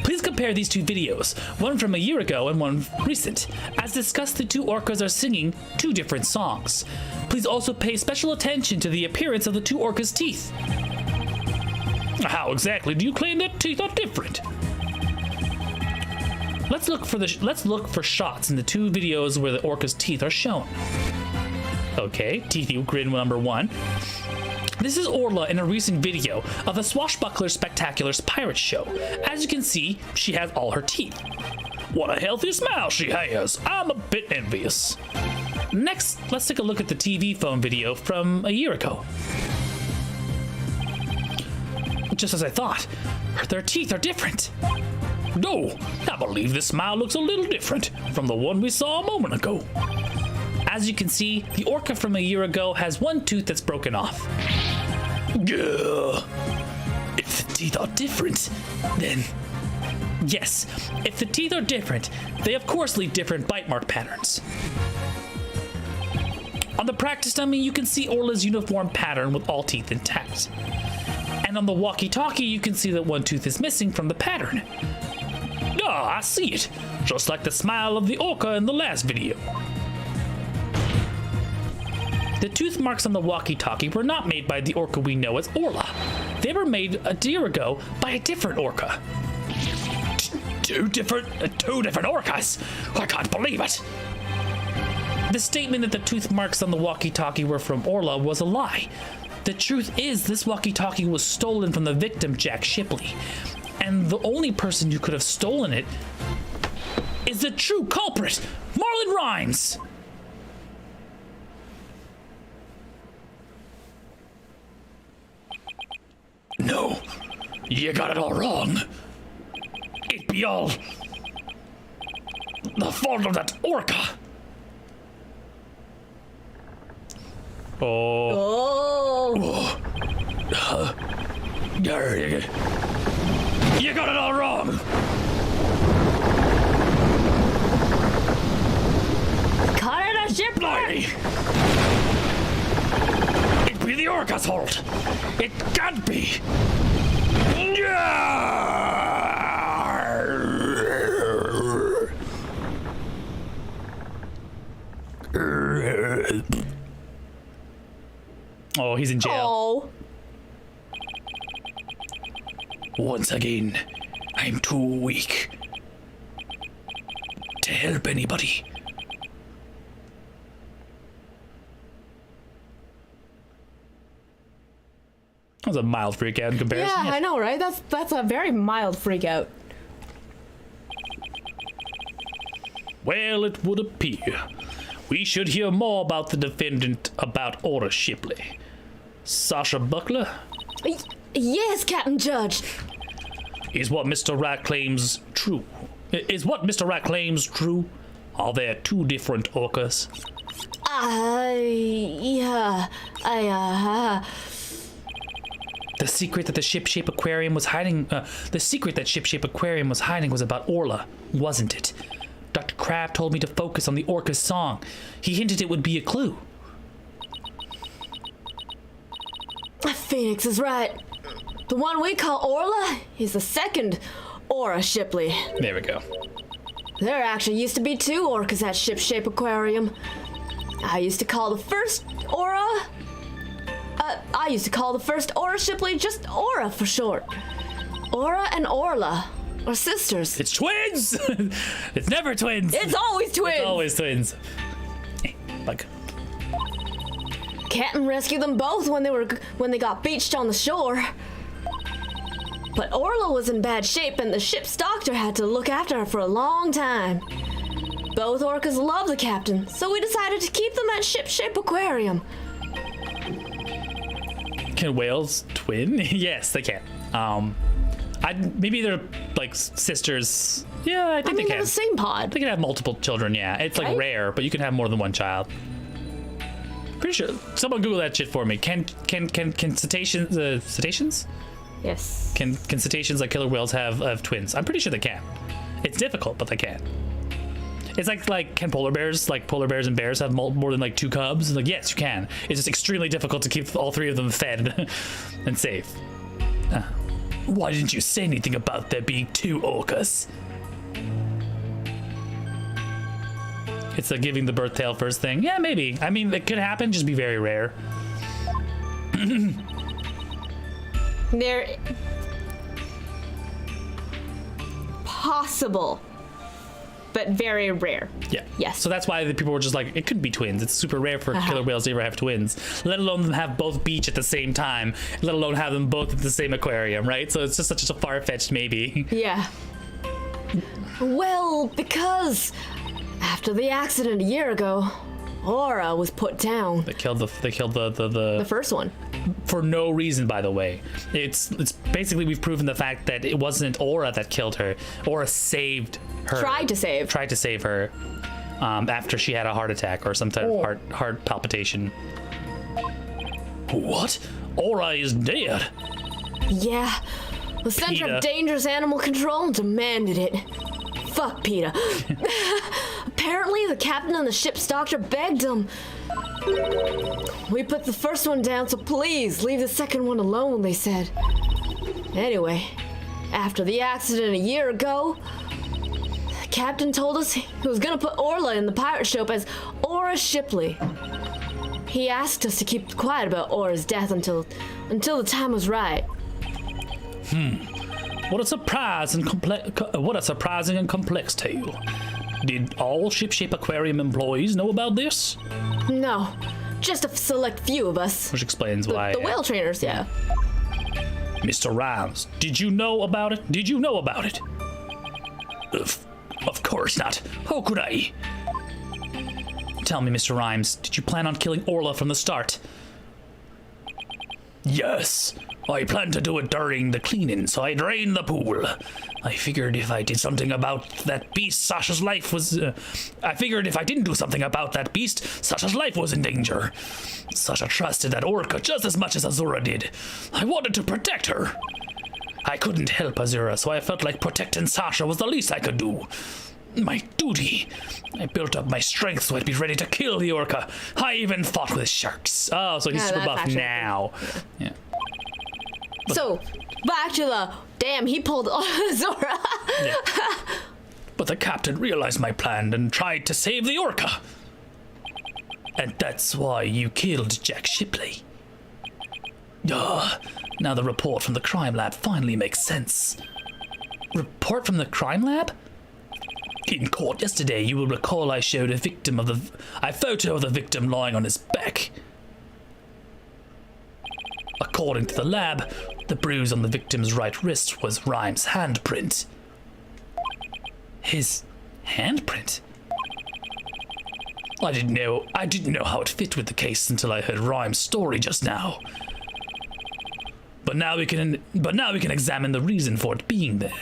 Please compare these two videos, one from a year ago and one recent. As discussed, the two Orcas are singing two different songs. Please also pay special attention to the appearance of the two Orcas' teeth. How exactly do you claim that teeth are different? Let's look for shots in the two videos where the Orca's teeth are shown. Okay, teethy grin number one. This is Orla in a recent video of the Swashbuckler Spectacular's pirate show. As you can see, she has all her teeth. What a healthy smile she has. I'm a bit envious. Next, let's take a look at the TV phone video from a year ago. Just as I thought, their teeth are different. No, I believe this smile looks a little different from the one we saw a moment ago. As you can see, the Orca from a year ago has one tooth that's broken off. Gah. If the teeth are different, then... Yes, if the teeth are different, they of course leave different bite mark patterns. On the practice dummy, you can see Orla's uniform pattern with all teeth intact. And on the walkie-talkie, you can see that one tooth is missing from the pattern. Ah, I see it. Just like the smile of the Orca in the last video. The tooth marks on the walkie-talkie were not made by the Orca we know as Orla. They were made a year ago by a different Orca. Two different Orcas? I can't believe it. The statement that the tooth marks on the walkie-talkie were from Orla was a lie. The truth is this walkie-talkie was stolen from the victim, Jack Shipley. And the only person who could have stolen it is the true culprit, Marlon Rhymes. No, you got it all wrong. It be all the fault of that Orca. You got it all wrong.
Caught it a ship.
Blimey. It be the Orca's fault. It can't be. Oh, he's in jail.
Oh.
Once again, I'm too weak. to help anybody. That was a mild freak out in comparison.
Yeah, I know, right? That's a very mild freak out.
Well, it would appear we should hear more about the defendant, about Aura Shipley. Sasha Buckler?
Yes, Captain Judge.
Is what Mr. Rat claims true? Is what Mr. Rat claims true? Are there two different orcas? The secret that the Ship-Shape Aquarium was hiding, was about Orla, wasn't it? Dr. Crab told me to focus on the orca's song. He hinted it would be a clue.
Phoenix is right. The one we call Orla is the second Aura Shipley.
There we go.
There actually used to be two orcas at Ship-Shape Aquarium. I used to call the first Aura Shipley just Aura for short. Aura and Orla are sisters.
It's twins! It's never twins!
It's always twins!
It's always twins. Like,
Captain rescued them both when they got beached on the shore. But Orla was in bad shape and the ship's doctor had to look after her for a long time. Both orcas love the captain, so we decided to keep them at Ship-Shape Aquarium.
can whales twin? Yes, they can. Maybe they're like sisters. Yeah, I think they
they're
can.
the same pod.
They can have multiple children. Yeah, it's like
Right?
rare, but you can have more than one child. Pretty sure. Someone Google that shit for me. Can cetaceans? Cetaceans?
Yes.
Can cetaceans like killer whales have twins? I'm pretty sure they can. It's difficult, but they can. It's like can polar bears and bears have more than like 2 cubs? Like, yes, you can. It's just extremely difficult to keep all 3 of them fed and safe. Why didn't you say anything about there being 2 orcas? It's the giving the birth tale first thing. Yeah, maybe. I mean, it could happen, just be very rare.
They're possible, but very rare.
Yeah.
Yes.
So that's why the people were just like, it could be twins. It's super rare for killer whales to ever have twins, let alone them have both beach at the same time, let alone have them both at the same aquarium, right? So it's just such a far-fetched maybe.
Yeah. Well, because after the accident a year ago, Aura was put down.
They killed the
first one.
For no reason, by the way. It's basically we've proven the fact that it wasn't Aura that killed her. Aura saved her. Tried to save her after she had a heart attack or some type of heart palpitation. What? Aura is dead.
Yeah. The Center
PETA.
of Dangerous Animal Control demanded it. Fuck PETA. Apparently, the captain and the ship's doctor begged him. We put the first one down, so please leave the second one alone, they said. Anyway, after the accident a year ago, the captain told us he was gonna put Orla in the pirate ship as Aura Shipley. He asked us to keep quiet about Aura's death until the time was right.
What a surprising and complex tale. Did all Ship-Shape Aquarium employees know about this?
No, just a select few of us.
Which explains why.
The whale trainers, yeah.
Mr. Rhymes, did you know about it? Of course not. How could I? Tell me, Mr. Rhymes, did you plan on killing Orla from the start? Yes. I planned to do it during the cleaning, so I drained the pool. I figured if I did something about that beast, Sasha's life was... I figured if I didn't do something about that beast, Sasha's life was in danger. Sasha trusted that orca just as much as Azura did. I wanted to protect her. I couldn't help Azura, so I felt like protecting Sasha was the least I could do. My duty. I built up my strength so I'd be ready to kill the orca. I even fought with sharks. Oh, so he's super buff now. Yeah.
So, back to the... Damn, he pulled Azura.
Yeah. But the captain realized my plan and tried to save the orca. And that's why you killed Jack Shipley. Now the report from the crime lab finally makes sense. Report from the crime lab?
In court yesterday, you will recall I showed a photo of the victim lying on his back. According to the lab, the bruise on the victim's right wrist was Rhymes' handprint. His handprint? I didn't know how it fit with the case until I heard Rhymes' story just now. But now we can examine the reason for it being there.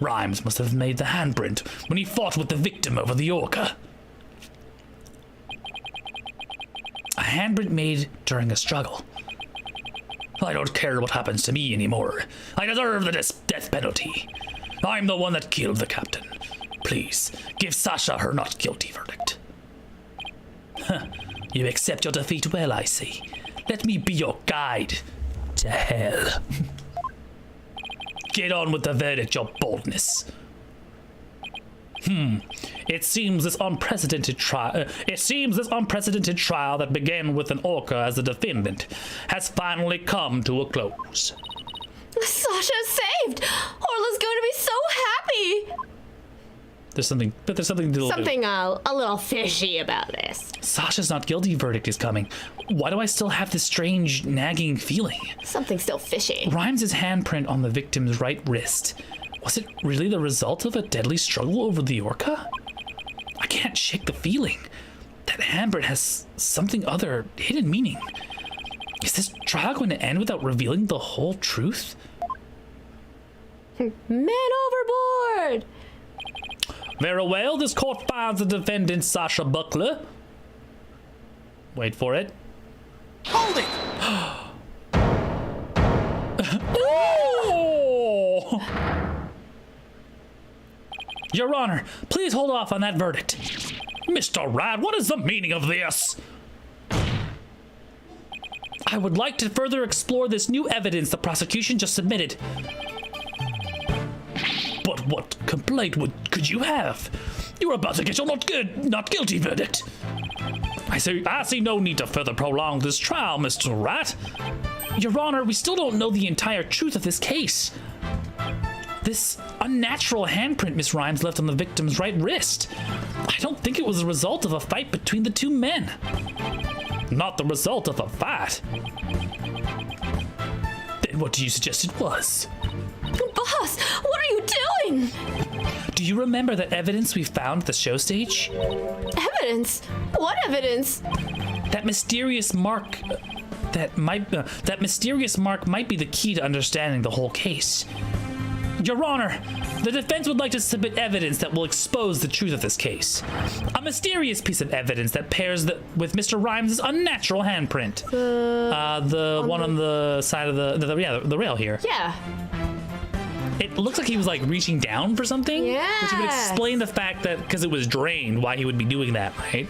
Rhymes must have made the handprint when he fought with the victim over the orca. A handprint made during a struggle. I don't care what happens to me anymore. I deserve the death penalty. I'm the one that killed the captain. Please, give Sasha her not guilty verdict. You accept your defeat well, I see. Let me be your guide to hell. Get on with the verdict, your boldness. It seems this unprecedented trial that began with an orca as the defendant has finally come to a close.
Sasha's saved! Orla's going to be so happy!
There's something
a little fishy about this.
Sasha's not guilty verdict is coming. Why do I still have this strange nagging feeling?
Something still fishy.
Rhymes' handprint on the victim's right wrist. Was it really the result of a deadly struggle over the orca? I can't shake the feeling. That handprint has something other hidden meaning. Is this trial going to end without revealing the whole truth?
Man overboard!
Very well, this court finds the defendant Sasha Buckler. Wait for it.
Hold it!
Oh! Your Honor, please hold off on that verdict. Mr. Rad, what is the meaning of this? I would like to further explore this new evidence the prosecution just submitted. But what complaint could you have? You were about to get your not guilty verdict. I see no need to further prolong this trial, Mr. Rat. Your Honor, we still don't know the entire truth of this case. This unnatural handprint Miss Rhymes left on the victim's right wrist. I don't think it was the result of a fight between the two men. Not the result of a fight. Then what do you suggest it was?
Boss, what are you doing?
Do you remember that evidence we found at the show stage?
Evidence? What evidence?
That mysterious mark. That mysterious mark might be the key to understanding the whole case. Your Honor, the defense would like to submit evidence that will expose the truth of this case. A mysterious piece of evidence that pairs with Mr. Rhymes' unnatural handprint. The one on the side of the rail here.
Yeah.
It looks like he was like reaching down for something.
Yeah.
Which would explain the fact that because it was drained, why he would be doing that, right?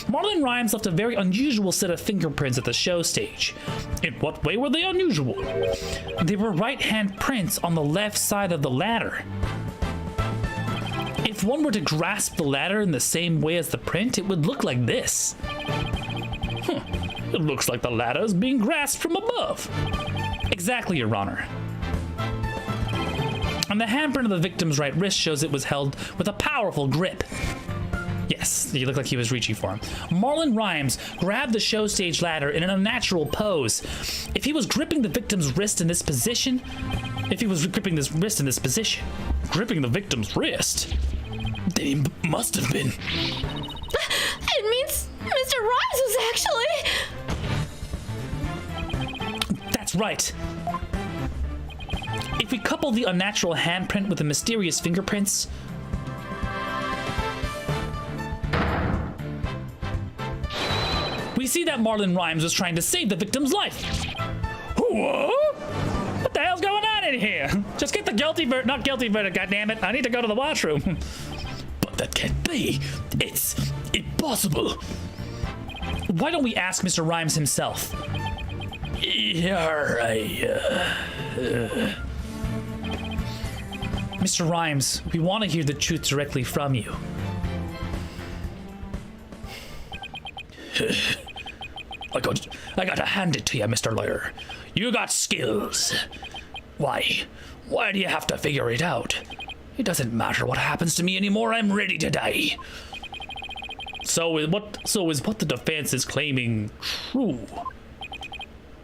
Marlon Rhymes left a very unusual set of fingerprints at the show stage. In what way were they unusual? They were right-hand prints on the left side of the ladder. If one were to grasp the ladder in the same way as the print, it would look like this. It looks like the ladder is being grasped from above. Exactly, Your Honor. And the handprint of the victim's right wrist shows it was held with a powerful grip. Yes, he looked like he was reaching for him. Marlon Rhymes grabbed the show stage ladder in an unnatural pose. If he was gripping the victim's wrist in this position, gripping the victim's wrist, then he must have been.
It means Mr. Rhymes was actually...
That's right. If we couple the unnatural handprint with the mysterious fingerprints, we see that Marlon Rhymes was trying to save the victim's life. Whoa? What the hell's going on in here? Just get the not guilty verdict, goddammit. I need to go to the washroom. But that can't be. It's impossible. Why don't we ask Mr. Rhymes himself? Mr. Rhymes, we want to hear the truth directly from you. I got to hand it to you, Mr. Lawyer. You got skills. Why do you have to figure it out?
It doesn't matter what happens to me anymore. I'm ready to die. So is what the defense is claiming true?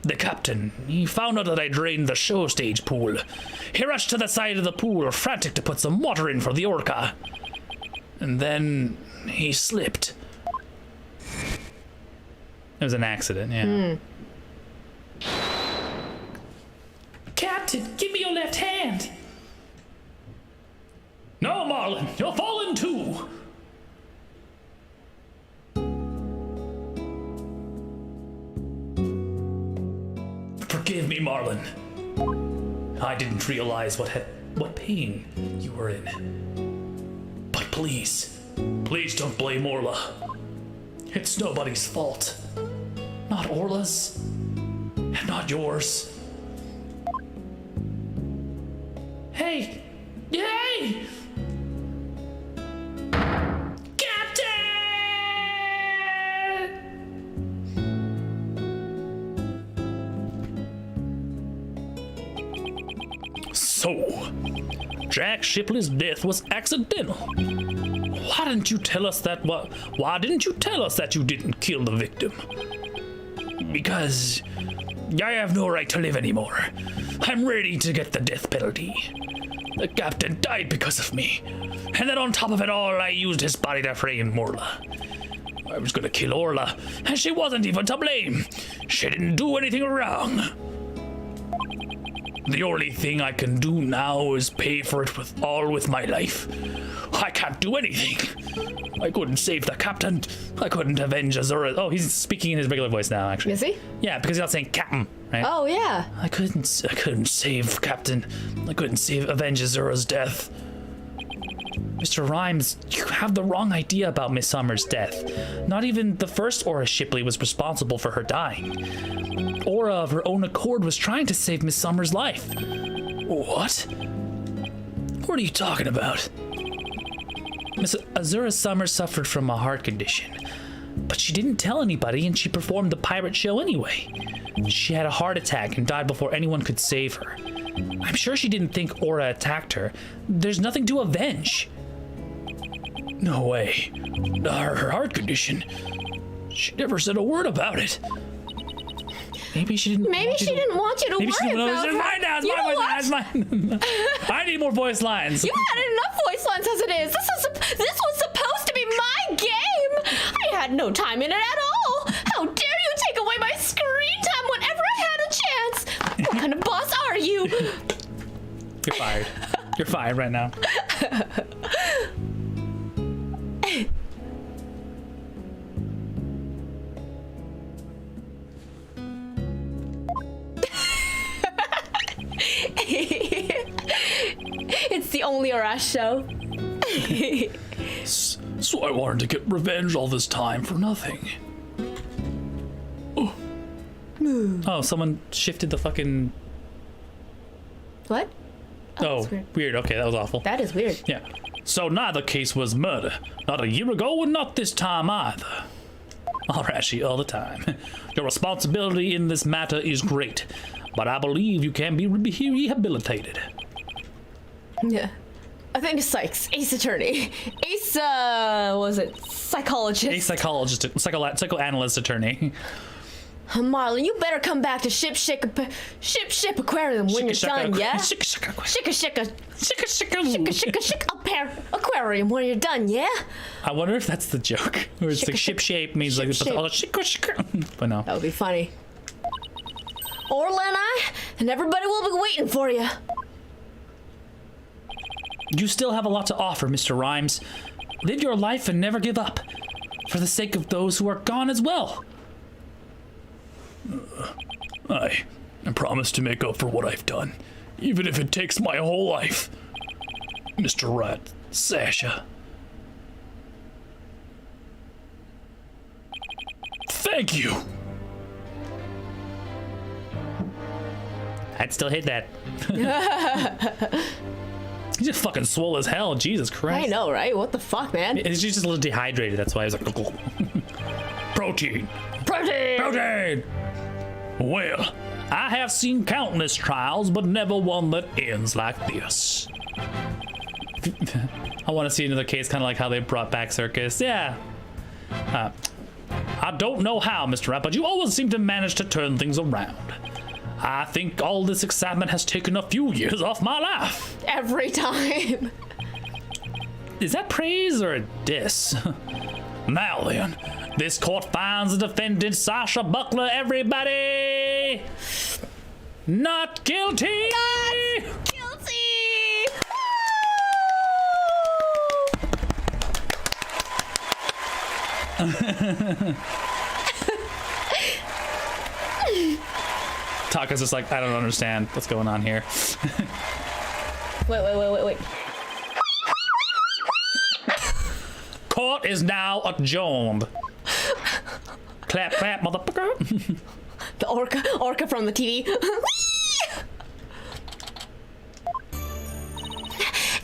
The captain, he found out that I drained the show stage pool. He rushed to the side of the pool, frantic to put some water in for the orca. And then he slipped. It was an accident, yeah.
Captain, give me your left hand.
No, Marlin, you're falling too. Forgive me, Marlin. I didn't realize what pain you were in. But please don't blame Orla. It's nobody's fault. Not Orla's, and not yours.
Hey! Yay!
So, Jack Shipley's death was accidental. Why didn't you tell us that? Why didn't you tell us that you didn't kill the victim? Because I have no right to live anymore. I'm ready to get the death penalty. The captain died because of me, and then on top of it all, I used his body to frame Orla. I was gonna kill Orla, and she wasn't even to blame. She didn't do anything wrong. The only thing I can do now is pay for it with my life. I can't do anything. I couldn't save the captain. I couldn't avenge Azura. Oh, he's speaking in his regular voice now, actually.
Is he?
Yeah, because he's not saying captain, right?
Oh, yeah.
I couldn't save Captain. I couldn't avenge Azura's death. Mr. Rhymes, you have the wrong idea about Miss Summer's death. Not even the first Aura Shipley was responsible for her dying. Aura, of her own accord, was trying to save Miss Summer's life. What? What are you talking about? Miss Azura Summers suffered from a heart condition, but she didn't tell anybody, and she performed the pirate show anyway. She had a heart attack and died before anyone could save her. I'm sure she didn't think Aura attacked her. There's nothing to avenge. No way. Her heart condition. She never said a word about it. Maybe she didn't.
Maybe she didn't want you to worry about her.
It's mine now. It's mine. I need more voice lines.
You had enough voice lines as it is. This was supposed to be my game. I had no time in it at all. How dare you take away my screen time whenever I had a chance? What kind of boss are you?
You're fired. You're fired right now.
It's the only Arash show.
So I wanted to get revenge all this time for nothing. Oh, someone shifted the fucking...
What?
Oh, weird. Okay, that was awful.
That is weird.
Yeah. So neither case was murder. Not a year ago and not this time either. All Rashi, all the time. Your responsibility in this matter is great, but I believe you can be rehabilitated.
Yeah. I think it's Sykes, Ace Attorney. Ace, what was it? Psychologist.
A psychologist, psychoanalyst attorney.
Marlon, you better come back to Ship Aquarium when you're done, yeah?
Shika
Aquarium when you're done, yeah?
I wonder if that's the joke. Where it's like ship shape means like shika. But no.
That would be funny. Orla and everybody will be waiting for you.
You still have a lot to offer, Mr. Rhymes. Live your life and never give up. For the sake of those who are gone as well. I promise to make up for what I've done, even if it takes my whole life. Mr. Rat, Sasha. Thank you. I'd still hit that. He's just fucking swole as hell. Jesus Christ.
I know, right? What the fuck, man?
He's just a little dehydrated. That's why he's like... Protein. Well, I have seen countless trials, but never one that ends like this. I want to see another case, kind of like how they brought back Circus. Yeah. I don't know how, Mr. Rat, but you always seem to manage to turn things around. I think all this excitement has taken a few years off my life.
Every time.
Is that praise or a diss? Now then, this court finds the defendant Sasha Buckler, everybody, not guilty.
Not guilty.
Taka's just like, I don't understand what's going on here.
Wait.
Court is now adjourned. Clap, clap, motherfucker.
The orca from the TV.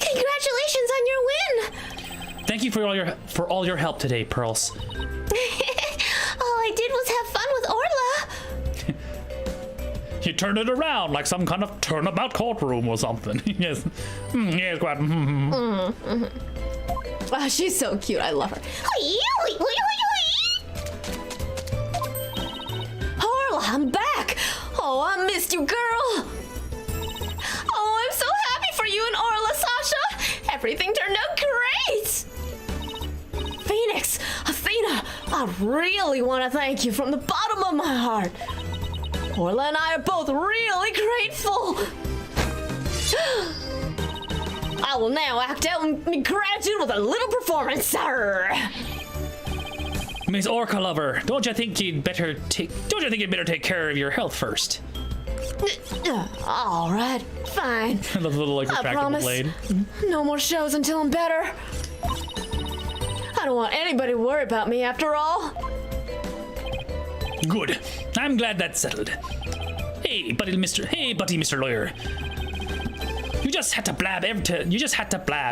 Congratulations on your win.
Thank you for all your help today, Pearls.
All I did was have fun with Orla.
You turned it around like some kind of turnabout courtroom or something. Yes. Yes, quite.
Oh, she's so cute. I love her. Orla, I'm back. Oh, I missed you, girl. Oh, I'm so happy for you and Orla, Sasha. Everything turned out great. Phoenix, Athena, I really want to thank you from the bottom of my heart. Orla and I are both really grateful. I will now act out my gratitude with a little performance, sir.
Miss Orca Lover, don't you think you'd better take care of your health first?
All right, fine.
I love the little like retractable blade.
No more shows until I'm better. I don't want anybody to worry about me after all.
Good. I'm glad that's settled. Hey, buddy, Mr. Lawyer. You just had to blab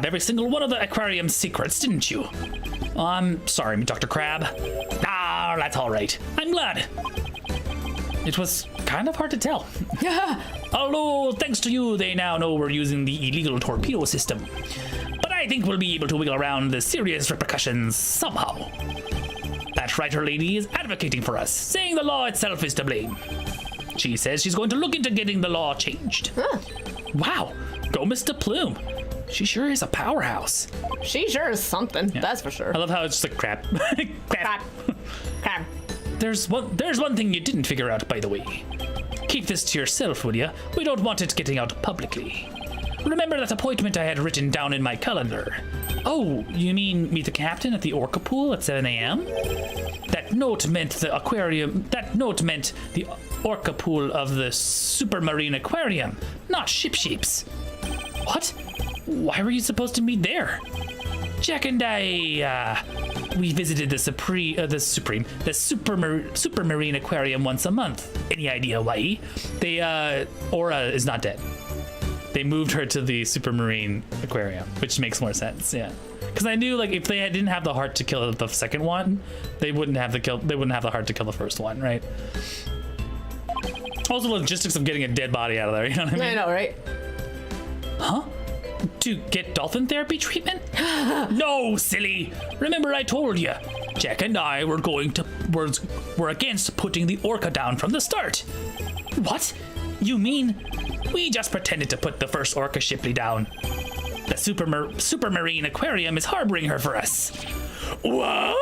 every single one of the aquarium's secrets, didn't you? I'm sorry, Dr. Crab. Ah, that's all right. I'm glad. It was kind of hard to tell. Although, thanks to you, they now know we're using the illegal torpedo system. But I think we'll be able to wiggle around the serious repercussions somehow. That writer lady is advocating for us, saying the law itself is to blame. She says she's going to look into getting the law changed. Wow, go Mr. Plume. She sure is a powerhouse.
She sure is something, that's for sure.
I love how it's just like crap. Crap.
Crap.
There's one thing you didn't figure out, by the way. Keep this to yourself, will ya? We don't want it getting out publicly. Remember that appointment I had written down in my calendar? Oh, you mean meet the captain at the Orca Pool at 7 a.m.? That note meant the Orca Pool of the Supermarine Aquarium, not Sheep's. What? Why were you supposed to meet there? Jack and I, we visited the Supermarine Aquarium once a month. Any idea why? Aura is not dead. They moved her to the Supermarine Aquarium, which makes more sense, yeah. Because I knew, like, if they didn't have the heart to kill the second one, they wouldn't have the heart to kill the first one, right? Also, logistics of getting a dead body out of there, you know what I mean?
I know, right?
Huh? To get dolphin therapy treatment? No, silly. Remember I told you, Jack and I were against putting the orca down from the start. What? You mean we just pretended to put the first orca Shipley down? The Supermarine Aquarium is harboring her for us. What?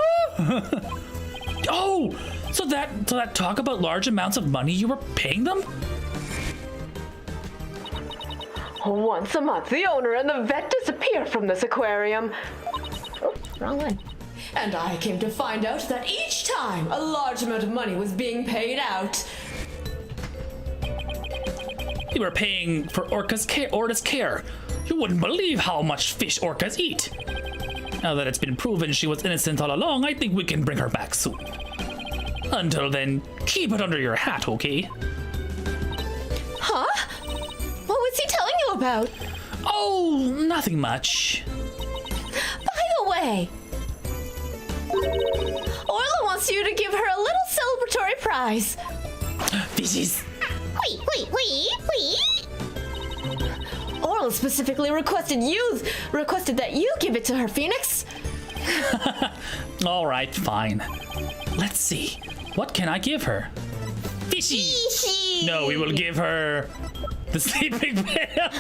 Oh, so that talk about large amounts of money you were paying them?
Once a month, the owner and the vet disappear from this aquarium. Oh, wrong one. And I came to find out that each time a large amount of money was being paid out.
You were paying for Orca's care. You wouldn't believe how much fish orcas eat. Now that it's been proven she was innocent all along, I think we can bring her back soon. Until then, keep it under your hat, okay?
Huh? What was he telling you about?
Oh, nothing much.
By the way, Orla wants you to give her a little celebratory prize.
This is...
Wait.
Orla Orla specifically requested that you give it to her, Phoenix.
All right, fine. Let's see. What can I give her? Fishy. No, we will give her the sleeping pill.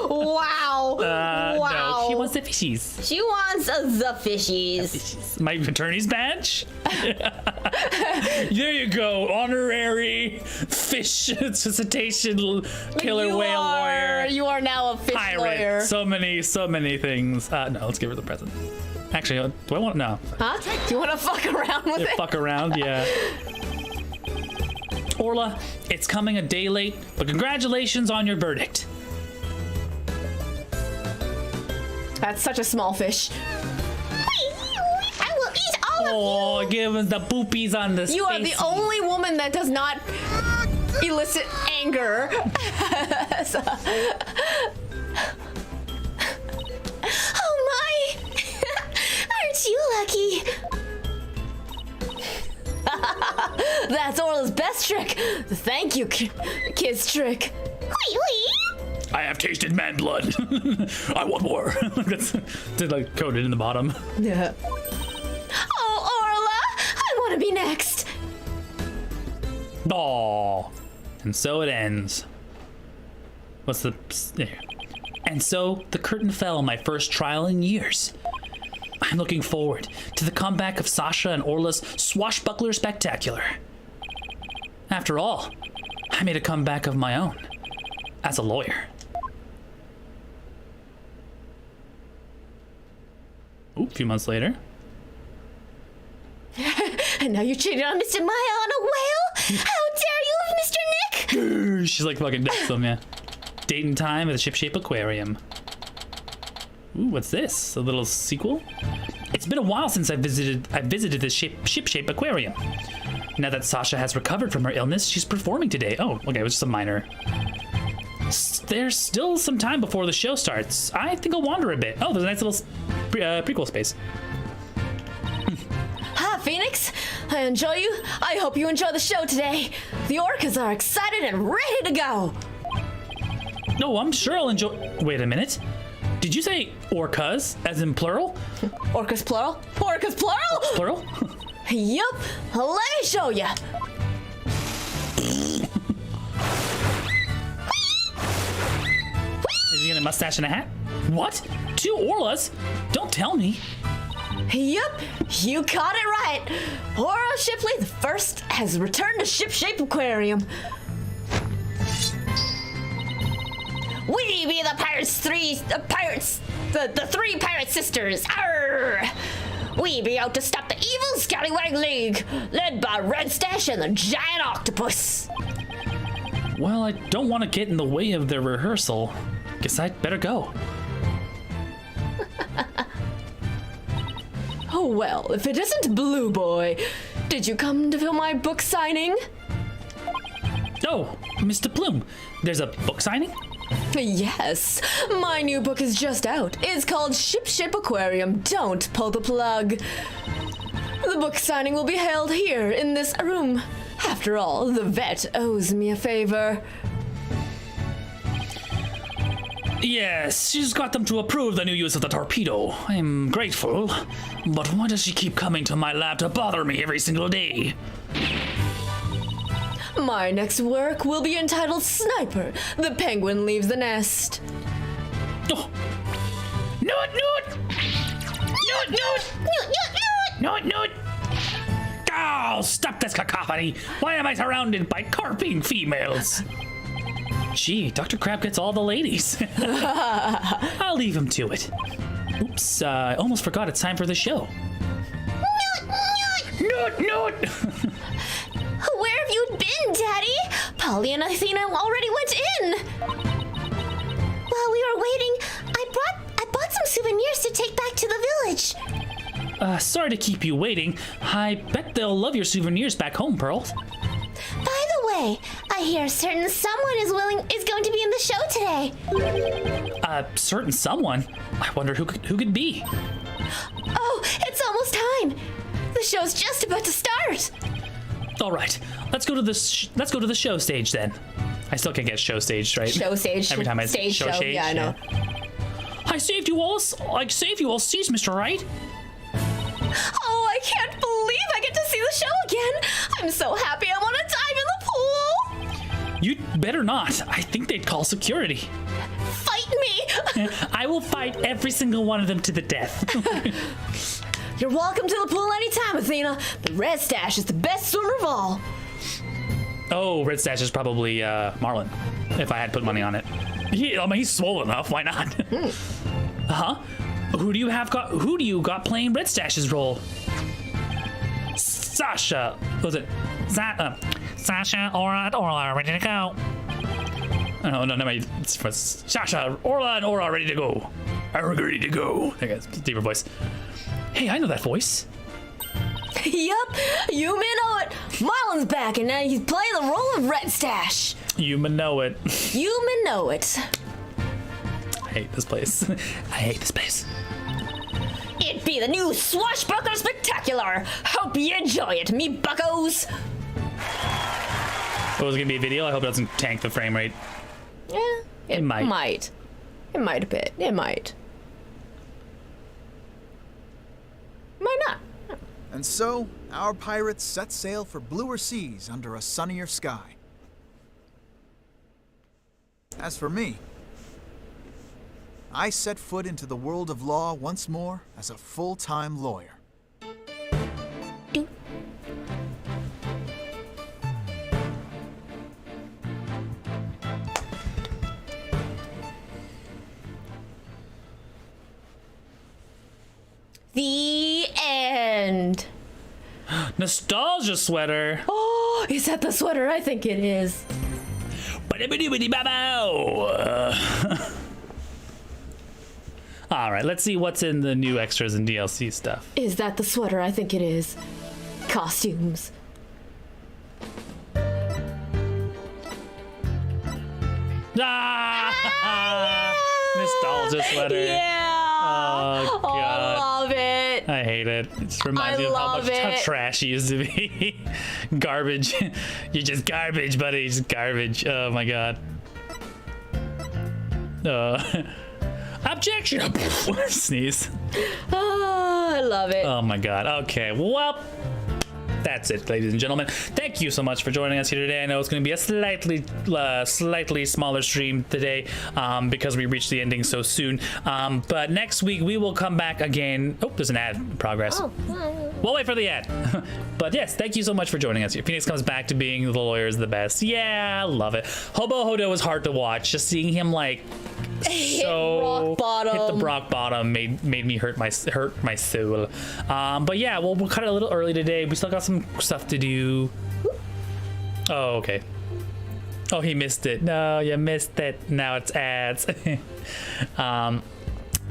Wow.
No, she wants the fishies.
She wants the fishies.
My attorney's badge? There you go. Honorary fish cetacean killer whale lawyer.
You are now a fish
Pirate.
lawyer.
So many things. No, let's give her the present. Actually, do I want no?
Huh? Do you want to fuck around with it?
Fuck around, yeah. Orla, it's coming a day late, but congratulations on your verdict.
That's such a small fish.
I will eat all of
Oh, give us the boopies on the
You are the only woman that does not elicit anger.
Oh my! Aren't you lucky?
That's Orla's best trick. The thank you kiss trick.
Wee!
I have tasted man blood. I want more. That's like coded in the bottom.
Yeah.
Oh, Orla! I want to be next.
Aw. And so it ends. What's the... There. And so the curtain fell on my first trial in years. I'm looking forward to the comeback of Sasha and Orla's swashbuckler spectacular. After all, I made a comeback of my own as a lawyer. Ooh, a few months later.
And now you cheated on
Mr. Maya on a whale? How dare you, Mr. Nick?
She's like fucking next to him, yeah. Date and time at the Ship-Shape Aquarium. Ooh, what's this? A little sequel? It's been a while since I visited the Ship-Shape Aquarium. Now that Sasha has recovered from her illness, she's performing today. Oh, okay, it was just a minor. There's still some time before the show starts. I think I'll wander a bit. Oh, there's a nice little prequel space.
Hi, Phoenix. I enjoy you. I hope you enjoy the show today. The orcas are excited and ready to go.
No, I'm sure I'll enjoy... Wait a minute. Did you say orcas, as in plural?
Orcas plural? Orcas plural?
Plural?
Yup. Let me show ya.
Is he gonna mustache and a hat? What? 2 Orlas? Don't tell me.
Yup, you caught it right. Orla Shipley the First has returned to Ship-Shape Aquarium. We be the the three pirate sisters. Arr! We be out to stop the evil Scallywag League, led by Red Stash and the Giant Octopus.
Well, I don't want to get in the way of their rehearsal. Guess I'd better go.
Oh well, if it isn't Blue Boy, did you come to film my book signing?
Oh, Mr. Plume, there's a book signing?
Yes, my new book is just out. It's called Ship-Shape Aquarium. Don't pull the plug. The book signing will be held here in this room. After all, the vet owes me a favor.
Yes, she's got them to approve the new use of the torpedo. I'm grateful, but why does she keep coming to my lab to bother me every single day?
My next work will be entitled Sniper, the Penguin Leaves the Nest.
Oh. Noot, noot! Noot, noot! Noot, noot! Oh, stop this cacophony! Why am I surrounded by carping females? Gee, Dr. Crab gets all the ladies. I'll leave him to it. Oops, I almost forgot it's time for the show. Noot, noot!
Where have you been, Daddy? Polly and Athena already went in. While we were waiting, I bought some souvenirs to take back to the village.
Sorry to keep you waiting. I bet they'll love your souvenirs back home, Pearl.
By the way, I hear certain someone is going to be in the show today.
Certain someone? I wonder who could be.
Oh, it's almost time. The show's just about to start.
All right, let's go to the show stage then. I still can't get show staged, right?
Show stage.
Every time I
stage show.
stage,
Yeah, I know.
I saved you all. I saved you all seats, Mr. Right.
Oh, I can't believe I get to see the show again. I'm so happy. I want to dive in the pool.
You better not. I think they'd call security.
Fight me.
I will fight every single one of them to the death.
You're welcome to the pool anytime, Athena. The Red Stash is the best swimmer of all.
Oh, Red Stash is probably Marlin, if I had put money on it. I mean, he's swole enough. Why not? Huh? Who do you got playing Red Stash's role? Sasha. Was it? Sasha, Orla, ready to go. Oh, no, never mind. It's for Sasha, Orla, and Orla ready to go. I'm ready to go. There goes deeper voice. Hey, I know that voice.
Yup, you may know it. Marlon's back, and now he's playing the role of Red Stash.
You may know it.
You may know it.
I hate this place. I hate this place.
It be the new Swashbuckler Spectacular. Hope you enjoy it, me buckos.
Oh, is it gonna be a video? I hope it doesn't tank the frame rate.
Yeah, it
might.
It might a bit. It might. Might not.
And so, our pirates set sail for bluer seas under a sunnier sky. As for me, I set foot into the world of law once more as a full-time lawyer.
The end.
Nostalgia sweater.
Oh, is that the sweater? I think it is.
All right, let's see what's in the new extras and DLC stuff.
Is that the sweater? I think it is. Costumes.
Ah! Nostalgia sweater.
Yeah.
Oh, God.
I love it.
I hate it. It just reminds me of how trash he used to be. Garbage. You're just garbage, buddy. Just garbage. Oh my god. Objection. Sneeze.
Oh, I love it.
Oh my god. Okay. Well, that's it, ladies and gentlemen. Thank you so much for joining us here today. I know it's going to be a slightly smaller stream today because we reached the ending so soon. But next week we will come back again. Oh, there's an ad in progress.
Oh.
We'll wait for the ad. But yes, thank you so much for joining us here. Phoenix comes back to being the lawyer is the best. Yeah, I love it. Hobo Hodo was hard to watch. Just seeing him like
Hit rock bottom.
hit the rock bottom made me hurt my soul. But yeah, we'll cut it a little early today. We still got some stuff to do. Oh, okay. Oh, he missed it. No, you missed it. Now it's ads.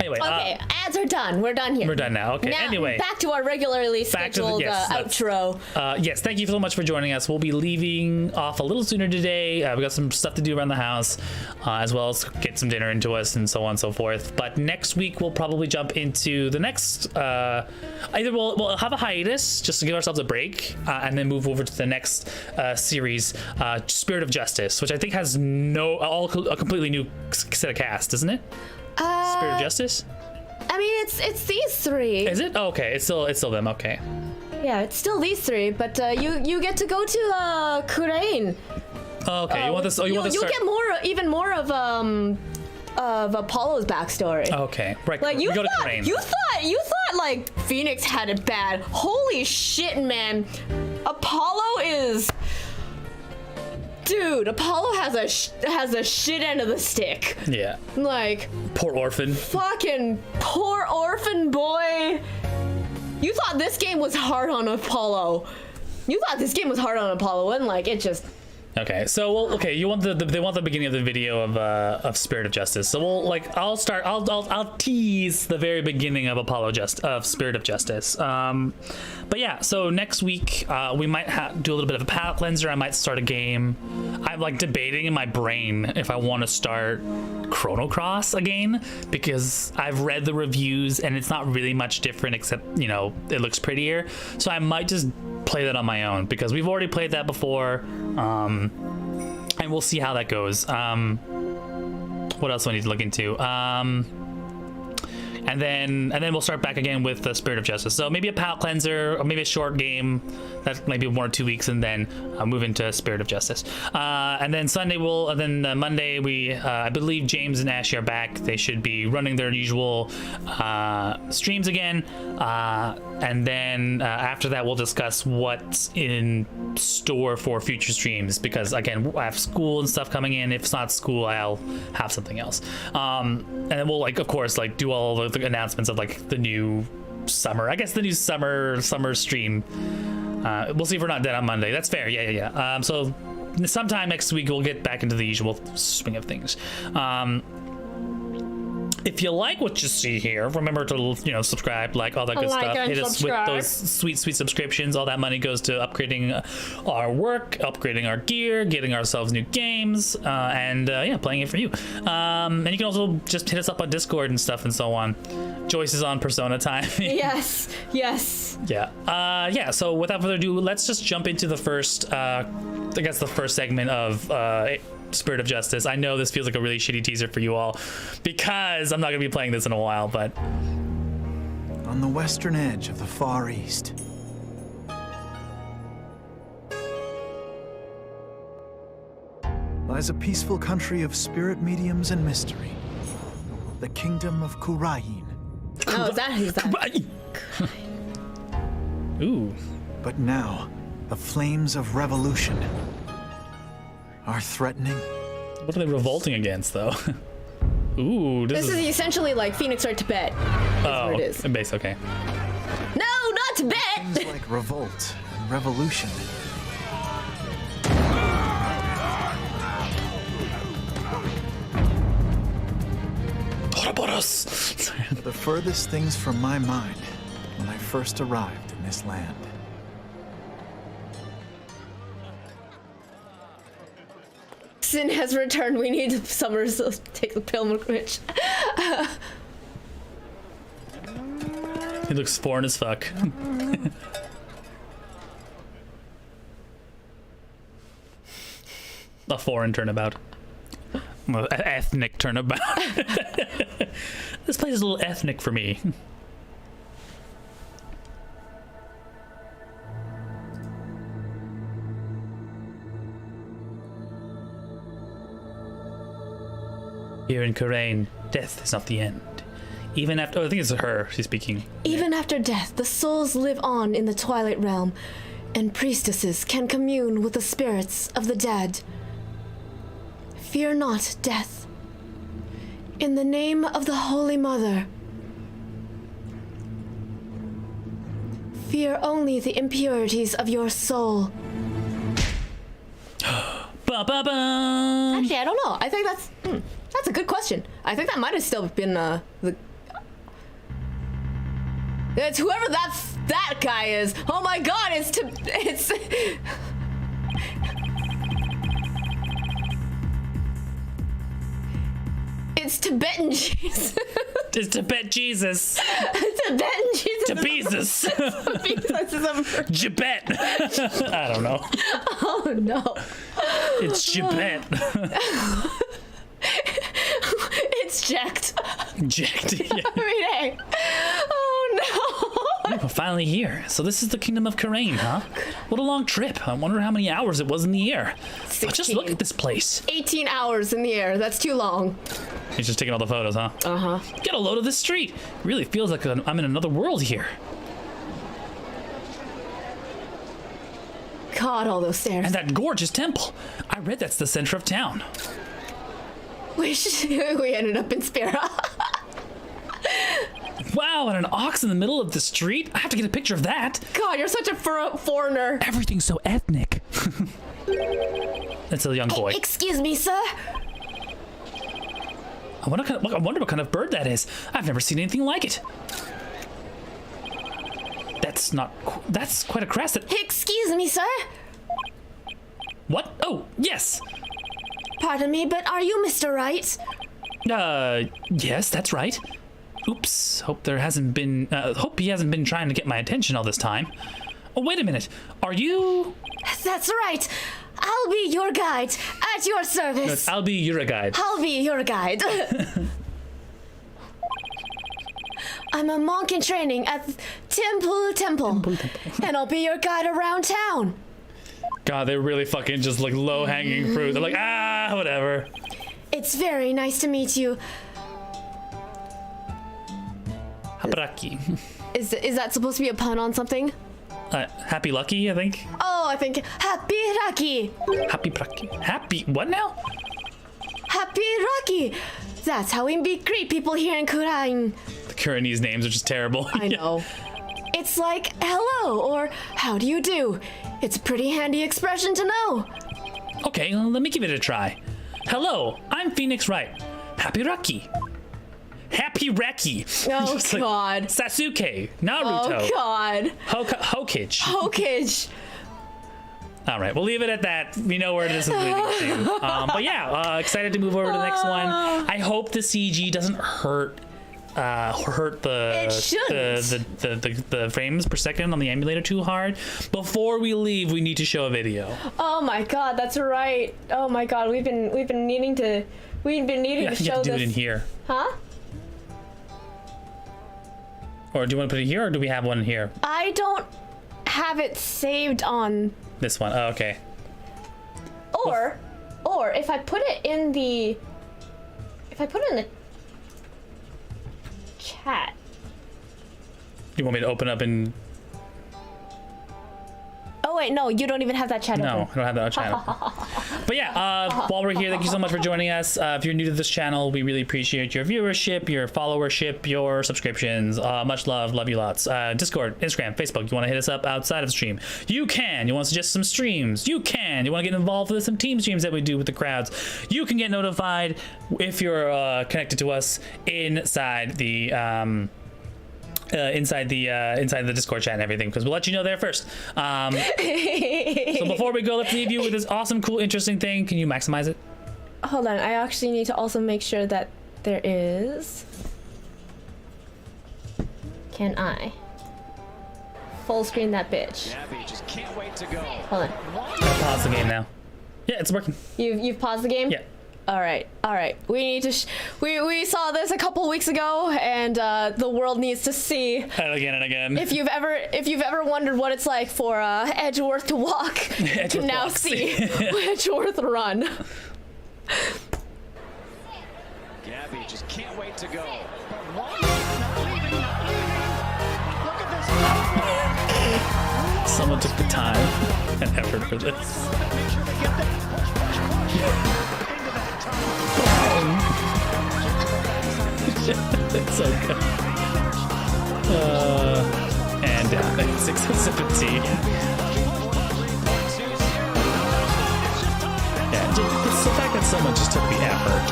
Anyway.
Okay, ads are done. We're done here.
We're done now. Okay.
Now,
anyway.
back to our regularly scheduled outro.
Yes, thank you so much for joining us. We'll be leaving off a little sooner today. We got some stuff to do around the house, as well as get some dinner into us and so on and so forth. But next week we'll probably jump into the next. Either we'll have a hiatus just to give ourselves a break, and then move over to the next series, Spirit of Justice, which I think has a completely new set of cast, isn't it? Spirit of Justice?
I mean, it's these three.
Is it? Oh, okay, it's still them. Okay.
Yeah, it's still these three, but you get to go to Comin.
Oh, okay. You want this? Oh, you want this?
You'll get even more of Apollo's backstory.
Okay, right.
Like
we go to Comin.
you thought like Phoenix had it bad. Holy shit, man! Apollo is. Dude, Apollo has a shit end of the stick.
Yeah.
Like,
poor orphan.
Fucking poor orphan boy. You thought this game was hard on Apollo. And like it just.
Okay, so they want the beginning of the video of Spirit of Justice. So I'll tease the very beginning of of Spirit of Justice. But yeah, so next week we might do a little bit of a palate cleanser. I might start a game. I'm like debating in my brain if I want to start Chrono Cross again, because I've read the reviews and it's not really much different except it looks prettier. So I might just play that on my own because we've already played that before. And and we'll see how that goes. What else do I need to look into? And then we'll start back again with the Spirit of Justice. So maybe a palate cleanser, or maybe a short game, that's maybe 1 or 2 weeks, and then move into Spirit of Justice. And then Monday I believe James and Ashley are back. They should be running their usual streams again. And then after that, we'll discuss what's in store for future streams, because again, I have school and stuff coming in. If it's not school, I'll have something else. And then we'll of course do all the announcements of the new summer. I guess the new summer stream. We'll see if we're not dead on Monday. That's fair. Yeah. So sometime next week we'll get back into the usual swing of things. If you like what you see here, remember to subscribe, all that good stuff. Hit us with those sweet subscriptions. All that money goes to upgrading our work, upgrading our gear, getting ourselves new games, and playing it for you. And you can also just hit us up on Discord and stuff and so on. Joyce is on Persona time.
Yes.
Yeah. So without further ado, let's just jump into the first segment of Spirit of Justice. I know this feels like a really shitty teaser for you all because I'm not going to be playing this in a while, but
On the western edge of the Far East, lies a peaceful country of spirit mediums and mystery, the kingdom of Kurayin.
Oh, is that?
Ooh.
But now, the flames of revolution are threatening.
What are they revolting against, though? Ooh,
This is essentially like Phoenix or Tibet.
Oh,
it is.
Base, okay.
No, not Tibet!
Seems like revolt and revolution.
Ouroboros!
The furthest things from my mind when I first arrived in this land.
Sin has returned. We need Summers to take the pilgrimage.
He looks foreign as fuck. A foreign turnabout. Ethnic turnabout. This place is a little ethnic for me. Here in Comin, death is not the end. Even after, I think it's her she's speaking.
Even after death, the souls live on in the Twilight Realm, and priestesses can commune with the spirits of the dead. Fear not death. In the name of the Holy Mother, fear only the impurities of your soul.
Ba-ba-bum!
Actually, I don't know. I think that's a good question. I think that might have still been it's whoever that guy is. Oh my God! It's Tibetan Jesus.
It's Tibet Jesus.
Tibetan Jesus.
Jesus. Jibet. I don't know.
Oh no.
It's Jibet.
It's jacked.
Jacked. Yeah.
I mean, hey. Oh no.
We're finally here. So this is the Kingdom of Comin, huh? What a long trip. I wonder how many hours it was in the air. Oh, just look at this place.
18 hours in the air. That's too long.
He's just taking all the photos, huh?
Uh-huh.
Get a load of this street. Really feels like I'm in another world here.
God, all those stairs.
And that gorgeous temple. I read that's the center of town.
We ended up in Spira.
Wow, and an ox in the middle of the street? I have to get a picture of that.
God, you're such a foreigner.
Everything's so ethnic. That's a young boy.
Excuse me, sir.
I wonder what kind of bird that is. I've never seen anything like it. That's quite a crest.
Excuse me, sir.
What? Oh, yes.
Pardon me, but are you Mr. Wright?
Yes, that's right. Oops. Hope he hasn't been trying to get my attention all this time.
Oh, wait a minute. Are you?
That's right. I'll be your guide at your service.
I'll be your guide.
I'll be your guide. I'm a monk in training at Temple. And I'll be your guide around town.
God, they're really fucking just like low-hanging fruit. They're like, whatever.
It's very nice to meet you.
Habaraki.
Is that supposed to be a pun on something?
Happy Lucky, I think.
Oh, I think Happy Rocky.
Happy Braki. Happy, what now?
Happy Rocky. That's how we greet people here in Kurain.
The Kuranese names are just terrible.
I know. It's like hello or how do you do? It's a pretty handy expression to know.
Okay, let me give it a try. Hello, I'm Phoenix Wright. Happy Rocky. Happy Reki.
Oh,
Just like
God.
Sasuke, Naruto,
Oh, God.
Hokage.
Hokage.
All right, we'll leave it at that. We know where this is leading to. But yeah, excited to move over to the next one. I hope the CG doesn't hurt
It shouldn't.
the frames per second on the emulator too hard. Before we leave, we need to show a video.
Oh my God, that's right. Oh my God, we've been needing to show
You have
this.
to do it in here.
Huh?
Or do you want to put it here, or do we have one here?
I don't have it saved on.
This one. Oh, okay.
Or if I put it in the chat.
You want me to open up and?
Oh wait, no, you don't even have that chat
No,
open.
I don't have that channel. But yeah, while we're here, thank you so much for joining us. If you're new to this channel, we really appreciate your viewership, your followership, your subscriptions. Much love you lots. Discord, Instagram, Facebook. You want to hit us up outside of the stream? You can. You want to suggest some streams? You can. You want to get involved with some team streams that we do with the crowds? You can get notified if you're connected to us inside the inside the Discord chat and everything, because we'll let you know there first. So before we go, let's leave you with this awesome, cool, interesting thing. Can you maximize it?
Hold on, I actually need to also make sure that there is. Can I full screen that bitch?
Just can't wait to go.
Hold on.
Pause the game now. Yeah, it's working.
You've paused the game?
Yeah.
All right. We need to. We saw this a couple weeks ago, and the world needs to see.
And again and again.
If you've ever wondered what it's like for Edgeworth to walk, you can now see Edgeworth run.
Gabby just can't wait to go.
Someone took the time and effort for this. It's so good. And down. 6 and 17. Yeah, it's the fact that someone just took the effort.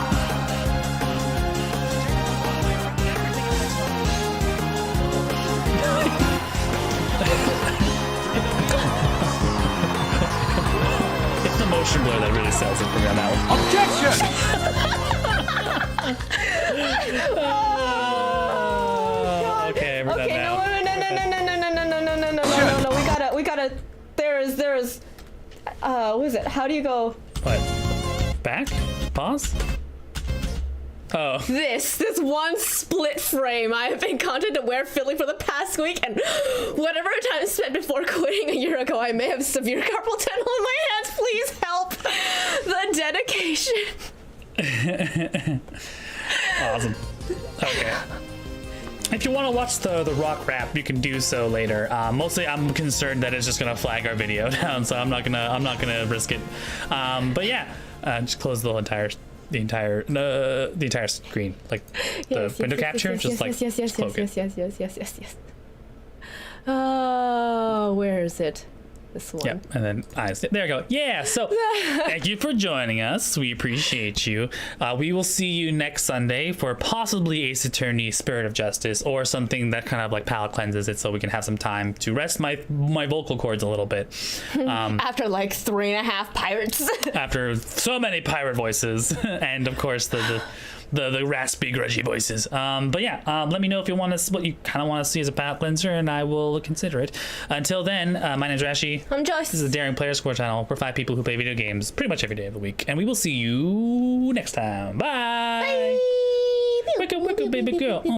It's the motion blur that really sells it for me on that one. Okay, we're done now.
No. We gotta. There's. What is it? How do you go?
What? Back? Pause? Oh.
This one split frame. I have been content aware filling for the past week, and whatever time spent before quitting a year ago, I may have severe carpal tunnel in my hands. Please help. The dedication.
Awesome. Okay. If you want to watch the rock rap, you can do so later. Mostly, I'm concerned that it's just gonna flag our video down, so I'm not gonna risk it. But yeah, just close the entire screen, like the window capture.
Yes. Oh, where is it? This one.
Yep, and then eyes. There we go. Yeah, so thank you for joining us. We appreciate you. We will see you next Sunday for possibly Ace Attorney Spirit of Justice, or something that kind of like palate cleanses it so we can have some time to rest my vocal cords a little bit.
After like 3.5 pirates.
After so many pirate voices. And of course the
the raspy, grudgy voices. But yeah, let me know if you want to, what you kind of want to see as a palate cleanser, and I will consider it. Until then, my name's Rashi.
I'm Joyce.
This is the Daring Player Score channel. We're 5 people who play video games pretty much every day of the week, and we will see you next time. Bye.
Bye.
Wake up, baby girl.